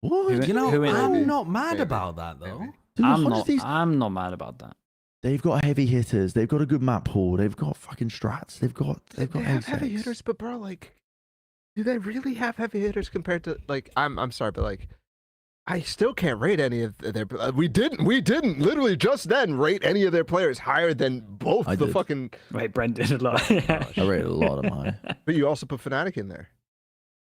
What? You know, Who in- I'm not mad Maybe. about that though. Maybe. Dude, I'm 100 not. Thieves, I'm not mad about that. they've got heavy hitters. They've got a good map pool. They've got fucking strats. They've got They have heavy A6. hitters, but bro, like, do they really have heavy hitters compared to like? I'm sorry, but like, I still can't rate any of their. We didn't literally just then rate any of their players higher than both I the did. fucking. Wait, Brent did a lot. I rated a lot of them high. But you also put Fnatic in there.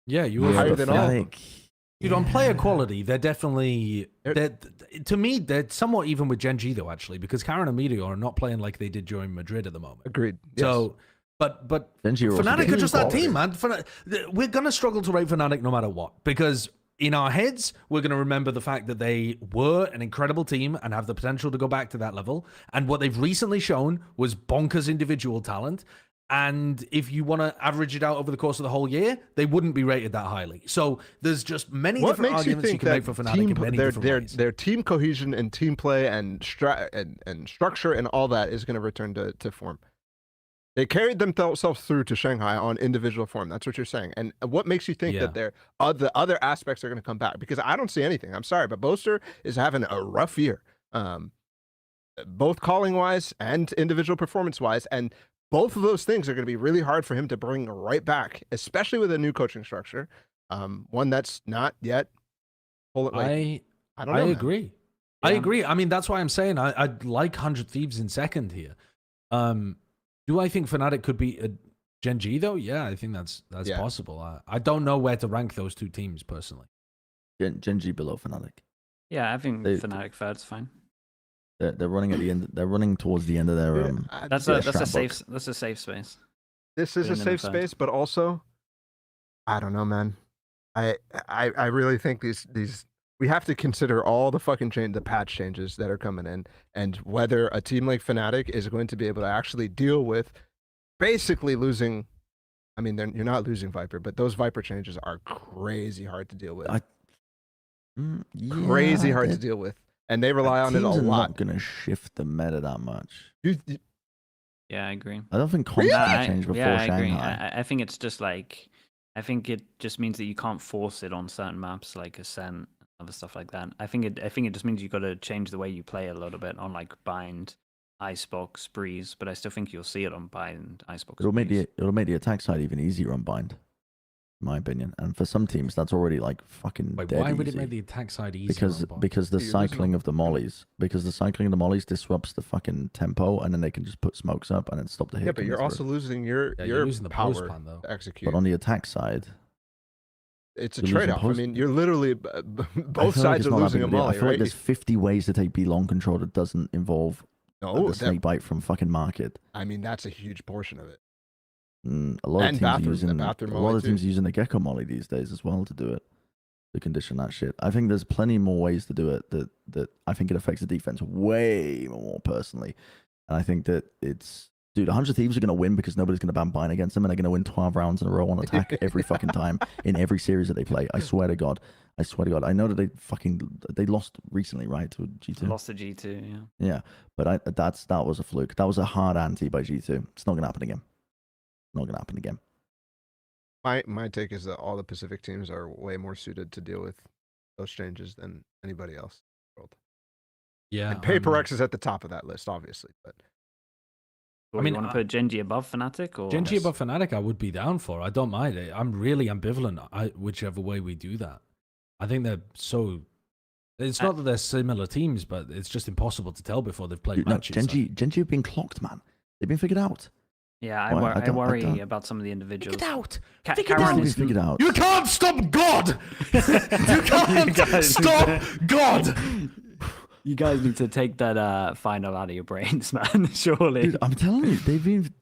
Yeah, you were higher but than all of them. Fnatic- Dude, on yeah. player quality, they're definitely. They're- To me, they're somewhat even with Gen.G though, actually, because Karen and Meteor are not playing like they did during Madrid at the moment. Agreed. So, but Gen.G are also Fnatic getting are just that quality. team, man. We're gonna struggle to rate Fnatic no matter what, because in our heads we're gonna remember the fact that they were an incredible team and have the potential to go back to that level. And what they've recently shown was bonkers individual talent. And if you want to average it out over the course of the whole year, they wouldn't be rated that highly. So there's just many What different makes you arguments you think can make that for Fnatic in many different ways. their team cohesion and team play and and structure and all that is going to return to form? They carried themselves through to Shanghai on individual form. That's what you're saying. And what makes you think Yeah. that the other aspects are going to come back? Because I don't see anything. I'm sorry, but Boaster is having a rough year, both calling wise and individual performance wise, and both of those things are going to be really hard for him to bring right back, especially with a new coaching structure, one that's not yet. I don't know. I man. agree. I Yeah. agree. I mean, that's why I'm saying I'd like 100 Thieves in second here. Do I think Fnatic could be a Gen.G though? Yeah, I think that's Yeah. possible. I don't know where to rank those two teams personally. Gen.G below Fnatic. Yeah, I think They- Fnatic third's fine. They're running at the end. They're running towards the end of their. That's yeah, a strap safe that's a safe space. This is a Putting them safe aside. space, but also, I don't know, man. I really think these we have to consider all the fucking the patch changes that are coming in, and whether a team like Fnatic is going to be able to actually deal with basically losing. I mean, you're not losing Viper, but those Viper changes are crazy hard to deal with. Crazy hard to deal with, and they rely on it a Teams are lot. not gonna shift the meta that much. Yeah, I agree. I don't think comps can change before I agree. Shanghai. I think it's just like, I think it just means that you can't force it on certain maps like Ascent, other stuff like that. I think it just means you got to change the way you play a little bit on like Bind, Icebox, Breeze. But I still think you'll see it on Bind, Icebox. It'll make Breeze. the attack side even easier on Bind, in my opinion. And for some teams, that's already like fucking Wait, dead why would it easy. make the attack side easier? Because the cycling of the mollies disrupts the fucking tempo, and then they can just put smokes up and then stop the hit. Yeah, but you're also losing your losing the power post plan, though. to execute. But on the attack side, It's a you're losing trade-off. I post- mean, you're literally I both feel like sides it's are not that losing big a deal. I molly, feel like right? there's 50 ways to take B long control that doesn't involve No, the snake bite from fucking market. I mean that's a huge portion of it. A lot And of teams bathroom- are using and bathroom a lot molly of teams are using the gecko molly these days as well to do it, to condition that shit. I think there's plenty more ways to do it that I think it affects the defense way more personally. And I think that it's, dude, 100 Thieves are going to win because nobody's going to ban Bind against them, and they're going to win 12 rounds in a row on attack every fucking time in every series that they play. I swear to God. I know that they lost recently, right, to G2. Lost to G2, yeah. Yeah, but that was a fluke. That was a hard anti by G2. It's not going to happen again. Not going to happen again. My take is that all the Pacific teams are way more suited to deal with those changes than anybody else in the world. Yeah, And PaperX is at the top of that list, obviously, but Or mean, you want to put Gen.G above Fnatic? Or Gen.G above Fnatic, I would be down for. I don't mind it. I'm really ambivalent. Whichever way we do that, I think they're so. It's not that they're similar teams, but it's just impossible to tell before they've played Dude, no, matches. Gen.G have been clocked, man. They've been figured out. Yeah, I, Why? I worry don't- about some of the individuals. Figure it out. Ca- Figure it Cameron out. They've is been figured out. You can't stop God. You can't stop God. You guys need to take that final out of your brains, man. Surely. Dude, I'm telling you, they've been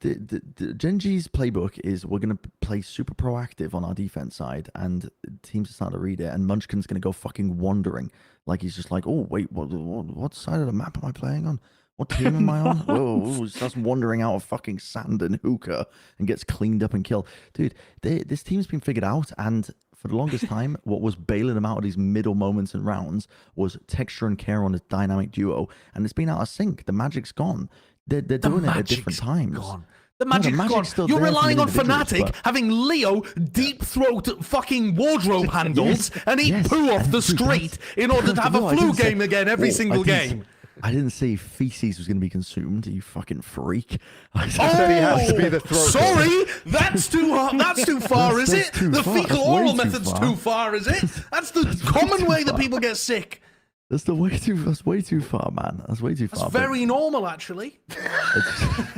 Gen.G's playbook is we're gonna play super proactive on our defense side, and teams are starting to read it. And Munchkin's gonna go fucking wandering, like he's just like, oh wait, what side of the map am I playing on? What team am I on? Whoa, he starts wandering out of fucking sand and hookah and gets cleaned up and killed. Dude, this team's been figured out, and for the longest time, what was bailing them out of these middle moments and rounds was Texture and Care on this dynamic duo, and it's been out of sync. The magic's gone. They're doing it at different times. Gone. The magic's magic's gone. still You're there from relying on individuals, Fnatic but- having Leo deep throat fucking wardrobe handles and eat yes, poo off and the dude, street in order to have No, a I flu didn't say- game again every Oh, single I didn't game. I didn't say feces was going to be consumed, you fucking freak. I said, said he has to be the throat sorry, that's too far, is That's it? too The far. fecal That's way oral too method's far. too far, is it? That's the common way that people get sick. that's way too far, man. That's way too That's far. but very normal, actually. it's-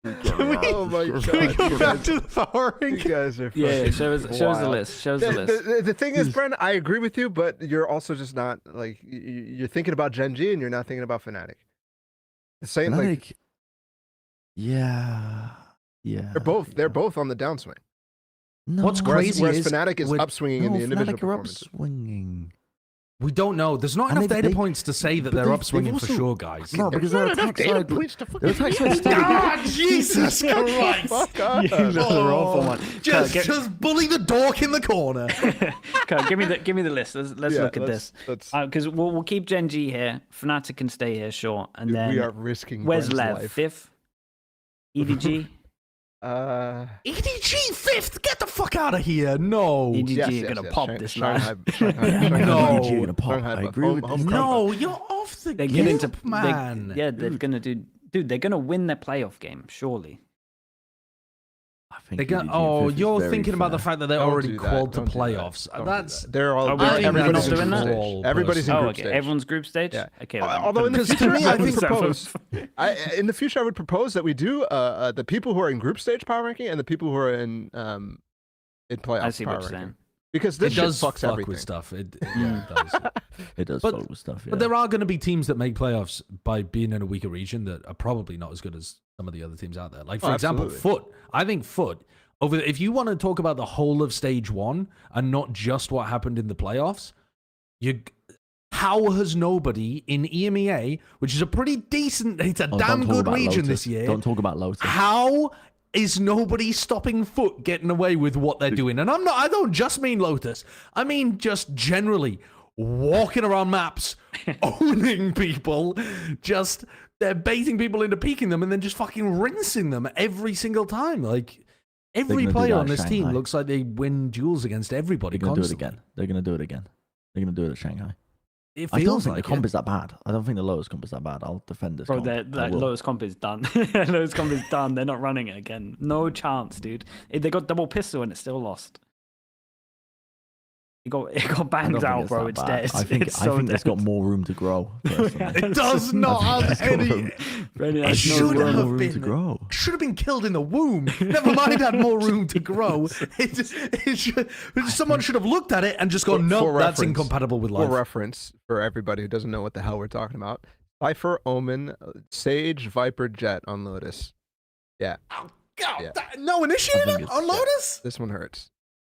oh my Can we god, go back to the power you ranking? guys are Yeah, fucking show us the wild. list. Show us the list. The thing is, Bren, I agree with you, but you're also just not like you're thinking about Gen.G and you're not thinking about Fnatic. The same, like Fnatic, yeah. they're both on the downswing. No, What's crazy Whereas is Fnatic is with- upswinging in no, the individual Fnatic are performances. upswinging. We don't know. There's not And enough they- data points to say that but they're they've upswinging for also- sure, guys. No, because their attack side, their attack side still. Ah, Jesus Christ! Fuck off. Just bully the dork in the corner. Okay, give me the list. Let's Yeah, look at this. let's- Because we'll keep Gen.G here. Fnatic can stay here, sure. And Dude, then we are risking where's Bren's Lev? life. Fifth. EDG. EDG fifth. Get the fuck out of here. No. EDG Yes, are yes, gonna yes. pop Shang- this Shanghai, man. Shanghai, No. EDG are gonna pop. Shanghai, I agree with home this. No, you're off the They're game, getting to man. yeah, they're gonna do. Dude, they're gonna win their playoff game, surely. I think They got, EDG oh, fifth is you're very thinking about the fair. fact that they're Don't already do that, qualified to don't do that, playoffs. don't do That's that. They're all. Oh, really? Everybody's They're in not group doing stage. that? Everybody's in Oh, group okay. stage. Everyone's group stage. Yeah. Okay. Although in the Because to future, me, I I would think- propose. In the future, I would propose that we do the people who are in group stage power ranking and the people who are in playoff I see power what you're ranking. saying. Because this it shit does fucks fuck everything. with stuff. It does. It does But- fuck with stuff. Yeah. But there are going to be teams that make playoffs by being in a weaker region that are probably not as good as some of the other teams out there. Like, for Oh, example, absolutely. Foot. I think Foot If you want to talk about the whole of stage 1 and not just what happened in the playoffs, how has nobody in EMEA, which is a pretty decent, it's a damn good region this year. Don't talk about Lotus. How is nobody stopping Foot getting away with what they're doing? And I don't just mean Lotus. I mean just generally walking around maps, owning people, they're baiting people into peeking them and then just fucking rinsing them every single time. Like, every player on this team looks like they win duels against everybody. They're going to do it again. They're going to do it again. They're going to do it at Shanghai. It I don't feels think like the comp is that bad. I don't think the Lotus comp is that bad. I'll defend this. Bro, comp. that Lotus comp is done. Lotus comp is done. They're not running it again. No chance, dude. They got double pistol and it still lost. It got banged out, bro. It's dead. I think it's got more room to grow. It does not have any. It should more have room been. to grow. Should have been killed in the womb. Never mind, had more room to grow. Someone should have looked at it and just gone, no, that's incompatible with life. For reference, for everybody who doesn't know what the hell we're talking about, Cypher, Omen, Sage, Viper, Jet on Lotus. Yeah. Oh, God, Yeah. no initiator on Lotus? This one hurts.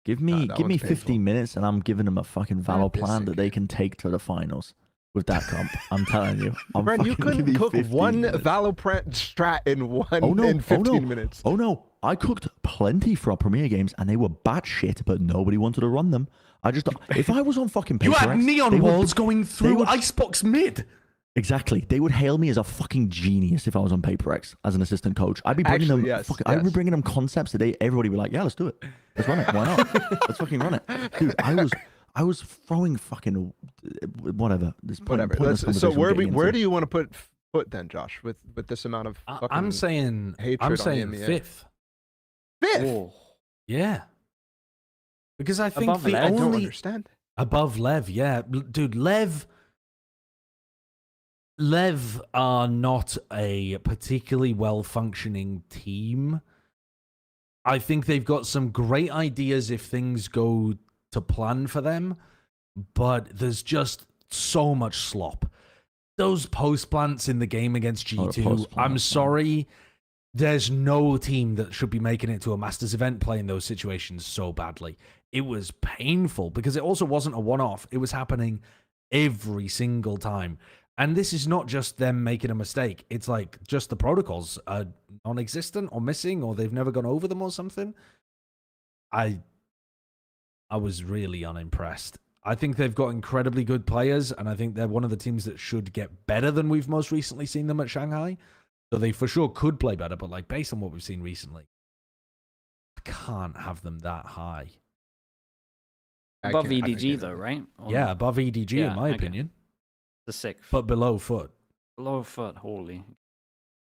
Give me that 15 one's painful. minutes and I'm giving them a fucking Valor That is plan that sick. they can take to the finals with that comp. I'm telling you. Bren, you couldn't cook one Valorant strat in 15 minutes. Oh no, I cooked plenty for our Premier games and they were batshit, but nobody wanted to run them. If I was on fucking You Paper had X, neon they would- walls going through would- Icebox mid. Exactly. They would hail me as a fucking genius if I was on Paper X as an assistant coach. I'd be bringing Actually, them. yes, I'd be yes. bringing them concepts that everybody would be like, yeah, let's do it. Let's run it. Why not? Let's fucking run it, dude. I was throwing fucking whatever. This Whatever. So where do you want to put Foot then, Josh? With this amount of fucking I'm saying hatred on EMEA? fifth. Fifth. Oh. Yeah. Because I think Above the Lev? I don't only understand. above Lev, yeah. Dude, Lev are not a particularly well-functioning team. I think they've got some great ideas if things go to plan for them, but there's just so much slop. Those post plants in the game against G2, I'm sorry, there's no team that should be making it to a Masters event playing those situations so badly. It was painful because it also wasn't a one-off. It was happening every single time. And this is not just them making a mistake. It's like just the protocols are non-existent or missing, or they've never gone over them or something. I was really unimpressed. I think they've got incredibly good players, and I think they're one of the teams that should get better than we've most recently seen them at Shanghai. So they for sure could play better, but like based on what we've seen recently, I can't have them that high. Above I EDG get though, it. right? Or Yeah, not? above EDG Yeah, in my okay. opinion, The sixth. but below Foot. Below Foot, holy.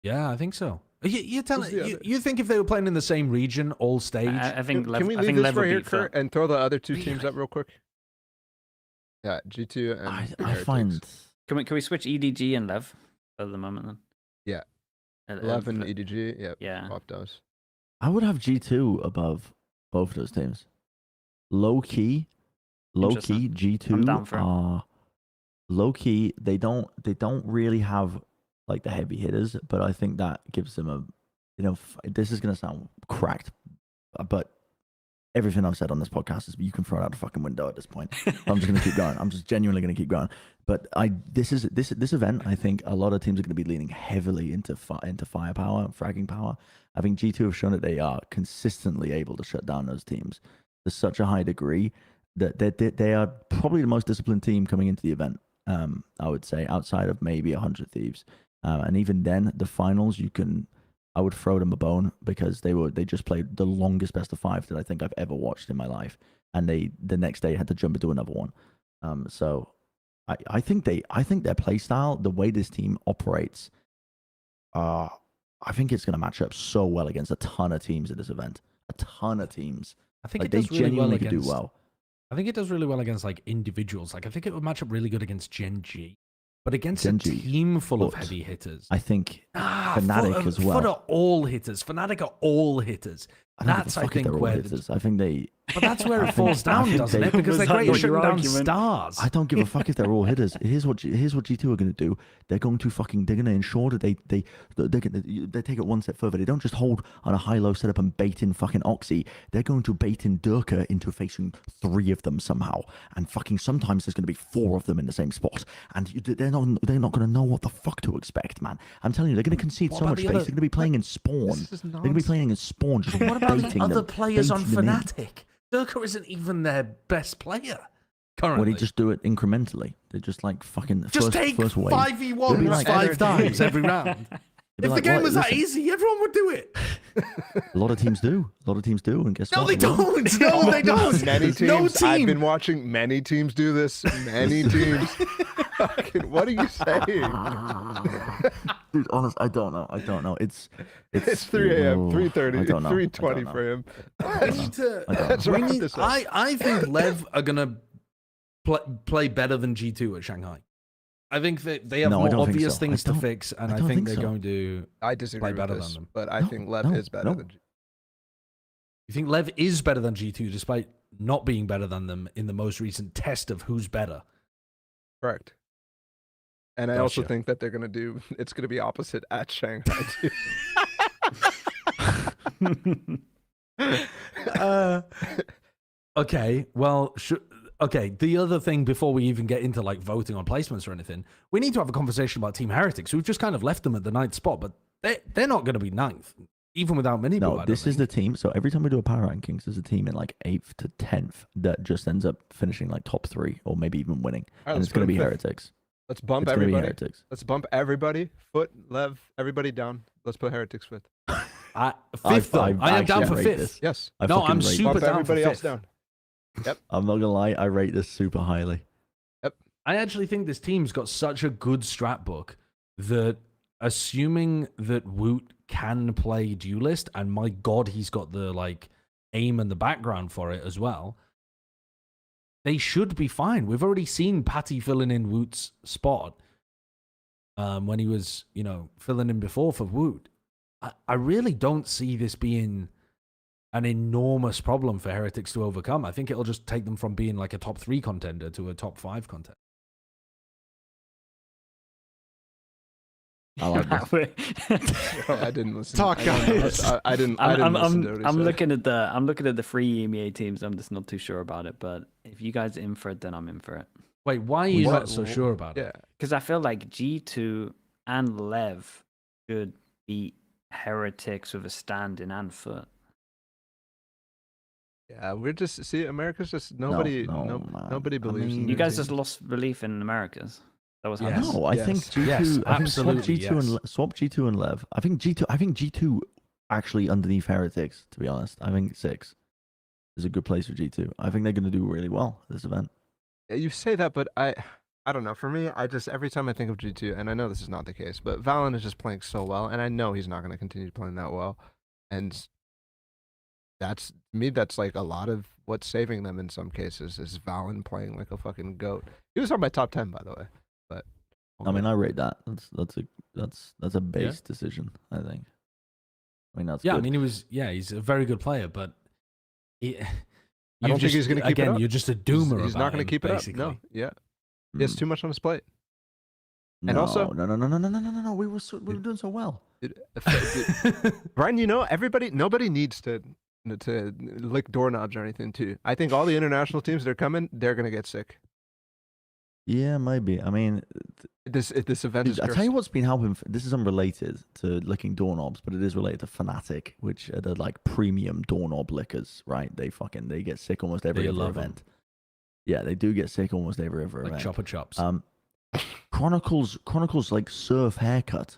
Yeah, I think so. You Who's the other? you think if they were playing in the same region, all stage? I think Can we I leave think this Lev right would here, beat Kurt, Foot. and throw the other two teams up real quick? Yeah, G2 and I Heretics. find Can we switch EDG and Lev for the moment then? Yeah. Uh, 11 for- EDG. Yep. Yeah. Pop those. I would have G2 above both of those teams. Low key, Interesting. I'm G2 down for it. are low key. They don't really have like the heavy hitters, but I think that gives them a, this is gonna sound cracked, but everything I've said on this podcast is you can throw it out the fucking window at this point. I'm just gonna keep going. I'm just genuinely gonna keep going. But this event, I think a lot of teams are gonna be leaning heavily into firepower, fragging power. I think G2 have shown that they are consistently able to shut down those teams to such a high degree that they are probably the most disciplined team coming into the event. I would say outside of maybe 100 Thieves, and even then, the finals I would throw them a bone because they just played the longest best of 5 that I think I've ever watched in my life, and the next day had to jump into another one. So I think their play style, the way this team operates, I think it's going to match up so well against a ton of teams at this event. A ton of teams. I think Like, it they does really well genuinely could against. do well. I think it does really well against like individuals. Like I think it would match up really good against Gen.G, but against Gen.G, a team full of but heavy hitters. I think Fnatic as well. Foot are all hitters. Fnatic are all hitters. I don't That's, give a I fuck if think, they're all where hitters. I think they. But that's where I it think- falls I down, think doesn't they- it? Because they're Was that great at your shutting down argument? stars. I don't give a fuck if they're all hitters. Here's what G2 are going to do. They're going to ensure that they take it one step further. They don't just hold on a high-low setup and bait in fucking Oxy. They're going to bait in Durka into facing 3 of them somehow, and fucking sometimes there's going to be 4 of them in the same spot, and they're not going to know what the fuck to expect, man. I'm telling you, they're going to concede What so about much the space. other- They're going to be playing in Spawn. This is They're going to be playing in Spawn. Just What about the baiting other them, players on baiting them in. Fnatic? Durka isn't even their best player currently. Well, they just do it incrementally. They just like fucking Just first, take first wave. 5v1 They'll be like, 5 times every round. They'll be If the like, game "Well, was that listen, easy, everyone would do it. A lot of teams do. And guess No, what? they don't. No, they don't. Many teams. No I've team. been watching many teams do this. Many teams. Fucking, what are you saying? Dude, honest, I don't know. It's 3 a.m., oh, 3:30, I don't know. 3:20 for him. We need to. I don't Let's We wrap need, this up. I think Lev are gonna play better than G2 at Shanghai. I think that they have No, I more don't think obvious so. things I to don't- fix, and I I don't think think they're so. going to. I disagree play with better this, than them. but I No, think Lev no, is better no. than. You think Lev is better than G2 despite not being better than them in the most recent test of who's better? Correct. And I also Gotcha. think that they're gonna do. It's gonna be opposite at Shanghai too. Okay, well, okay. The other thing before we even get into like voting on placements or anything, we need to have a conversation about Team Heretics. We've just kind of left them at the 9th spot, but they're not going to be 9th, even without MiniBoo. No, this is the team. So every time we do a power rankings, there's a team in like 8th to 10th that just ends up finishing like top 3 or maybe even winning, All right, and let's it's going to put be them fifth. Heretics. Let's bump It's going to be everybody. Heretics. Let's bump everybody. Foot, Lev, everybody down. Let's put Heretics fifth. Fifth, though. I am down for rate 5th. this. Yes. I No, fucking I'm rate super Bump this. down for everybody else 5th. down. I'm not gonna lie, I rate this super highly. I actually think this team's got such a good strat book that, assuming that Woot can play Duelist, and my god, he's got the like aim and the background for it as well, they should be fine. We've already seen Patty filling in Woot's spot when he was, filling in before for Woot. I really don't see this being an enormous problem for Heretics to overcome. I think it'll just take them from being like a top 3 contender to a top 5 contender. I like this. I didn't listen. Talk, guys. I didn't listen to what he I'm said. looking at the free EMEA teams. I'm just not too sure about it. But if you guys are in for it, then I'm in for it. Wait, why are you What- not so sure about it? Yeah. Because I feel like G2 and Lev should beat Heretics with a stand-in and foot. Yeah, we're just America's just nobody. man. Nobody I believes. mean- in You their guys team. just lost belief in Americas. That was how Yes. No, I think Yes. G2. Yes, I think absolutely, swap G2 and Lev. I think G2 actually underneath Heretics. To be honest, I think 6 is a good place for G2. I think they're going to do really well this event. Yeah, you say that, but I don't know. For me, I just every time I think of G2, and I know this is not the case, but Valen is just playing so well, and I know he's not going to continue playing that well, and that's me. That's like a lot of what's saving them in some cases is Valen playing like a fucking goat. He was on my top 10, by the way, but I mean, I rate that. That's a base decision. I think. I mean, that's Yeah, good. I mean, he's a very good player, but I don't think he's going to keep it again, up. you're just a doomer. He's about not going to him, keep it basically. up. No, yeah, he has Mm. too much on his plate. No, and also- no. We were doing so well. Brian, nobody needs to lick doorknobs or anything too. I think all the international teams that are coming, they're gonna get sick. Yeah, maybe. I mean, This event is. I tell you what's been helping. This is unrelated to licking doorknobs, but it is related to Fnatic, which are the like premium doorknob lickers, right? They get sick almost every They other love 'em. event. Yeah, they do get sick almost every other like event. chopper chops. Chronicles like surf haircut,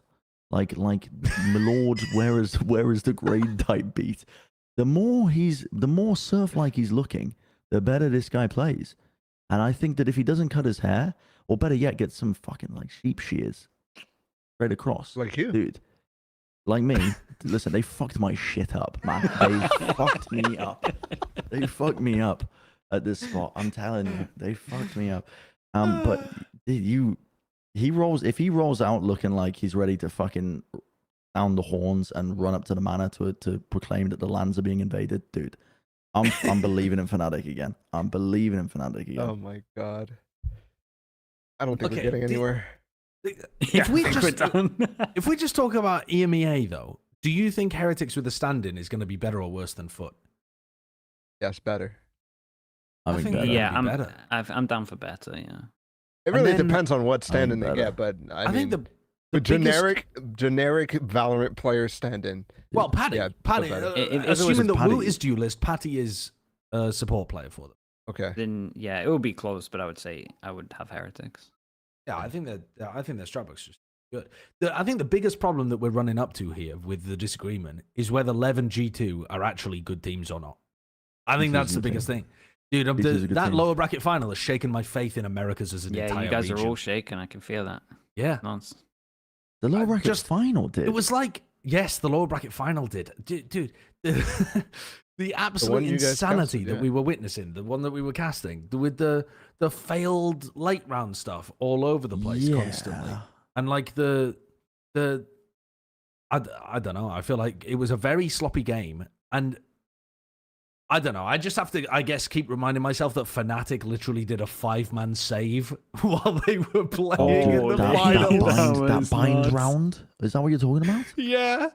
like Milord. where is the grade type beat? The more surf like he's looking, the better this guy plays. And I think that if he doesn't cut his hair, or better yet, get some fucking like sheep shears straight across, like you. dude, like me. Listen, they fucked my shit up, man. They fucked me up. They fucked me up at this spot. I'm telling you, they fucked me up. But if he rolls out looking like he's ready to fucking sound the horns and run up to the manor to proclaim that the lands are being invaded, dude. I'm believing in Fnatic again. I'm believing in Fnatic again. Oh my god. I don't think Okay, we're getting anywhere. If we just talk about EMEA though, do you think Heretics with a stand-in is going to be better or worse than Foot? Yes, better. I I think think better. Yeah, better. I'm down for better. Yeah. It And really then- depends on what stand-in they better. get, but I think mean, the generic Valorant player stand-in. Well, Paddy, Yeah, Paddy. better. If it was Assuming that Wu Paddy- is duelist, Patty is a support player for them. Okay. Then yeah, it would be close, but I would say I would have Heretics. Yeah, I think that their Starbucks just good. I think the biggest problem that we're running up to here with the disagreement is whether Lev and G2 are actually good teams or not. I think G2 that's is the a good biggest team. thing. Dude, G2 is a good that team. lower bracket final has shaken my faith in Americas as an Yeah, entire you guys region. are all shaking. I can feel that. Yeah. Nonsense. The lower bracket just- final did. It was like, yes, the lower bracket final did. Dude, the absolute you guys insanity casted, that yeah. we were witnessing, the one that we were casting, with the failed late round stuff all over the place constantly. And like I don't know. I feel like it was a very sloppy game. And I don't know. I just have to, I guess, keep reminding myself that Fnatic literally did a 5-man save while they were playing in the that, finals. that bind round. Is that what you're talking about? Yeah.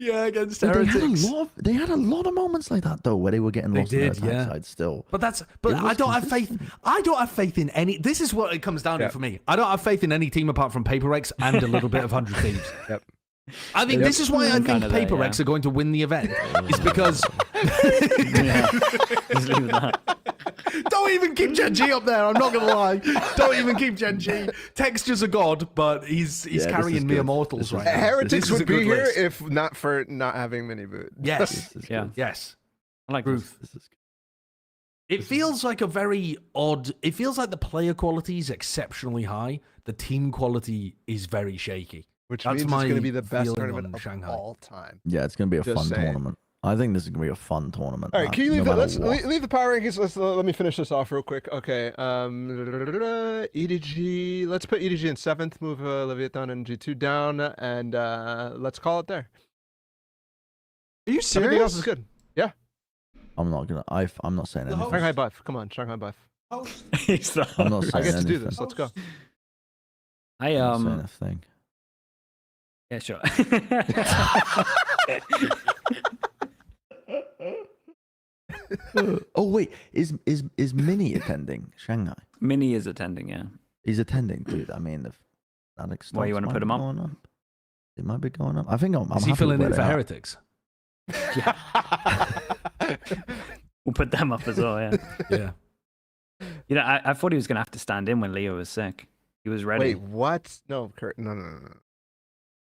Yeah, against But Heretics. they had a lot of moments like that though, where they were getting They lost in their did, attack yeah. side still. But It I was don't have faith. consistent. I don't have faith in any. This is what it comes down Yeah. to for me. I don't have faith in any team apart from Paper Rex and a little bit of 100 Thieves. Yep. I think Yep. this is why I I'm think kinda there, Paper yeah. Rex are going to win the event. It's because Yeah. Just leave it at that. don't even keep Gen.G up there. I'm not gonna lie. Don't even keep Gen.G. Texture's a god, but he's Yeah, this carrying is mere good. mortals This right is- now. Heretics This is a would be good here list. if not for not having MiniBoo. Yes. This is Yeah. good. Yes. I like Truth. This is It feels like a very odd. It feels like the player quality is exceptionally high. The team quality is very shaky. Which That's means it's my going to be the best feeling tournament on of Shanghai. all time. Yeah, it's gonna be a Just fun saying. tournament. I think this is gonna be a fun tournament. All right, can you leave no that? matter Let's what. leave the power rankings. Let me finish this off real quick. Okay. EDG. Let's put EDG in 7th. Move Leviathan and G2 down, and let's call it there. Are you Everything else serious? is good. Yeah. I'm not gonna. I'm not saying anything. Shanghai buff. Come on, Shanghai buff. He's the I'm not host. I saying get to do anything. this. Let's go. I I'm not saying a thing. yeah, sure. Oh wait, is Mini attending Shanghai? Mini is attending, yeah. He's attending, dude. I mean, the Fnatic Why, you stocks wanna might put be him up? going up. It might be going up. I think I'm Is he happy filling with in where for they are. Heretics? We'll put them up as well, yeah. Yeah. You know, I thought he was gonna have to stand in when Leo was sick. He was ready. Wait, what? No, Kurt. No.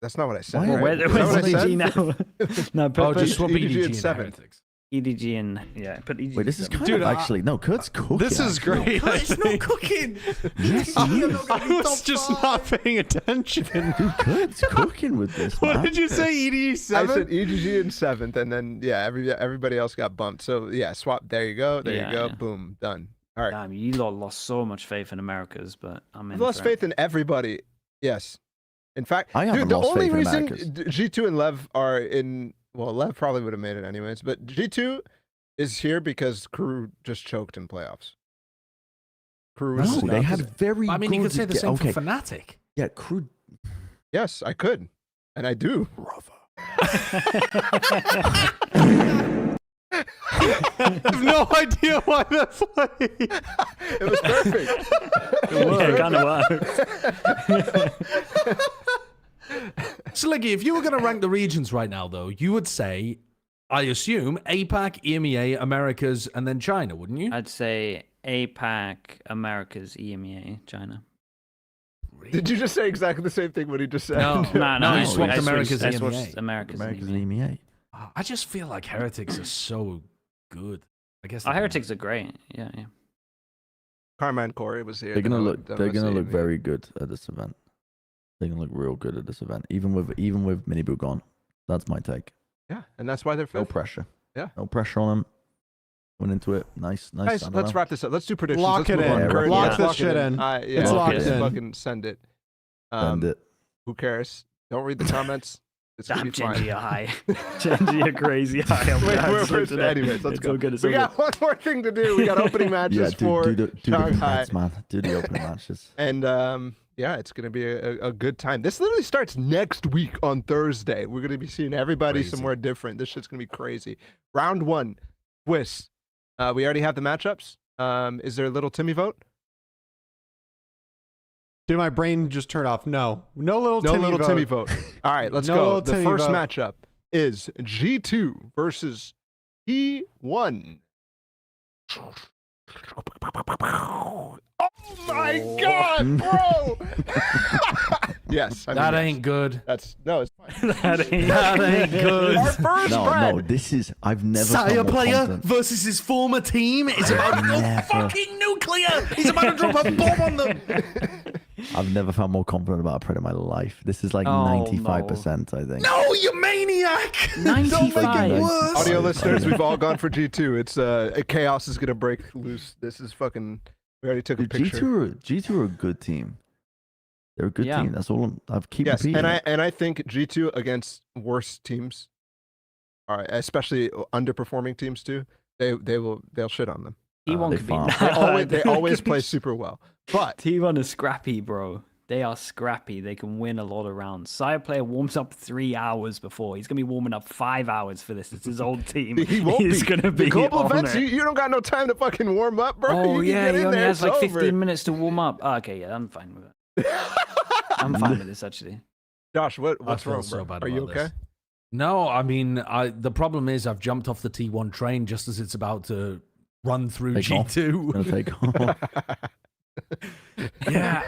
That's not what I said. Why- Well, right? where, Is that where's what I EDG said? now? No, put, Oh, put just swap EDG EDG in and 7th. Heretics. EDG and yeah, put EDG. Wait, this is kind Dude, of actually no. Kurt's cooking. This is actually. great. I It's not think. cooking. Yes, I he is. was just not paying attention. Dude, Kurt's cooking with this, What man. did you say, EDG I 7? said EDG in 7th, and then yeah, everybody else got bumped. So yeah, swap. There you go. There Yeah, you go. yeah. Boom. Done. All right. Damn, you lot lost so much faith in Americas, but I'm in. I've lost for it. faith in everybody. Yes. In fact, I haven't dude, the lost only faith in reason Americas. G2 and Lev are in, well, Lev probably would have made it anyways, but G2 is here because Crew just choked in playoffs. Crew No, was they not- had very. I mean, you good could say the ge- same okay. for Fnatic. Yeah, Crew. Yes, I could, and I do. I have no idea why that played. It was perfect. Yeah, it kind of worked. Sliggy, if you were going to rank the regions right now, though, you would say, I assume, APAC, EMEA, Americas, and then China, wouldn't you? I'd say APAC, Americas, EMEA, China. Did you just say exactly the same thing what he just said? No. No, No, he I swapped switched- Americas, I switched EMEA. Americas, Americas and and EMEA. EMEA. I just feel like Heretics are so good. I guess. Oh, Heretics are great. Yeah, yeah. Carmine Corey was here. They're then gonna I look. looked up, They're I gonna see look him. very good at this event. They're gonna look real good at this event, even with MiniBoo gone. That's my take. Yeah, and that's why they're No fifth. pressure. Yeah. No pressure on them. Went into it. Nice. I Guys, don't let's know. wrap this up. Let's do predictions. Lock Let's it move in. on. Kurt, Lock let's this lock it shit in. Yeah, It's locked just in. fucking send it. Send it. Who cares? Don't read the comments. It's gonna Damn, be fine. Gen.G are high. Gen.G are crazy high. Anyways, let's It's go. all good. It's We all got one more thing to do. We got opening matches Yeah, for do the Shanghai. matches, man. Do the opening matches. And yeah, it's gonna be a good time. This literally starts next week on Thursday. We're gonna be seeing everybody Crazy. somewhere different. This shit's gonna be crazy. Round 1, Swiss. We already have the matchups. Is there a little Timmy vote? Did my brain just turn off? No little No Timmy little vote. Timmy vote. All right, let's No go. little The Timmy first vote. matchup is G2 versus T1. Oh my god, bro! Yes, I mean, That yes. ain't good. That's no, it's fine. That ain't, That ain't good. Our first No, Bren. this is. I've never. Sire felt more player confident. versus his former team is about to go Never. fucking nuclear. He's about to drop a bomb on them. I've never felt more confident about a Pred in my life. This is like Oh, 95%, I think. No, you maniac! 95. Don't make it worse. Audio Sorry, listeners, sorry. we've all gone for G2. It's chaos is gonna break loose. This is fucking. We already took a Dude, picture. G2 are a good team. They're a good Yeah. team. That's all I've keep Yes, repeating. and I think G2 against worse teams, all right, especially underperforming teams too. They'll shit on them. T1 they could be farm. They always play super well, but T1 is scrappy, bro. They are scrappy. They can win a lot of rounds. Sire player warms up 3 hours before. He's gonna be warming up 5 hours for this. It's his old team. he won't He's be. gonna be The global on events. it. You don't got no time to fucking warm up, bro. Oh You yeah, get he in only there, has like it's 15 over. minutes to warm up. Oh, okay, yeah, I'm fine with it. I'm fine with this actually. Josh, what's feel wrong, so bro? bad Are you about okay? this. No, I mean, the problem is I've jumped off the T1 train just as it's about to run through Take off. G2. Gonna take off. Yeah,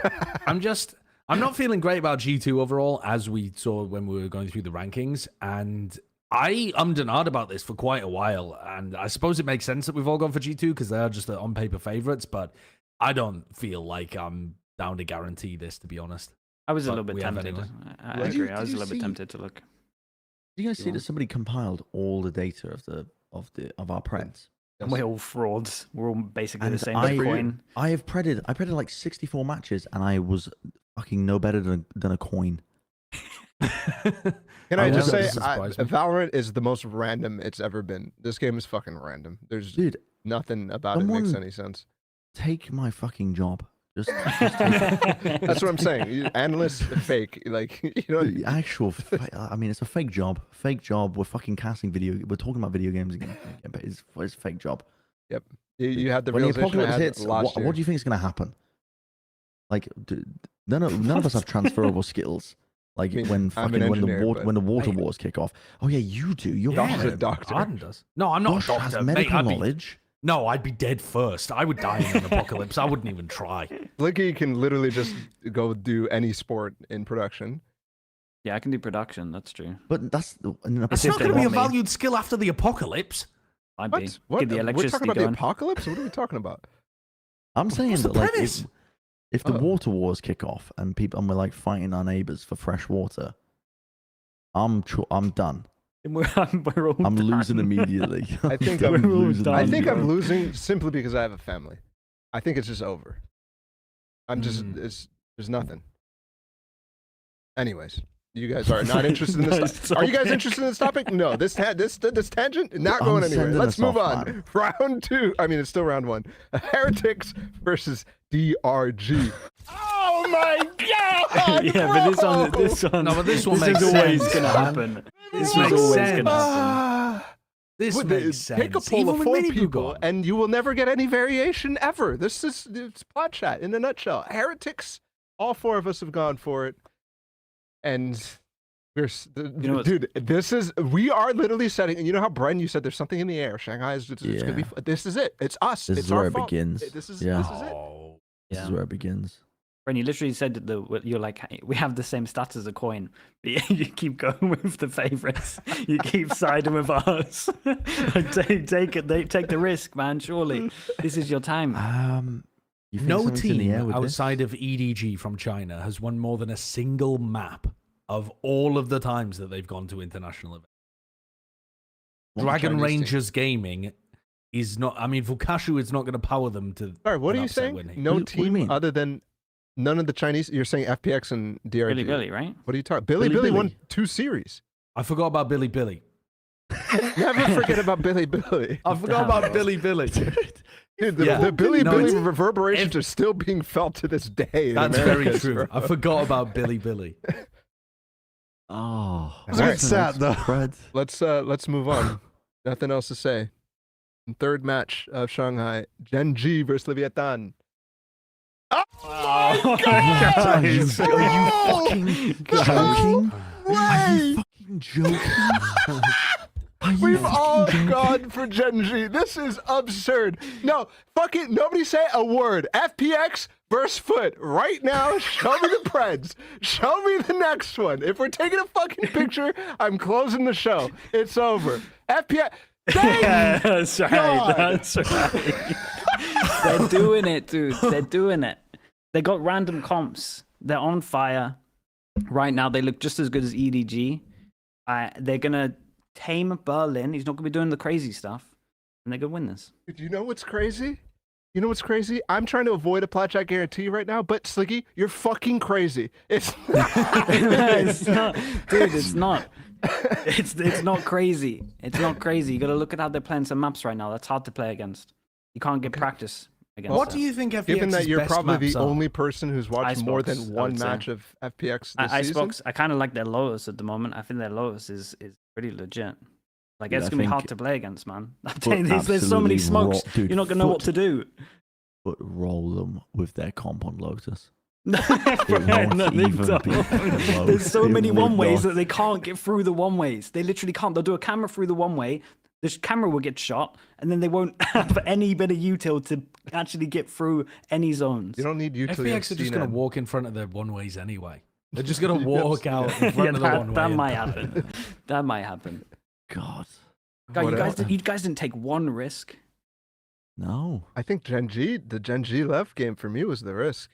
I'm not feeling great about G2 overall, as we saw when we were going through the rankings. And I ummed and ahed about this for quite a while. And I suppose it makes sense that we've all gone for G2 because they are just the on paper favorites. But I don't feel like I'm down to guarantee this, to be honest. I was a But little bit we have tempted. anyway. I Did agree. you- I was did a you little bit see- tempted to look. Do you guys see Yeah. that somebody compiled all the data of our Preds? And we're all frauds. We're all basically And the same I- coin. I predded like 64 matches and I was fucking no better than a coin. Can I Oh, just that say, doesn't surprise me. Valorant is the most random it's ever been. This game is fucking random. There's Dude, nothing about it makes someone- any sense. take my fucking job. Just That's what I'm saying. Analysts fake, like you know. the actual. I mean, it's a fake job. Fake job. We're fucking casting video. We're talking about video games again. But it's a fake job. You had the When the realization I apocalypse had hits, last year. what do you think is going to happen? Like, none of us have transferable skills. Like I mean, when I'm fucking an when the engineer, water but- when the water Hey. wars kick off. Oh yeah, you do. You're Josh is a fine. doctor. Arden does. No, I'm not Josh a doctor. has mate. medical I'd be, knowledge. no, I'd be dead first. I would die in an apocalypse. I wouldn't even try. Blicky can literally just go do any sport in production. Yeah, I can do production. That's true. But that's It's if not they going to be a want me. valued skill after the apocalypse. I'd be. What? What? Get the We're electricity talking about going. the apocalypse. What are we talking about? I'm saying What's that the like premise? if the Oh. water wars kick off and we're like fighting our neighbors for fresh water, I'm done. We're all I'm losing done. immediately. I think We're I'm all losing. done. I think I'm immediately. losing simply because I have a family. I think it's just over. I'm just there's nothing. Anyways, you guys are not interested in this. Nice Are you guys topic. interested in this topic? No. This tangent not I'm going anywhere. sending Let's us move off, on. man. Round 2. I mean, it's still round 1. Heretics versus DRG. Oh my god! Yeah, but this bro! one, No, but this one this makes is always sense, gonna man. happen. This is makes always sense. gonna happen. Ah. This What, makes sense. Pick a poll Even of with 4 MiniBoo people, gone. and you will never get any variation ever. This is it's Plat chat in a nutshell. Heretics. All 4 of us have gone for it, and we're know what's- dude. This is we are literally setting. And you know how Bren, you said there's something in the air. Shanghai is it's gonna be. Yeah. This is it. It's us. This it's is our where it fault. begins. This is Yeah. this is it. Oh. This Yeah. is where it begins. Bren, you literally said that you're like, "Hey, we have the same stats as a coin, but you keep going with the favorites. You keep siding with us. Like, take the risk, man. Surely this is your time. You think No something's in the air team with this? outside of EDG from China has won more than a single map of all of the times that they've gone to international events. What Dragon Chinese team? Rangers Gaming is not. I mean, Vukashu is not going to power them to. Sorry, what an are you upset saying? win. No What do you team mean? other than none of the Chinese. You're saying FPX and DRG. Billy, right? What are you talking? Billy Billy won Billy. 2 series. I forgot about Billy Billy. Never forget about Billy Billy. I forgot about Billy Billy. Dude, the, Yeah. the Billy No, Billy it's- reverberations are still being felt to this day. in That's America, very true. bro. I forgot about Billy Billy. Oh, It was a good set, though. Fred. Let's move on. Nothing else to say. Third match of Shanghai, Gen.G versus Leviathan. Oh my God! Are you No! fucking No joking? way! Are you fucking joking? Are you We've fucking all joking? gone for Gen.G. This is absurd. No, fuck it. Nobody say a word. FPX versus Foot. Right now, show me the Preds. Show me the next one. If we're taking a fucking picture, I'm closing the show. It's over. FPX. Yeah, that's right. God. That's right. They're doing it, dude. They're doing it. They got random comps. They're on fire. Right now, they look just as good as EDG. They're going to tame Berlin. He's not going to be doing the crazy stuff. And they're going to win this. Dude, you know what's crazy? You know what's crazy? I'm trying to avoid a Plat guarantee right now, but Sliggy, you're fucking crazy. It's It's not. Dude, it's not. It's not crazy. It's not crazy. You got to look at how they're playing some maps right now. That's hard to play against. You can't get practice against What them. do you think FPX's Given that you're best probably the maps are? only person who's watched more Icebox, than I one would say. match of FPX this season. Icebox, I kind of like their Lotus at the moment. I think their Lotus is pretty legit. Like, Yeah, it's I going to be think hard to play against, man. I'm Foot telling you, there's so many absolutely smokes, dude, you're not going to know what Foot- to do. But roll them with their comp on Lotus. No, won't no, they even don't. be close. There's so It many would one ways not. that they can't get through the one ways. They literally can't. They'll do a camera through the one way. The camera will get shot, and then they won't have any bit of util to actually get through any zones. You don't need utility. FPX are just going to walk in front of their one ways anyway. They're just going to walk out in front Yeah, of the one way. that might happen. That might happen. God, God, you guys didn't take one risk. no. I think the Gen.G left game for me was the risk.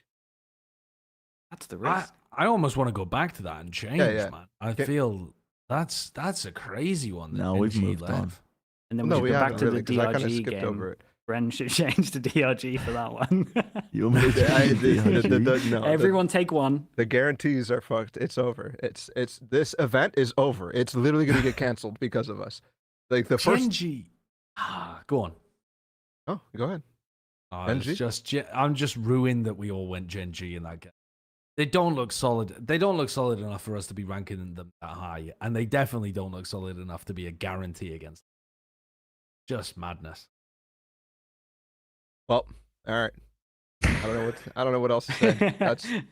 That's the risk. I almost want to go back to that and change, yeah. man. I Okay. feel that's a crazy one. That No, we've NG moved left. on. And then No, we we should go back haven't to really, the 'cause I kind of DRG skipped game. over it. Bren should change to DRG for that one. You want me to change the DRG? No, Everyone take one. the guarantees are fucked. It's over. It's this event is over. It's literally gonna get canceled because of us. Like the first. Gen.G. Go on. Oh, go ahead. It's just I'm just ruined that we all went Gen.G in that game. They don't look solid. They don't look solid enough for us to be ranking them that high, and they definitely don't look solid enough to be a guarantee against them. Just madness. Well, all right. I don't know what else to say.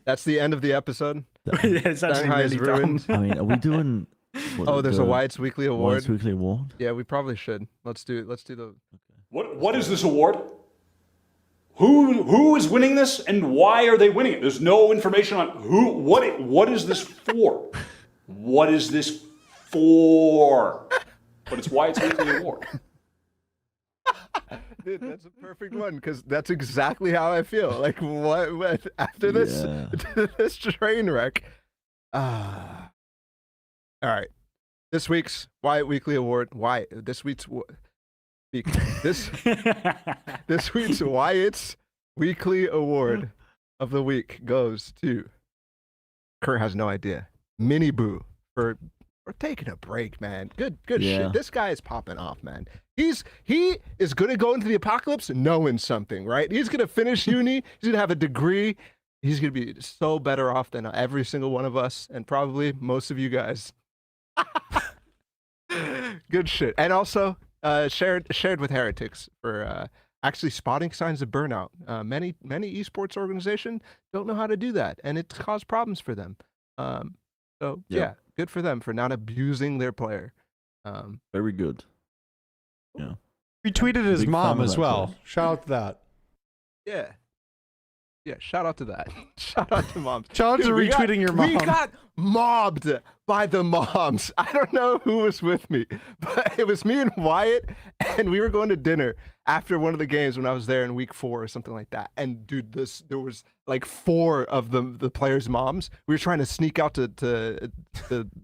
That's the end of the episode. It's actually Shanghai is really dumb. ruined. I mean, are we doing? Oh, there's a Wyatt's Weekly Award. Wyatt's Weekly Award. Yeah, we probably should. Let's do the. What is this award? Who is winning this and why are they winning it? There's no information on what is this for? What is this for? But it's Wyatt's Weekly Award. Dude, that's a perfect one because that's exactly how I feel. Like what after this Yeah. this train wreck. All right. This week's Wyatt Weekly Award. This week's this week's Wyatt's Weekly Award of the week goes to Kurt has no idea. MiniBoo for taking a break, man. Good Yeah. shit. This guy is popping off, man. He is gonna go into the apocalypse knowing something, right? He's gonna finish uni, he's gonna have a degree, he's gonna be so better off than every single one of us, and probably most of you guys. Good shit. And also shared with Heretics for actually spotting signs of burnout. Many esports organizations don't know how to do that, and it's caused problems for them. So yeah, good for them for not abusing their player. Very good. Yeah. Retweeted his Big mom fan of as that well. guy. Shout out to that. Yeah, shout out to that. Shout out to moms. Shout out to Dude, we got- retweeting your mom. We got mobbed by the moms. I don't know who was with me, but it was me and Wyatt, and we were going to dinner after one of the games when I was there in week 4 or something like that. And dude, there was like 4 of the players' moms. We were trying to sneak out to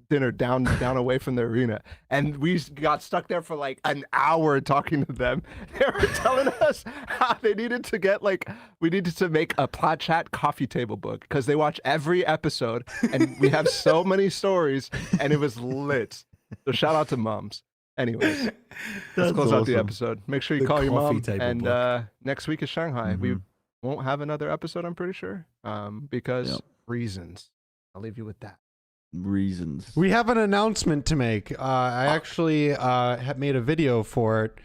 dinner down away from the arena, and we got stuck there for like an hour talking to them. They were telling us how they needed to get we needed to make a Plat chat coffee table book because they watch every episode, and we have so many stories, and it was lit. So shout out to moms. Anyways, let's That's close out the awesome. episode. Make sure you The call your coffee mom. table And book. next week is Shanghai. We Mhm. won't have another episode, I'm pretty sure, because Yep. reasons. I'll leave you with that. Reasons. We have an announcement to make. I actually had made a video for it.